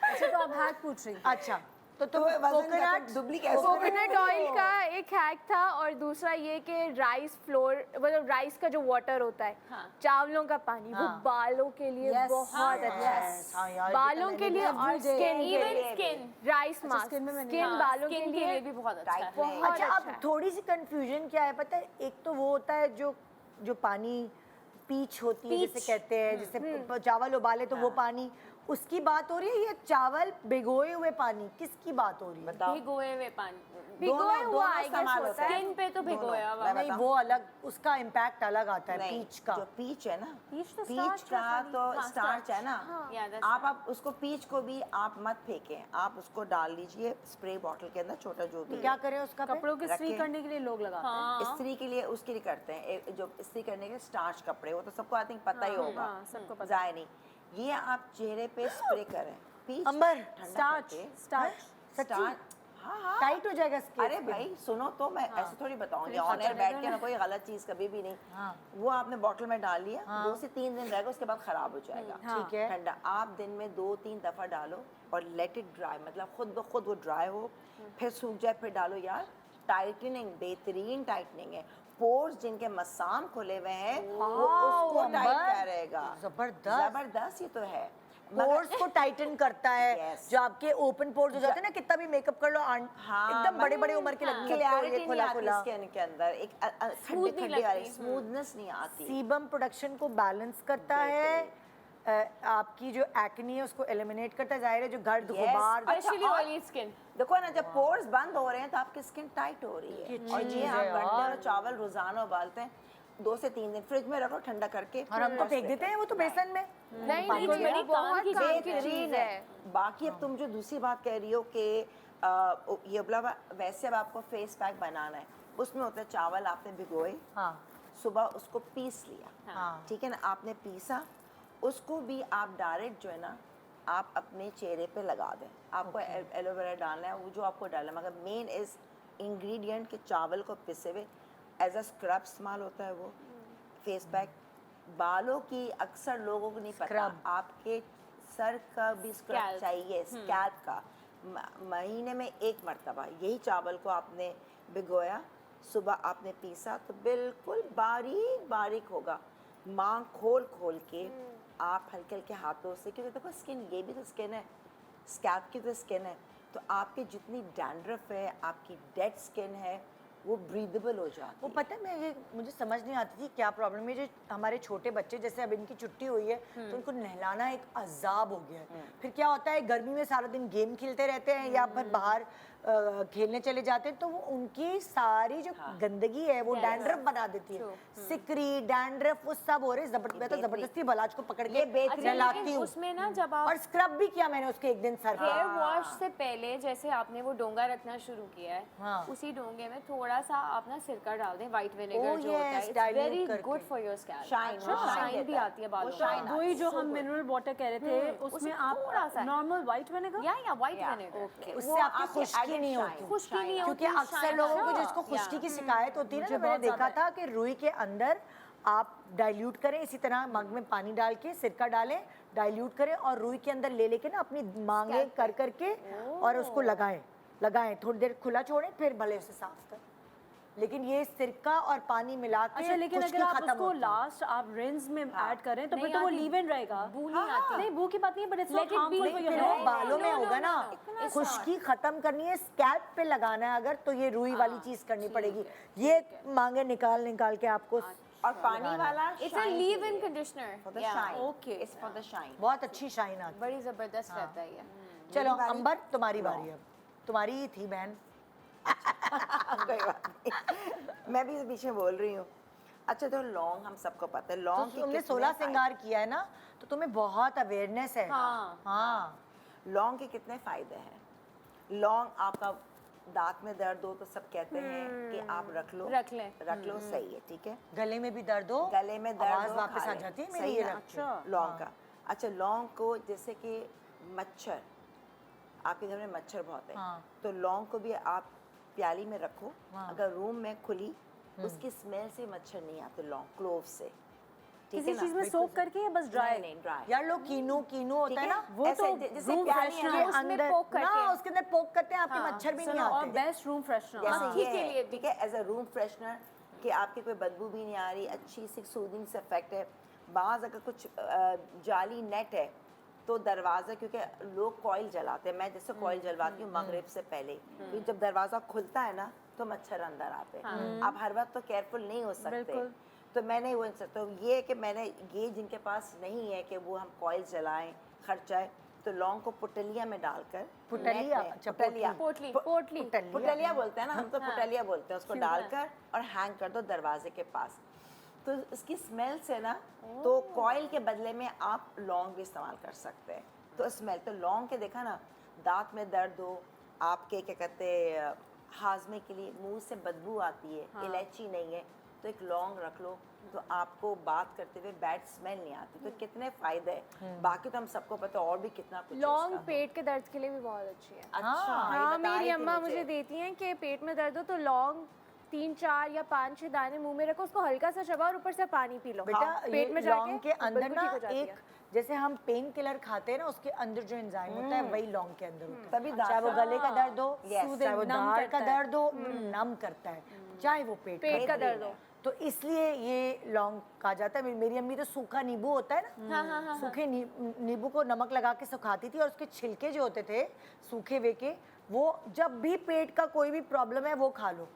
अच्छा तो अब हैक पूछ रही। अच्छा तो तुम वजन का कोकोनट तो दुबली कैसे कोकोनट ऑयल का एक हैक था, और दूसरा ये कि राइस फ्लोर, मतलब राइस का जो वाटर होता है, चावलों का पानी, वो हाँ। बालों के लिए Yes, बहुत अच्छा है। हाँ यार, बालों के लिए और Every day. स्किन के Even लिए skin. राइस मास्क, skin में मैंने- स्किन बालों के स्किन के लिए लिए भी बहुत अच्छा है। बहुत अच्छा, अच्छा अब है। थोड़ी सी कंफ्यूजन क्या है पता है, एक तो वो होता है जो पानी पीच होती है जिसे कहते हैं, जिसे चावल उबाले तो वो पानी, उसकी बात हो रही है, ये चावल भिगोए हुए पानी किसकी बात हो रही है? बताओ। भिगोए हुए पानी, भिगोए दोनों हुआ आई इस्तेमाल गेस होता होता है। स्किन पे तो भिगोया हुआ। मैं नहीं, बताऊं? वो अलग, उसका इम्पैक्ट अलग आता है नहीं, पीच का। जो पीच है ना, पीच तो पीच starch का है तो स्टार्च है ना। Yeah, that's आप उसको पीच को भी आप मत फेंकें, आप उसको डाल लीजिए स्प्रे बॉटल के अंदर, छोटा जो भी क्या करें उसका पे? कपड़ों की इस्त्री रखें। करने के लिए लोग लगाते हैं। इस्त्री के लिए उसके लिए करते हैं, जो इस्त्री करने के स्टार्च कपड़े, वो तो सबको आई थिंक पता ही होगा। हाँ, सबको पता जाए नहीं, ये आप चेहरे पे स्प्रे करें। पीच अंबर, ठंडा स्टार्च करके, स्टार्च सच्ची? स्टार्च, हाँ हाँ टाइट हो जाएगा स्किन। अरे भाई सुनो तो, मैं ऐसे थोड़ी बताऊंगी ऑन एयर बैठ के, मैं कोई गलत चीज कभी भी नहीं। हाँ। वो आपने बॉटल में डाल लिया, 2 से 3 दिन रहेगा, उसके बाद खराब हो जाएगा। ठीक है। ठंडा आप दिन में 2-3 दफा डालो और लेट इट ड्राई, मतलब खुद ब खुद वो ड्राई हो, फिर सूख जाए फिर डालो। यार टाइटनिंग, बेहतरीन टाइटनिंग है। पोर्स जिनके मसाम खुले हुए हैं वो उसको अंबर, टाइट करेगा। जबरदस्त। जबरदस्त ये तो है। पोर्स को टाइटन करता है। Yes. जो आपके ओपन पोर्स हो जाते हैं ना, कितना भी मेकअप कर लो, एकदम बड़ी बड़ी उम्र की लगती है, क्लैरिटी ये नहीं खुला आती खुला। स्किन के अंदर, एक Smooth ठंडे नहीं ठंडे वाली लगती। स्मूथनेस नहीं आती। सीबम प्रोडक्शन को बैलेंस करता है, आपकी जो एक्नी है उसको एलिमिनेट करता है, जाहिर है जो गर्द Yes. गुबार। स्पेशली और- ऑयली स्किन। देखो ना, जब पोर्स बंद हो रहे हैं तो आपकी स्किन टाइट हो रही है। और चीज़ ये है हम गंडे यार। और चावल रोजाना उबालते हैं, 2 से 3 दिन फ्रिज में रखो ठंडा करके, और हम तो फेंक देते हैं वो तो बेसन में। नहीं बड़ी नहीं, बड़ी ये बहुत काम की काम की बेहतरीन चीज़ है। है। बाकी अब तुम जो दूसरी बात कह रही हो कि ये बोला वैसे अब आपको फेस पैक बनाना है, उसमें होता है चावल आपने भिगोए, हाँ सुबह उसको पीस लिया, हाँ। ठीक है ना, आपने पीसा, उसको भी आप डायरेक्ट जो है ना आप अपने चेहरे पे लगा दें। आपको एलोवेरा डालना है, वो जो आपको डालना है, मगर मेन इज इंग्रेडिएंट के चावल को पिसे हुए एज अ स्क्रब इस्तेमाल होता है वो, फेस पैक, बालों की अक्सर लोगों को नहीं पता, Scrub. आपके सर का भी स्क्रब Scalp. चाहिए, स्कैल्प का महीने में एक मर्तबा। यही चावल को आपने भिगोया, सुबह आपने पीसा तो बिल्कुल बारीक बारीक होगा। मांग खोल खोल के आप हल्के हल्के हाथों से, क्योंकि देखो स्किन, ये भी तो स्किन है, स्कैल्प की तो स्किन है, तो आपकी जितनी डैंड्रफ है, आपकी डेड स्किन है, वो ब्रीदेबल हो जाती वो है। पता है, मैं ये मुझे समझ नहीं आती थी क्या प्रॉब्लम है। जो हमारे छोटे बच्चे, जैसे अब इनकी छुट्टी हुई है तो उनको नहलाना एक अजाब हो गया है। फिर क्या होता है, गर्मी में सारा दिन गेम खेलते रहते हैं या फिर बाहर खेलने चले जाते हैं, तो वो उनकी सारी जो गंदगी है वो डैंड्रफ बना देती है। सिकरी, डैंड्रफ, वो सब हो रहे। मैं तो जबरदस्ती बलाज को पकड़ के ये बेहतरीन नहलाती लेकिन हूँ। उसमें ना जब आप और स्क्रब भी किया मैंने उसके एक दिन सर पे। हेयर वॉश से पहले जैसे आपने वो डोंगा रखना शुरू किया है, हाँ। उसी डोंगे में थोड़ा सा आप ना सिरका डाल दें, व्हाइट Oh, विनेगर जो होता है, yes, इट्स dilute वेरी करके। Good for your scalp. Shine, हाँ, शाइन shine भी देता है। आती है वो बालों shine में। वही जो so हम good. मिनरल वाटर कह रहे थे, उसमें उसमें आप थोड़ा सा है। नॉर्मल व्हाइट विनेगर या व्हाइट Yeah. विनेगर उससे आपकी खुश्की नहीं होती। खुश्की नहीं क्योंकि होती, अक्सर shine लोगों को अच्छा। जिसको खुश्की की शिकायत होती है ना, मुझे तो मैंने बहुत देखा ज़्यादा था कि रुई के अंदर आप डाइल्यूट करें, इसी तरह मग में पानी डाल के सिरका डालें, डाइल्यूट करें और रुई के अंदर ले लेके ना अपनी मांगे कर करके और उसको लगाएं थोड़ी देर खुला छोड़ें, फिर भले उसे साफ करें। लेकिन ये सिरका और पानी मिला के अच्छा, लेकिन खुश्की अगर आप खत्म उसको होती है। लास्ट आप रिंस में ऐड करें तो नहीं फिर तो वो आती। लीव इन रहेगा। बू नहीं आती। नहीं, बू की बात नहीं है, but it's Let not it be. Harmful for फिर योर वो हेयर। बालों में no, होगा no, ना, no, इतना खुश्की खत्म करनी है, स्कैल्प पे लगाना है अगर, तो ये रुई वाली चीज करनी पड़ेगी। ये मांगे निकाल निकाल के आपको और पानी वाला it's a leave in conditioner. For the shine. Okay. It's for the shine. बहुत अच्छी शाइन आती है। बड़ी जबरदस्त रहता है ये। चलो बारी? अंबर, तुम्हारी बारी अब। तुम्हारी ही थी बहन। कोई बात नहीं, मैं भी बीच में बोल रही हूँ। अच्छा, तो लौंग हम सबको पता है, तो लौंग के तुमने कितने 16 श्रृंगार किया है ना, तो तुम्हें बहुत अवेयरनेस है। हाँ। हाँ। लौंग के कितने फायदे हैं। लौंग आपका दांत में दर्द हो तो सब कहते हैं कि आप रख लो, रख लें। सही है, ठीक है। गले में भी दर्द हो, गले में दर्द आवाज हो, वापस खा आ लें। जाती है सही मेरी ये ना? रख के। लौंग का। अच्छा, लौंग को जैसे कि मच्छर, आपके घर में मच्छर बहुत है, हाँ। तो लौंग को भी आप प्याली में रखो, हाँ। अगर रूम में खुली, उसकी स्मेल से मच्छर नहीं आते, लौंग क्लोव से, ठीक किसी है ना? चीज में सोक करके या बस ड्राई? नहीं, ड्राई। यार लोग कीनू होता है ना, वो ऐसे तो जैसे room प्याली freshener है, के उसमें अंदर poke करके। ना, उसके अंदर पोक करते हैं, आपके हाँ, मच्छर भी नहीं सुनो, और आते। Best room freshener. जैसे मक्खी ये के है, लिए भी। ठीक है, एज अ रूम फ्रेशनर कि आपके कोई बदबू भी नहीं आ रही, अच्छी सी सूदिंग से इफेक्ट है। बाज़ अगर कुछ जाली नेट है तो दरवाज़ा, क्योंकि लोग कॉइल जलाते हैं, मैं जैसे कॉइल जलवाती हूँ मगरिब से पहले, क्योंकि जब दरवाज़ा खुलता है ना तो मच्छर अंदर आते हैं। आप हर वक्त तो केयरफुल नहीं हो सकते, बिल्कुल। तो मैंने वो तो ये है कि मैंने ये जिनके पास नहीं है कि वो हम कॉइल जलाएं, खर्चा है, तो लौंग को पुटलिया में डालकर, पुटलिया? नेट में, अच्छा, पुटलिया, पोटली। पुटलिया बोलते हैं ना हम, तो पुटलिया बोलते हैं उसको, डालकर और हैंग कर दो दरवाजे के पास। तो उसकी स्मेल से ना, तो कॉइल के बदले में आप लौंग भी इस्तेमाल कर सकते हैं। तो स्मेल, तो लौंग के देखा ना, दांत में दर्द हो, आपके क्या कहते हैं हाजमे के लिए, मुंह से बदबू आती है, इलायची नहीं है, तो एक लौंग रख लो, तो आपको बात करते हुए बैड स्मेल नहीं आती। तो कितने फायदे हैं, बाकी तो हम सबको पता है और भी कितना कुछ है लौंग उसका। पेट के दर्द के लिए भी बहुत अच्छी है। अच्छा, ये हाँ, बता मेरी रही थी अम्मा मुझे देती हैं कि पेट में दर्द हो तो लौंग 3-4 या 5-6 दाने मुंह में रखो, उसको हल्का सा चबाओ और ऊपर से पानी पी लो। बेटा पेट में ये जाके लौंग के अंदर बिल्कुल ना ठीक हो जाती एक, है। जैसे हम पेन किलर खाते हैं ना, उसके अंदर जो एंजाइम होता है वही लौंग के अंदर होता है। तभी चाहे वो दांत- गले का दर्द हो, Yes, चाहे वो नम दाढ़ का करता है। दर्द हो, नम करता है, चाहे वो पेट पेट का दर्द दर्द हो। तो इसलिए ये लौंग कहा जाता है। मेरी अम्मी तो सूखा नींबू होता है ना, सूखे नींबू को नमक लगा के सुखाती थी, और उसके छिलके जो होते थे सूखे हुए के, वो जब भी पेट का कोई भी प्रॉब्लम है वो खा लो,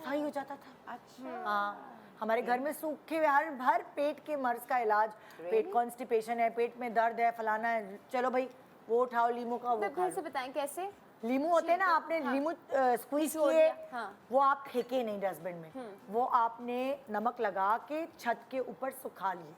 सही हो जाता था। अच्छा, हाँ, हमारे घर में सूखे हुए हर पेट के मर्ज का इलाज, पेट कॉन्स्टिपेशन है, पेट में दर्द है, फलाना है, चलो भाई वो उठाओ लीमू का, वो खा फिर से लो। बताएं कैसे। लीमू होते हैं ना, आपने लीमू स्क्वीज निचोड़ किए, दिया, हाँ। वो आप फेंके नहीं डस्टबिन में, वो आपने नमक लगा के छत के ऊपर सुखा लिए,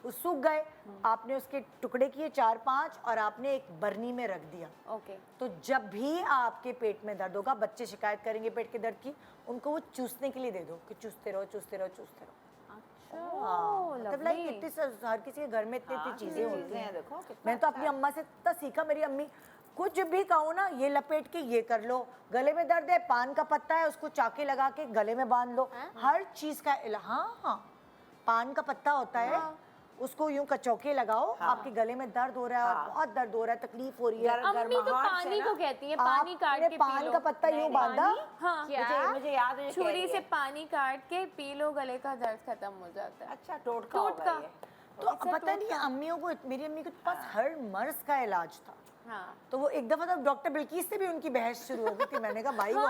वो सूख गए, आपने उसके टुकड़े किए 4-5 और आपने एक बरनी में रख दिया। ओके। तो जब भी आपके पेट में दर्द होगा, बच्चे शिकायत करेंगे पेट के दर्द की, उनको वो चूसने के लिए दे दो कि चूसते रहो चूसते रहो चूसते रहो। हाँ, मतलब लाइक इतनी हर किसी के घर में इतनी इतनी चीजें होती चीज़ें हैं, हैं। देखो कितना मैं तो अच्छा अपनी अम्मा से इतना सीखा, मेरी अम्मी कुछ भी कहो ना, ये लपेट के ये कर लो, गले में दर्द है पान का पत्ता है उसको चाके लगा के गले में बांध लो, हर चीज का हाँ, पान का पत्ता होता है, उसको यूं कचौके लगाओ, आपके गले में दर्द हो रहा है, बहुत दर्द हो रहा है, तकलीफ हो रही है, अम्मी तो पानी को कहती है, पानी काट के पी पान लो। का पत्ता यूं बांधा, हाँ, मुझे याद है, छुरी से पानी काट के पी लो, गले का दर्द खत्म हो जाता है। अच्छा टोटका होगा टोटका। ये। तो पता नहीं अम्मियों को, मेरी अम्मी के पास हर मर्ज का इलाज था। हाँ, तो वो एक दफा तो डॉक्टर बिल्किस से भी उनकी बहस शुरू हो गई थी। मैंने कहा भाई वो,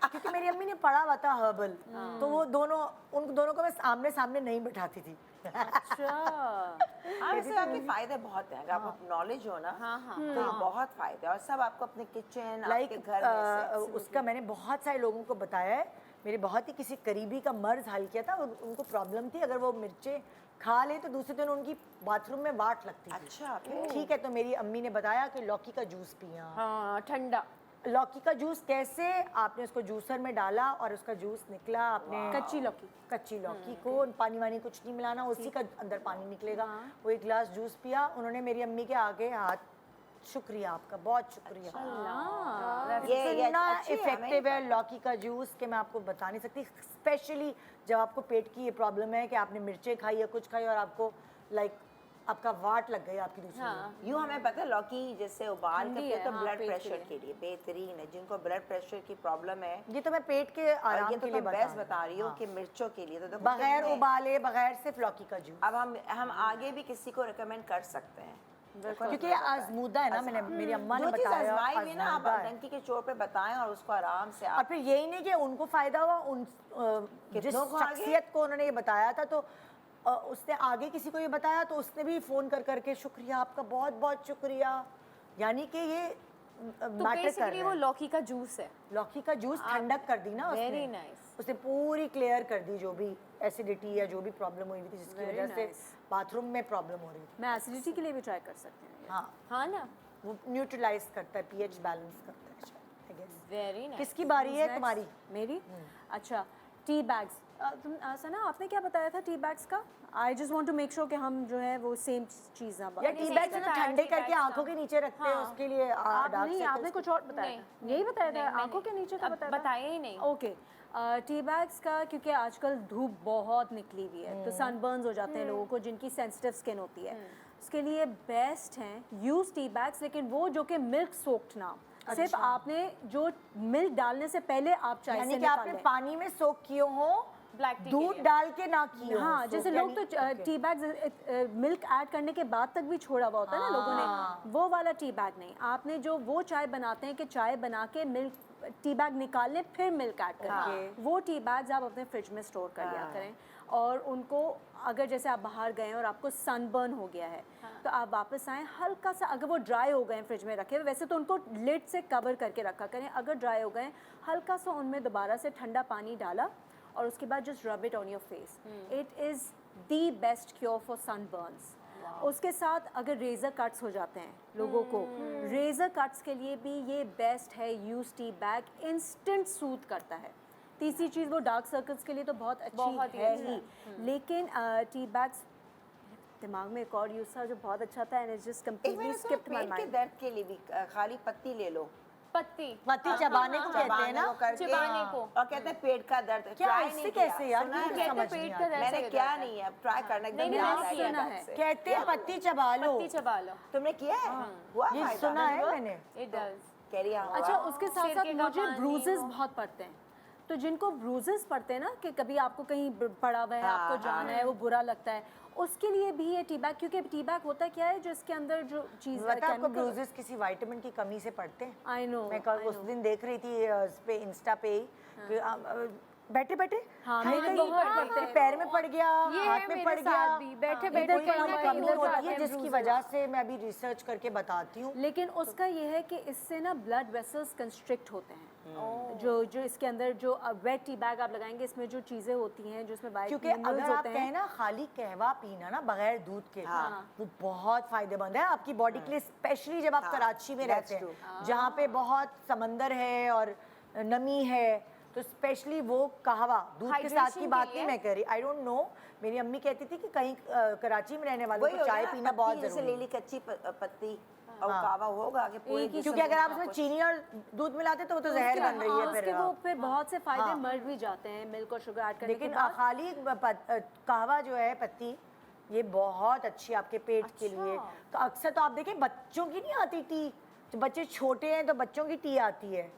क्योंकि मेरी अम्मी ने पढ़ा हुआ था हर्बल, तो वो दोनों, उन दोनों को मैं आमने सामने नहीं बैठाती थी। अच्छा हाँ, वैसे आपके फायदे बहुत हैं, अगर आपको नॉलेज हो ना, तो ये बहुत फायदे हैं, और सब आपको अपने किचन, आपके घर में से। उसका मैंने बहुत सारे लोगों को बताया है। मेरे बहुत ही किसी करीबी का मर्ज हल किया था, उनको प्रॉब्लम थी, अगर वो मिर्चें खा ले तो दूसरे दिन उनकी बाथरूम में वाट लगती थी। अच्छा, फिर? ठीक है, तो मेरी अम्मी ने बताया कि लौकी का जूस पिया। हाँ, ठंडा। लौकी का जूस कैसे, आपने उसको जूसर में डाला और उसका जूस निकला, आपने कच्ची लौकी को पानी वानी कुछ नहीं मिलाना, उसी का अंदर पानी निकलेगा, वो एक गिलास जूस पिया। उन्होंने मेरी अम्मी के आगे हाथ, शुक्रिया आपका, बहुत शुक्रिया। ये इतना अच्छी है, इफेक्टिव है लौकी का जूस कि मैं आपको बता नहीं सकती। स्पेशली जब आपको पेट की ये प्रॉब्लम है कि आपने मिर्चें खाई या कुछ खाई और आपको लाइक आपका वाट लग गई आपकी दूसरी। यूँ हमें पता है लौकी जैसे उबाल ठंडी करके है, तो हाँ, ब्लड पेट के प्रेशर के लिए बेहतरीन है, जिनको ब्लड प्रेशर की प्रॉब्लम है। ये तो मैं पेट के और आराम ये तो के लिए तुम बेस्ट बता रही हो हाँ। कि मिर्चों के लिए तो देखो बगैर कितने- उबाले, बगैर सिर्फ लौकी का जूस। अब हम आगे भी किसी को रिकमेंड कर सकते हैं, क्योंकि ये आजमूदा है ना, मैंने मेरी अम्मा ने जो चीज़ बताया, आजमाई भी ना आप आजमूदा है। डंकी के चोट पे बताएं और उसको आराम से और आप फिर यही नहीं कि उनको फायदा हुआ, जिस कितनों को आगे? शख्सियत को उन्होंने ये बताया था तो उसने आगे किसी को ये बताया तो उसने भी फोन कर करके शुक्रिया आपका, बहुत बहुत शुक्रिया। यानी कि ये तो मैटर कर बेसिकली रहा वो है। लौकी का जूस है। लौकी का जूस ठंडक कर दी ना उसने। Very nice. उसने पूरी क्लियर कर दी जो भी एसिडिटी या जो भी प्रॉब्लम हुई थी, जिसकी Very वजह से nice. बाथरूम में प्रॉब्लम हो रही थी। मैं एसिडिटी के लिए भी ट्राई कर सकती हूँ। हाँ, हाँ ना, वो न्यूट्रलाइज करता है, पीएच बैलेंस करता है शायद, I guess। Very nice. किसकी बारी है Next, तुम्हारी? मेरी? अच्छा, टी बैग्स। तुम सना आपने क्या बताया था टी बैग्स का? I just want to make sure कि हम जो है वो सेम चीज़ ना या बताएं। टी सही बैग से बताया, ठंडे tea करके bags आंखों का। के नीचे रखते हैं, हाँ। उसके लिए आप dark नहीं, circles आपने कुछ और बताया था। नहीं, यही बताया था, नहीं, आंखों के नीचे का अब बताया था? बताया ही नहीं। ओके, टी बैग्स का, क्योंकि आजकल धूप बहुत निकली हुई है तो सनबर्न्स हो जाते हैं लोगों को जिनकी सेंसिटिव स्किन होती है, उसके लिए बेस्ट हैं यूज टी बैग्स, लेकिन वो जो कि मिल्क सोक्ड ना, सिर्फ आपने जो मिल्क डालने से पहले आप चाय यानी से कि आपने निकालें। पानी में सोक किए हो, Black tea के दूध लिए। डाल के ना किए हो। हाँ, soak, जैसे लोग तो यानी- टी बैग मिल्क ऐड करने के बाद तक भी छोड़ा हुआ होता है ना लोगों ने, वो वाला टी बैग नहीं। आपने जो वो चाय बनाते हैं कि चाय बना के मिल्क टी बैग निकाल लें फिर मिल्क ऐड करें, वो टी बैग्स आप अपने फ्रिज में स्टोर कर लिया करें। और उनको अगर जैसे आप बाहर गए हैं और आपको सनबर्न हो गया है तो आप वापस आएँ, हल्का सा अगर वो ड्राई हो गए हैं फ्रिज में रखे हुए, वैसे तो उनको लिड से कवर करके रखा करें, अगर ड्राई हो गए हैं हल्का सा उनमें दोबारा से ठंडा पानी डाला और उसके बाद just rub it on your face. It is the best cure for sunburns. उसके साथ अगर रेज़र कट्स हो जाते हैं लोगों को, रेज़र कट्स के लिए भी ये बेस्ट है यूज टी बैग, इंस्टेंट सूद करता है। तीसरी चीज़ वो डार्क सर्कल्स के लिए तो बहुत अच्छी है ही, लेकिन टी बैग्स, दिमाग में एक और यूज था जो बहुत अच्छा था एंड इट्स जस्ट एक कंप्लीटली मैंने सुना स्किप्ड माय पेट के माइंड। दर्द के लिए भी खाली पत्ती ले लो, पत्ती पत्ती चबाने को कहते हैं चबाने ना। को करके, चबाने को। और कहते हैं पेट का दर्द। क्या Try इससे नहीं कैसे किया, यार, सुना ये है? तो कहते समझ पेट नहीं का आता। दर्द मैंने से क्या जाता है। नहीं है, अब ट्राई करना एकदम नहीं, याद मैंने आएगा सुना बात है। से। कहते हैं पत्ती चबा लो, पत्ती चबा लो, तुमने किया है? हुआ ये फायदा? सुना है मैंने। It does. कह रही है अच्छा, उसके साथ सिर साथ के मुझे कपानी ब्रूजेस वो। बहुत पड़ते हैं, तो जिनको ब्रूजेस पड़ते हैं ना कि कभी आपको कहीं पड़ा हुआ है, आपको जाना है, वो बुरा लगता है, उसके लिए भी ये टी बैग, क्योंकि टी बैग होता क्या है, जो इसके अंदर जो चीज़ पता है आपको ब्रूजेस किसी विटामिन की कमी से पड़ते हैं? आई नो, मैं कल उस दिन देख रही थी इस पे इंस्टा पे कि बैठे बैठे हाँ, कहीं मेरे कहीं बहुत पड़ते हैं। पैर में पड़ गया, ये हाथ है में मेरे पड़ गया, साथ भी, बैठे ये बैठे कोई कहीं ना कहीं कमी हो होती जाते है हैं जिसकी bruises। वजह से मैं अभी रिसर्च करके बताती हूँ। लेकिन उसका ये है कि इससे ना ब्लड वेसल्स कंस्ट्रिक्ट होते हैं, जो इसके अंदर जो वेट टी बैग आप लगाएंगे, इसमें जो चीज़ें होती हैं जो इसमें क्योंकि विटामिन्स अगर आप होते कहें हैं, ना खाली कहवा पीना ना बगैर दूध के, हाँ। वो बहुत फायदेमंद है आपकी बॉडी के लिए, स्पेशली जब आप कराची में that's रहते हैं जहाँ पे बहुत समंदर है और नमी है, तो स्पेशली वो कहवा दूध के साथ Hydration की के बात लिए? नहीं मैं कह रही, आई डोंट नो, मेरी अम्मी कहती थी कि कहीं कराची में रहने वालों वही को हो चाय गया ना, पीना पत्ती बहुत जैसे जरूरी ले ली है। कच्ची पत्ती, और कावा होगा कि पूरे एक ही जिस्म क्योंकि अगर में आप उसमें कुछ- चीनी और दूध मिलाते तो वो तो जहर बन रही है उसके फिर। वो फिर बहुत से फायदे हाँ। मर भी जाते हैं मिल्क और शुगर ऐड करने के लेकिन बाद। खाली कहवा जो है पत्ती, ये बहुत अच्छी आपके पेट के लिए। तो अक्सर तो आप देखें बच्चों की नहीं आती टी, जो बच्चे छोटे हैं तो बच्चों की टी आती है,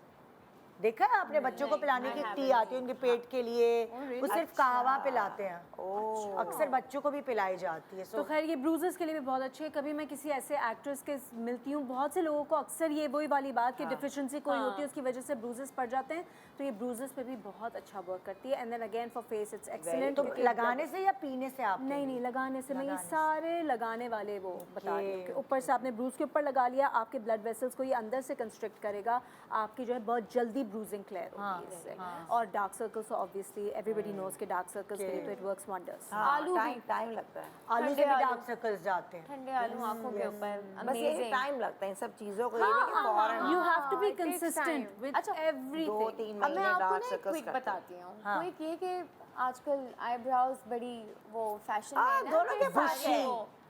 देखा है आपने? बच्चों को पिलाने की टी आती है उनके पेट के लिए, वो सिर्फ कहवा पिलाते हैं। अक्सर बच्चों को भी पिलाई जाती है। तो खैर ये ब्रूजेस के लिए भी बहुत अच्छी है। कभी मैं किसी ऐसे एक्ट्रेस के मिलती हूँ, बहुत से लोगों को अक्सर ये वही वाली बात कि डिफिशिएंसी कोई होती है उसकी वजह से ब्रूजेस पड़ जाते हैं, तो ये ब्रूजेस पे भी बहुत अच्छा वर्क करती है। And then again for face it's excellent. तो लगाने से या पीने से आप? नहीं लगाने से, मैं ये सारे लगाने वाले वो बता रही हूँ कि ऊपर से आपने ब्रूज के ऊपर लगा लिया, आपके ब्लड वेसल्स को ये अंदर से कंस्ट्रिक्ट करेगा, आपकी जो है बहुत जल्दी ब्रूजिंग क्लियर होगी इससे। और dark circles obviously everybody knows के डार्क सर्कल्स के लिए तो इट वर्क्स वंडर्स। आलू भी टाइम लगता है, आलू से भी डार्क सर्कल्स जाते हैं। ठंडे आलू आंखों के ऊपर बस ये अमेजिंग। टाइम लगता है इन सब चीज़ों को, ये नहीं कि फौरन you have to be it takes consistent time. With अच्छा, एवरीथिंग। 2-3 अब मैं महीने आपको डार्क ना एक सर्कल्स क्विक करते हैं। बताती हूँ। हाँ। कोई कहे कि आजकल आईब्रोज बड़ी वो फैशन हाँ, में है ना, दोनों के पास है,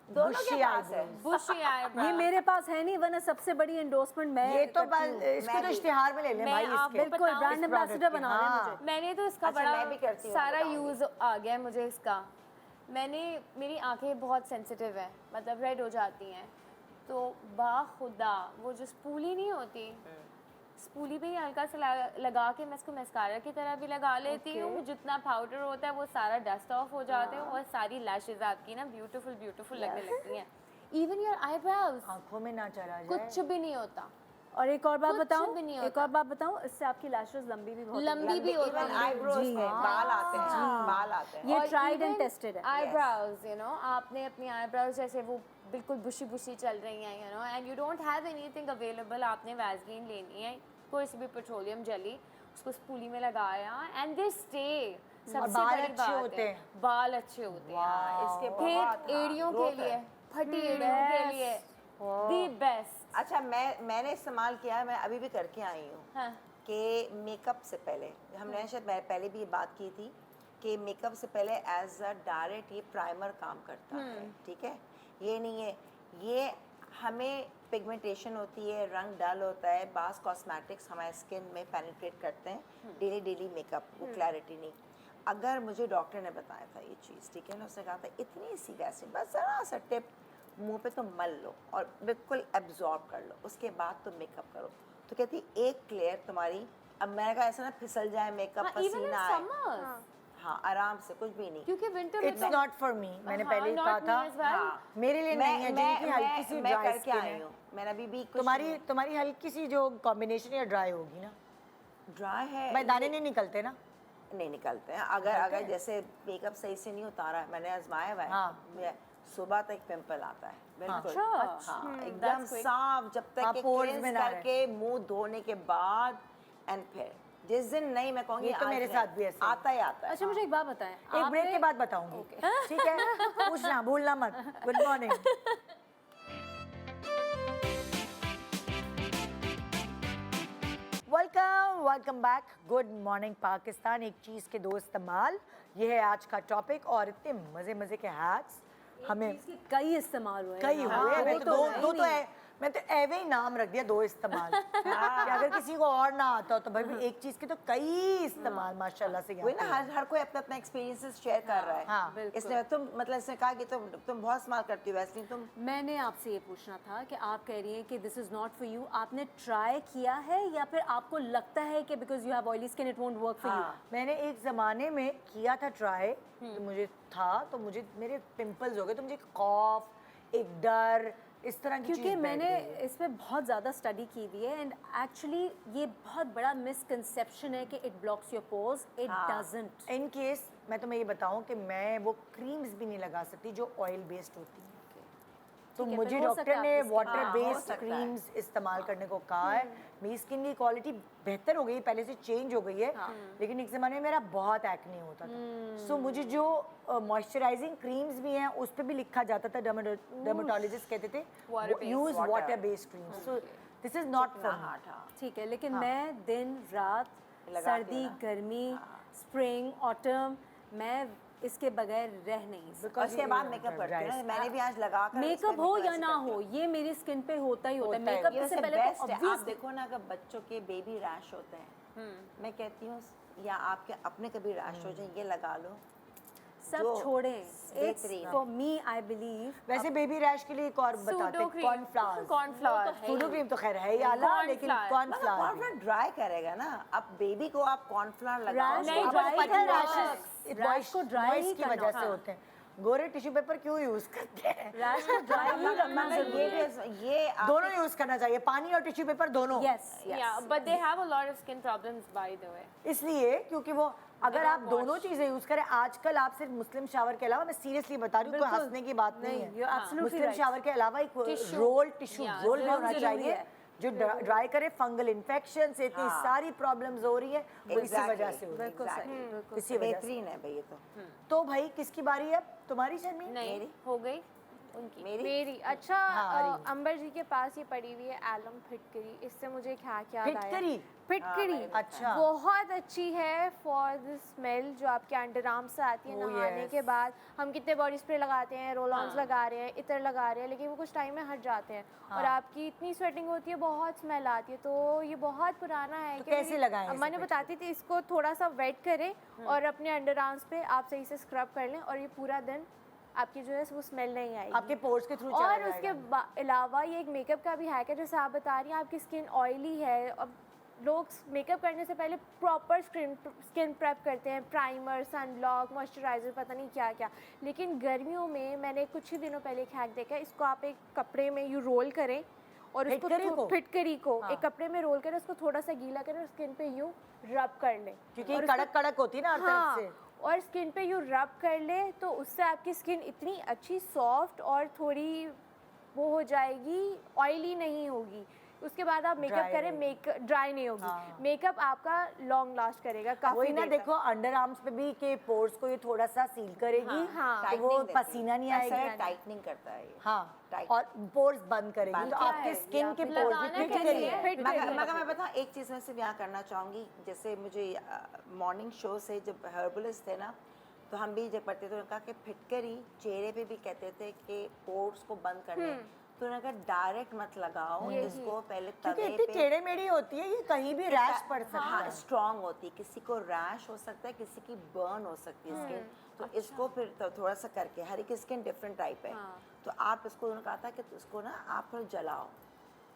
दोनों bushy के पास है। eyebrows। बुशी आईब्रो। ये मेरे पास है नहीं, वरना सबसे बड़ी एंडोर्समेंट मैं ये तो करती बस हूँ। इसको तो इश्तिहार में ले लें मैं भाई आपको इसके। बिल्कुल बताऊं, ब्रांड इस एम्बेसडर product बना के, लें हाँ। मुझे। मैंने तो इसका अच्छा, बड़ा मैं भी करती हूँ, सारा बताऊंगी। यूज आ गया है मुझे इसका। मेरी आंखें बहुत सेंसिटिव है, मतलब रेड हो जाती हैं, तो बाखुदा वो जो स्पूली नहीं होती, स्पूली पे ही हल्का सा लगा के मैं इसको मस्कारा की तरह भी लगा लेती हूँ। जितना पाउडर होता है वो सारा डस्ट ऑफ हो जाते हैं और सारी लैशेज आपकी ना ब्यूटीफुल लगने लगती हैं। इवन योर आईब्रोज, आंखों में ना चला जाए। कुछ भी नहीं होता, और एक और बात कुछ बताऊं, भी नहीं एक होता। और बात बताऊं, इससे आपकी लैशेस लंबी भी बहुत लंबी भी होती इवन हैं। आईब्रोज पे बाल आते हैं, बाल आते हैं। ये ट्राइड एंड टेस्टेड है। आईब्रोज, यू नो, आपने अपनी आईब्रोज जैसे वो बिल्कुल बुशी चल रही हैं, you know, and you don't have anything available, आपने वैसलीन लेनी है, कोई सी भी पेट्रोलियम जेली, उसको स्पूली में लगाया एंड दे स्टे। सबसे बाल बड़ी अच्छे बात होते है, हैं। बाल अच्छे होते हैं। इसके फिर बहुत एड़ियों के growth लिए, है। फटी एड़ियों के लिए दी बेस्ट। अच्छा, मैंने इस्तेमाल किया है, मैं अभी भी करके आई हूँ हाँ, कि मेकअप से पहले, हमने शायद पहले भी ये बात की थी कि मेकअप से पहले एज अ डायरेक्ट ये प्राइमर काम करता है, ठीक है? ये नहीं है, ये हमें पिगमेंटेशन होती है, रंग डल होता है, बास कॉस्मेटिक्स हमारे स्किन में पेनिट्रेट करते हैं, डेली मेकअप, वो क्लैरिटी नहीं। अगर मुझे डॉक्टर ने बताया था ये चीज़, ठीक है ना, उसने कहा था इतनी सी वैसे बस ज़रा सा टिप मुंह पे तो मल लो और बिल्कुल एब्जॉर्ब कर लो, उसके बाद तुम मेकअप करो। तो कहती एक लेयर तुम्हारी, अब मैंने कहा ऐसा ना फिसल जाए मेकअप, इवन इन पसीना आए, समर्स, हाँ आराम से, कुछ भी नहीं। क्योंकि विंटर में इट्स नॉट फॉर मी, मैंने हाँ, पहले ही not कहा me था। as well. हाँ, मेरे लिए नहीं है जिनकी हल्की सी मैं ड्राई करके स्किन आई है। हूँ, मैंने अभी भी कुछ तुम्हारी हल्की सी जो कॉम्बिनेशन या ड्राई होगी ना, ड्राई है, भाई दाने नहीं निकलते ना। नहीं निकलते हैं। अगर जैसे मेकअप सही से नहीं उतारा है, मैंने आजमाया हुआ है, हाँ। मैं सुबह तक पिंपल आता है, बिल्कुल। अच्छा। हाँ, एकदम that's quick. साफ, जब हाँ, तक कि pores cleanse में ना रहे। करके मुंह धोने के बाद, एंड फिर जिस दिन नहीं, मैं कहूँगी ये तो आज मेरे नहीं, साथ भी ऐसे ही। आता ही आता है। अच्छा मुझे एक बात बताएं, एक ब्रेक के बाद बताऊंगी, ठीक है? पूछना भूलना मत। Good morning. Welcome back. Good morning Pakistan. एक चीज़ के दो इस्तेमाल, ये है आज का टॉपिक। और इतने मज़े के हैक्स हमें इसके कई इस्तेमाल हुए हैं। कई हाँ, हुए। मैं वो तो है दो ही तो नहीं। है, मैं तो एवे ही नाम रख दिया, दो इस्तेमाल। कि अगर किसी को और ना आता हो तो भाई एक चीज़ के तो कई इस्तेमाल माशाल्लाह से वही ना, यहाँ पे। हर कोई अपना अपना एक्सपीरियंसेस शेयर कर रहा है। हाँ, बिल्कुल। इसलिए तुम मतलब इसने कहा कि तुम बहुत इस्तेमाल करती हो, वैसे तुम मैंने आपसे ये पूछना था कि आप कह रही हैं कि this is not for you, आपने ट्राई किया है या फिर आपको लगता है कि because you have oily skin it won't work for you? हाँ। मैंने एक ज़माने में किया था ट्राई, तो मुझे था, तो मुझे मेरे पिंपल्स हो गए, तो मुझे एक खौफ, एक डर, इस तरह की क्योंकि चीज़ बैठ मैंने गई है। इस पे बहुत ज़्यादा स्टडी की हुई है एंड एक्चुअली ये बहुत बड़ा मिसकंसेप्शन है कि it blocks your pores, it doesn't. In case मैं तुम्हें ये बताऊं कि मैं वो क्रीम्स भी नहीं लगा सकती जो ऑयल बेस्ड होती हैं। तो ठीक है, मुझे फिर हो सकता डॉक्टर है ने आपकी skin- वाटर हाँ, हो बेस्ड सकता है। क्रीम्स इस्तेमाल करने को कहा है। मेरी स्किन की क्वालिटी बेहतर हो गई है, पहले से चेंज हो गई है, लेकिन एक ज़माने में मेरा बहुत एक्ने होता था। सो मुझे जो मॉइस्चराइजिंग क्रीम्स भी हैं उस पर भी लिखा जाता था, डर्मेटोलॉजिस्ट कहते थे use water based creams. So this is not for हाँ था। ठीक है, लेकिन मैं दिन रात, लगाती सर्दी हूँ ना। गर्मी, स्प्रिंग ऑटम, मैं इसके बगैर रह नहीं सकते। और उसके बाद मेकअप करते हैं ना, मैंने भी आज लगा कर मेकअप हो या ना हो, ये मेरी स्किन पे होता ही होता है। मेकअप ये से वैसे पहले बेस्ट तो है। आप obvious देखो ना, अगर बच्चों के बेबी रैश होते हैं, मैं कहती हूँ या आपके अपने कभी रैश हो जाए, ये लगा लो, सब जो छोड़ें। इट्स बेहतरीन फॉर मी, आई बिलीव। वैसे बेबी रैश के लिए एक और बताते हैं, कॉर्नफ्लावर। कॉर्नफ्लावर सूडो क्रीम तो खैर है ही आला, लेकिन कॉर्नफ्लावर कॉर्नफ्लावर ड्राई करेगा ना। अब बेबी को आप कॉर्नफ्लावर लगाओ, Rash नहीं, को dry dry करना करना है। है। रैश को ड्राई ही की करना वजह से है। होते हैं। गोरे टिश्यू पेपर क्यों यूज करते हैं? रैश को ड्राई ही रखना जरूरी है। ये आप दोनों यूज करना चाहिए, पानी और टिश्यू पेपर दोनों। Yes Yeah, but they have a lot of skin problems by the way. इसलिए क्योंकि वो अगर आप दोनों चीजें यूज करें, आजकल आप सिर्फ मुस्लिम शावर के अलावा, मैं सीरियसली बता रही हूँ, कोई बिल्कुल। हंसने की बात नहीं नहीं, है, you're absolutely Muslim right. Shower के अलावा एक Tissue. Roll tissue Yeah, roll भी बहुत होना जरूरी चाहिए है। जो ड्राई करे। फंगल इन्फेक्शन से इतनी सारी प्रॉब्लम्स हो रही है, वो इसी Exactly. वजह से हो रही बिल्कुल सही, है, बिल्कुल इसी वजह से। बेहतरीन है भाई ये तो। तो भाई किसकी बारी है अब? तुम्हारी शर्मी? नहीं मेरी? हो गई उनकी। मेरी अच्छा हाँ, अंबर जी के पास ये पड़ी हुई है एलम फिटकरी। इससे मुझे एक हैक याद आया। फिटकरी? फिटकरी अच्छा। बहुत अच्छी है फॉर द स्मेल जो आपके अंडर आर्म से आती है Oh, नहाने yes. के बाद। हम कितने बॉडी स्प्रे लगाते हैं, रोल ऑन्स लगा रहे हैं, इतर लगा रहे हैं, लेकिन वो कुछ टाइम में हट जाते हैं और आपकी इतनी स्वेटिंग होती है, बहुत स्मेल आती है। तो ये बहुत पुराना है। तो कि कैसे मेरी लगाएं इसे अम्मा ने बताती थी, इसको थोड़ा सा वेट करें और अपने अंडर आर्म्स पे आप सही से स्क्रब कर लें और ये पूरा दिन आपकी जो है वो स्मेल नहीं आएगी आपके पोर्स के थ्रू चला और जाएगा। उसके अलावा ये एक मेकअप का भी हैक है। जैसे आप बता रही हैं आपकी स्किन ऑयली है, अब लोग मेकअप करने से पहले प्रॉपर स्किन प्रेप करते हैं, प्राइमर, सनब्लॉक, मॉइस्चराइजर, पता नहीं क्या क्या। लेकिन गर्मियों में मैंने कुछ ही दिनों पहले एक हैक देखा, इसको आप एक कपड़े में यू रोल करें और उसको फिटकरी को एक कपड़े में रोल करें, उसको थोड़ा सा गीला करें और स्किन पे यूँ रब कर लें, क्योंकि कड़क कड़क होती है ना हर तरफ से। और स्किन पे यू रब कर ले तो उससे आपकी स्किन इतनी अच्छी सॉफ्ट और थोड़ी वो हो जाएगी, ऑयली नहीं होगी। उसके बाद आप मेकअप करें, मेकअप ड्राई नहीं होगी, मेकअप आपका लॉन्ग लास्ट करेगा काफी वही ना, देर देखो अंडर आर्म्स पे भी के पोर्स को ये थोड़ा सा सील करेगी, तो वो पसीना नहीं आएगा, टाइटनिंग करता है ये। हाँ, और पोर्स बंद करेगी, तो आपके स्किन के पोर्स भी फिट करेगी। मैं बताऊँ एक चीज़ मैं सिर्फ यहाँ करना चाहूँगी, जैसे मुझे मॉर्निंग शो से जब हर्बलिस्ट थे ना, तो हम भी जब पढ़ते थे, उन्होंने कहा कि फिटकरी चेहरे पे भी कहते थे कि पोर्स को बंद करने, तो उन्होंने कहा डायरेक्ट मत लगाओ इसको, पहले क्योंकि तवे इतनी पे टेढ़े मेढ़ी होती है, ये कहीं भी रैश पड़ सकता हाँ है। स्ट्रॉन्ग होती है, किसी को रैश हो सकता है, किसी की बर्न हो सकती है स्किन, तो इसको फिर थोड़ा सा करके, हर एक स्किन डिफरेंट टाइप है, तो आप इसको, उन्होंने कहा था कि इसको ना आप थोड़ा जलाओ,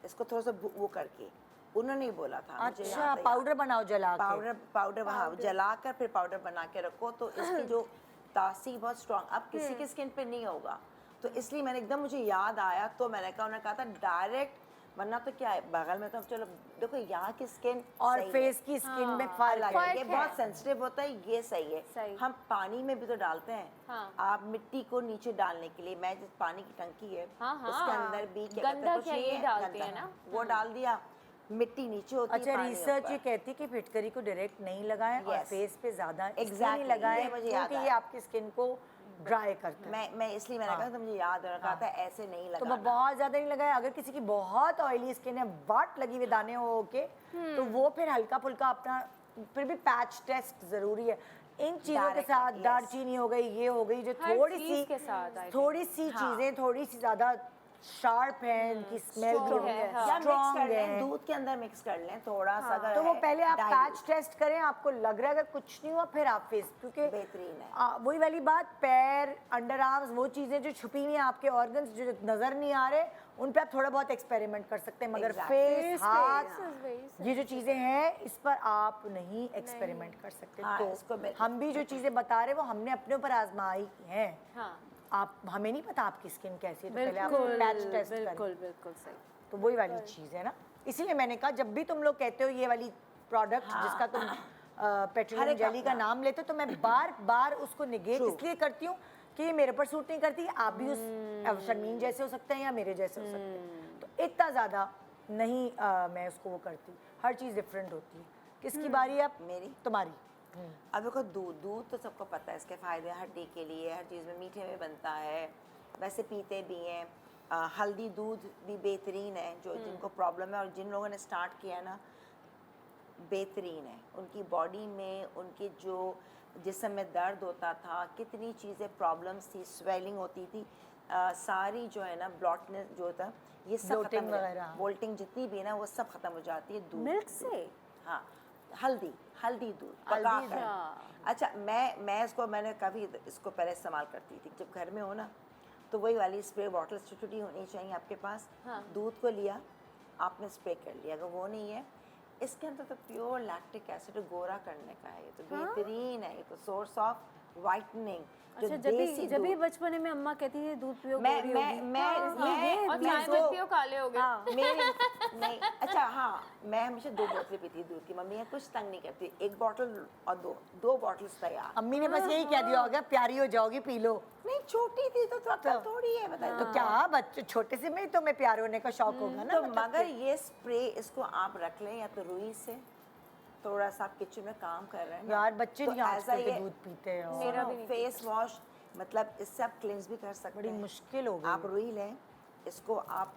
इसको थोड़ा सा वो करके, उन्होंने ही बोला था मुझे। अच्छा, पाउडर बनाओ जला के। पाउडर वहाँ जला कर फिर पाउडर बना के रखो, तो इसकी जो तासीर बहुत स्ट्रॉन्ग, अब किसी की स्किन पे नहीं होगा, तो इसलिए मैंने एकदम, मुझे याद आया तो मैंने कहा, उन्होंने कहा था डायरेक्ट, वरना तो क्या है बगल में, तो चलो देखो यहाँ की स्किन और फेस की स्किन में फर्क है। ये बहुत सेंसिटिव होता है, ये सही है। हम पानी में भी तो डालते हैं, आप मिट्टी को नीचे डालने के लिए, मैं जिस पानी की टंकी है उसके अंदर भी क्या कहते हैं, कुछ नहीं है, डालते हैं ना, वो डाल दिया, मिट्टी नीचे होती है। अच्छा, रिसर्च ये कहती है कि फिटकरी को डायरेक्ट नहीं लगाएं और फेस पे ज्यादा नहीं लगाएं, क्योंकि ये आपकी स्किन को ड्राई करता है। मैं इसलिए मैंने कहा, तो मुझे याद है, कहा था ऐसे नहीं तो लगाना। बहुत ज्यादा नहीं लगाए। अगर किसी की बहुत ऑयली स्किन है, वाट लगी हुई दाने हो के, तो वो फिर हल्का फुल्का अपना, फिर भी पैच टेस्ट जरूरी है। इन चीजों के साथ दालचीनी हो गई, ये हो गई, जो थोड़ी सी चीजें थोड़ी सी ज्यादा शार्प है, इनकी स्मेल जो है स्ट्रॉन्ग है, दूध के अंदर मिक्स कर लें थोड़ा सा, अगर तो वो है, पहले आप डाइल्यूट। पैच टेस्ट करें, आपको लग रहा है अगर कुछ नहीं हुआ, फिर आप फेस, क्योंकि बेहतरीन है। वही वाली बात, पैर, अंडर आर्म्स, वो चीजें जो छुपी हुई हैं, आपके ऑर्गन्स जो नजर नहीं आ रहे, उन पे आप थोड़ा बहुत एक्सपेरिमेंट कर सकते हैं, मगर फेस, हाथ, ये जो चीजें हैं, इस पर आप नहीं एक्सपेरिमेंट कर सकते। तो हम भी जो चीजें बता रहे हैं, वो हमने अपने ऊपर आजमाई हैं। आप, हमें नहीं पता आपकी स्किन कैसी है, तो पहले आप पैच टेस्ट करें। बिल्कुल सही। तो वही वाली चीज़ है ना, इसीलिए मैंने कहा, जब भी तुम लोग कहते हो ये वाली प्रोडक्ट जिसका तुम पेट्रोलियम जेली का नाम लेते हो, तो मैं बार बार उसको निगेट इसलिए करती हूँ कि ये मेरे पर सूट नहीं करती, आप भी उस शर्मीन जैसे हो सकते हैं या मेरे जैसे हो सकते हैं, तो इतना ज़्यादा नहीं मैं उसको वो करती, हर चीज़ डिफरेंट होती है। किसकी बारी है अब? मेरी। तुम्हारी। अब देखो, दूध तो सबको पता है, इसके फ़ायदे हड्डी के लिए, हर चीज़ में, मीठे में बनता है, वैसे पीते भी हैं। हल्दी दूध भी बेहतरीन है, जो जिनको प्रॉब्लम है और जिन लोगों ने स्टार्ट किया है ना, बेहतरीन है, उनकी बॉडी में उनके जो जिस समय दर्द होता था, कितनी चीज़ें प्रॉब्लम्स थी, स्वेलिंग होती थी, सारी जो है ना ब्लॉटनेस जो होता ये सब Bloating खत्म हो वगैरह। जाती, वोल्टिंग जितनी भी है ना वो सब खत्म हो जाती है दूध मिल्क से? हाँ, हल्दी दूध हल्दी पका दूध। कर। अच्छा, मैंने कभी इसको पहले इस्तेमाल करती थी, जब घर में हो ना तो वही वाली स्प्रे बॉटल छोटी होनी चाहिए आपके पास। हाँ। दूध को लिया, आपने स्प्रे कर लिया, अगर वो नहीं है, इसके अंदर तो प्योर लैक्टिक एसिड गोरा करने का है, ये तो बेहतरीन है, ये तो सोर्स ऑफ वाइटनिंग। अच्छा, जब भी बचपन में अम्मा कहती थी दूध पियो गोरी होगी। और चाय मत पियो काले हो गए। नहीं, अच्छा हाँ, मैं हमेशा 2 बोतलें पीती दूध की, मम्मी कुछ तंग नहीं करती, 1 बॉटल और 2 बॉटल्स तैयार। अम्मी ने बस यही कह दिया होगा प्यारी हो जाओगी पी लो। नहीं, छोटी थी तो थोड़ी है, बताइए। तो क्या बच्चे छोटे से में ही तुम्हें प्यार होने का शौक होगा ना, तो मतलब मगर ये स्प्रे इसको आप रख लें, या तो रुई से थोड़ा सा आप किचन में काम कर रहे हैं ना, यार बच्चे तो नहीं आजकल ऐसा के ये दूध पीते हैं और मेरा भी नहीं फेस वॉश, मतलब इससे आप क्लिनज भी कर सकते बड़ी हैं। मुश्किल हो गई आप रुई लें, इसको आप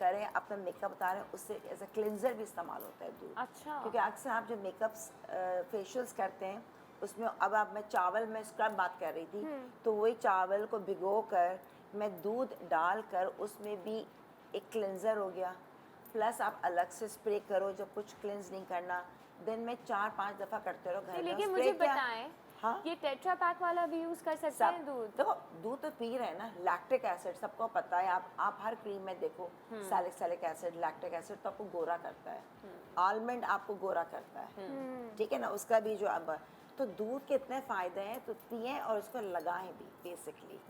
करें, अपना मेकअप उतारें, उससे एज अ क्लिनजर भी इस्तेमाल होता है दूध। अच्छा। क्योंकि अक्सर आप जो मेकअप्स फेशियल्स करते हैं उसमें, अब आप मैं चावल में स्क्रब बात कर रही थी, तो वही चावल को भिगो कर मैं दूध डाल कर उसमें भी एक क्लिनजर हो गया, प्लस आप अलग से स्प्रे करो जब कुछ क्लिनज नहीं करना, दिन में 4-5 दफ़ा करते रहो घर में। लेकिन स्प्रे मुझे क्या? बताएं, हाँ? ये टेट्रा पैक वाला भी यूज कर सकते हैं दूध? देखो, दूध तो पी रहे हैं ना, लैक्टिक एसिड सबको पता है, आप हर क्रीम में देखो सैलिसिलिक एसिड, लैक्टिक एसिड तो आपको गोरा करता है, आलमंड आपको गोरा करता है, ठीक है ना, उसका भी जो अब तो दूध के इतने फायदे हैं, तो पिएं और उसको लगाएं भी बेसिकली।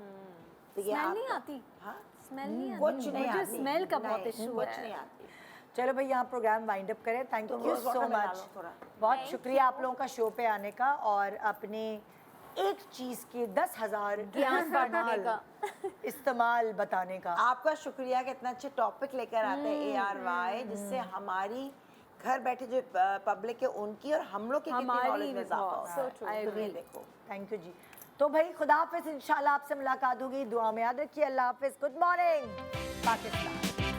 तो ये स्मेल नहीं आपको- आती? हाँ, स्मेल नहीं आती? कुछ नहीं मुझे आती, स्मेल का बहुत नहीं, इशू कुछ है। नहीं आती। चलो भाई यहाँ प्रोग्राम वाइंड अप करें। थैंक तो यू रोज़ सो वाटर में मच, डालो थोड़ा। बहुत शुक्रिया आप लोगों का शो पे आने का और अपने एक चीज़ के 10,000 ज्ञान बांटने का। इस्तेमाल बताने का। आपका शुक्रिया कि इतना अच्छे टॉपिक लेकर आते हैं ARY, जिससे हमारी घर बैठे जो पब्लिक है उनकी और हम लोग की कितनी हमारी नॉलेज में भी इजाफा बहुत, होता है। so true, I तो ये agree. देखो, थैंक यू जी। तो भाई खुदा हाफिज, इंशाल्लाह आपसे मुलाकात होगी, दुआ में याद रखिए, अल्लाह हाफिज, गुड मॉर्निंग पाकिस्तान।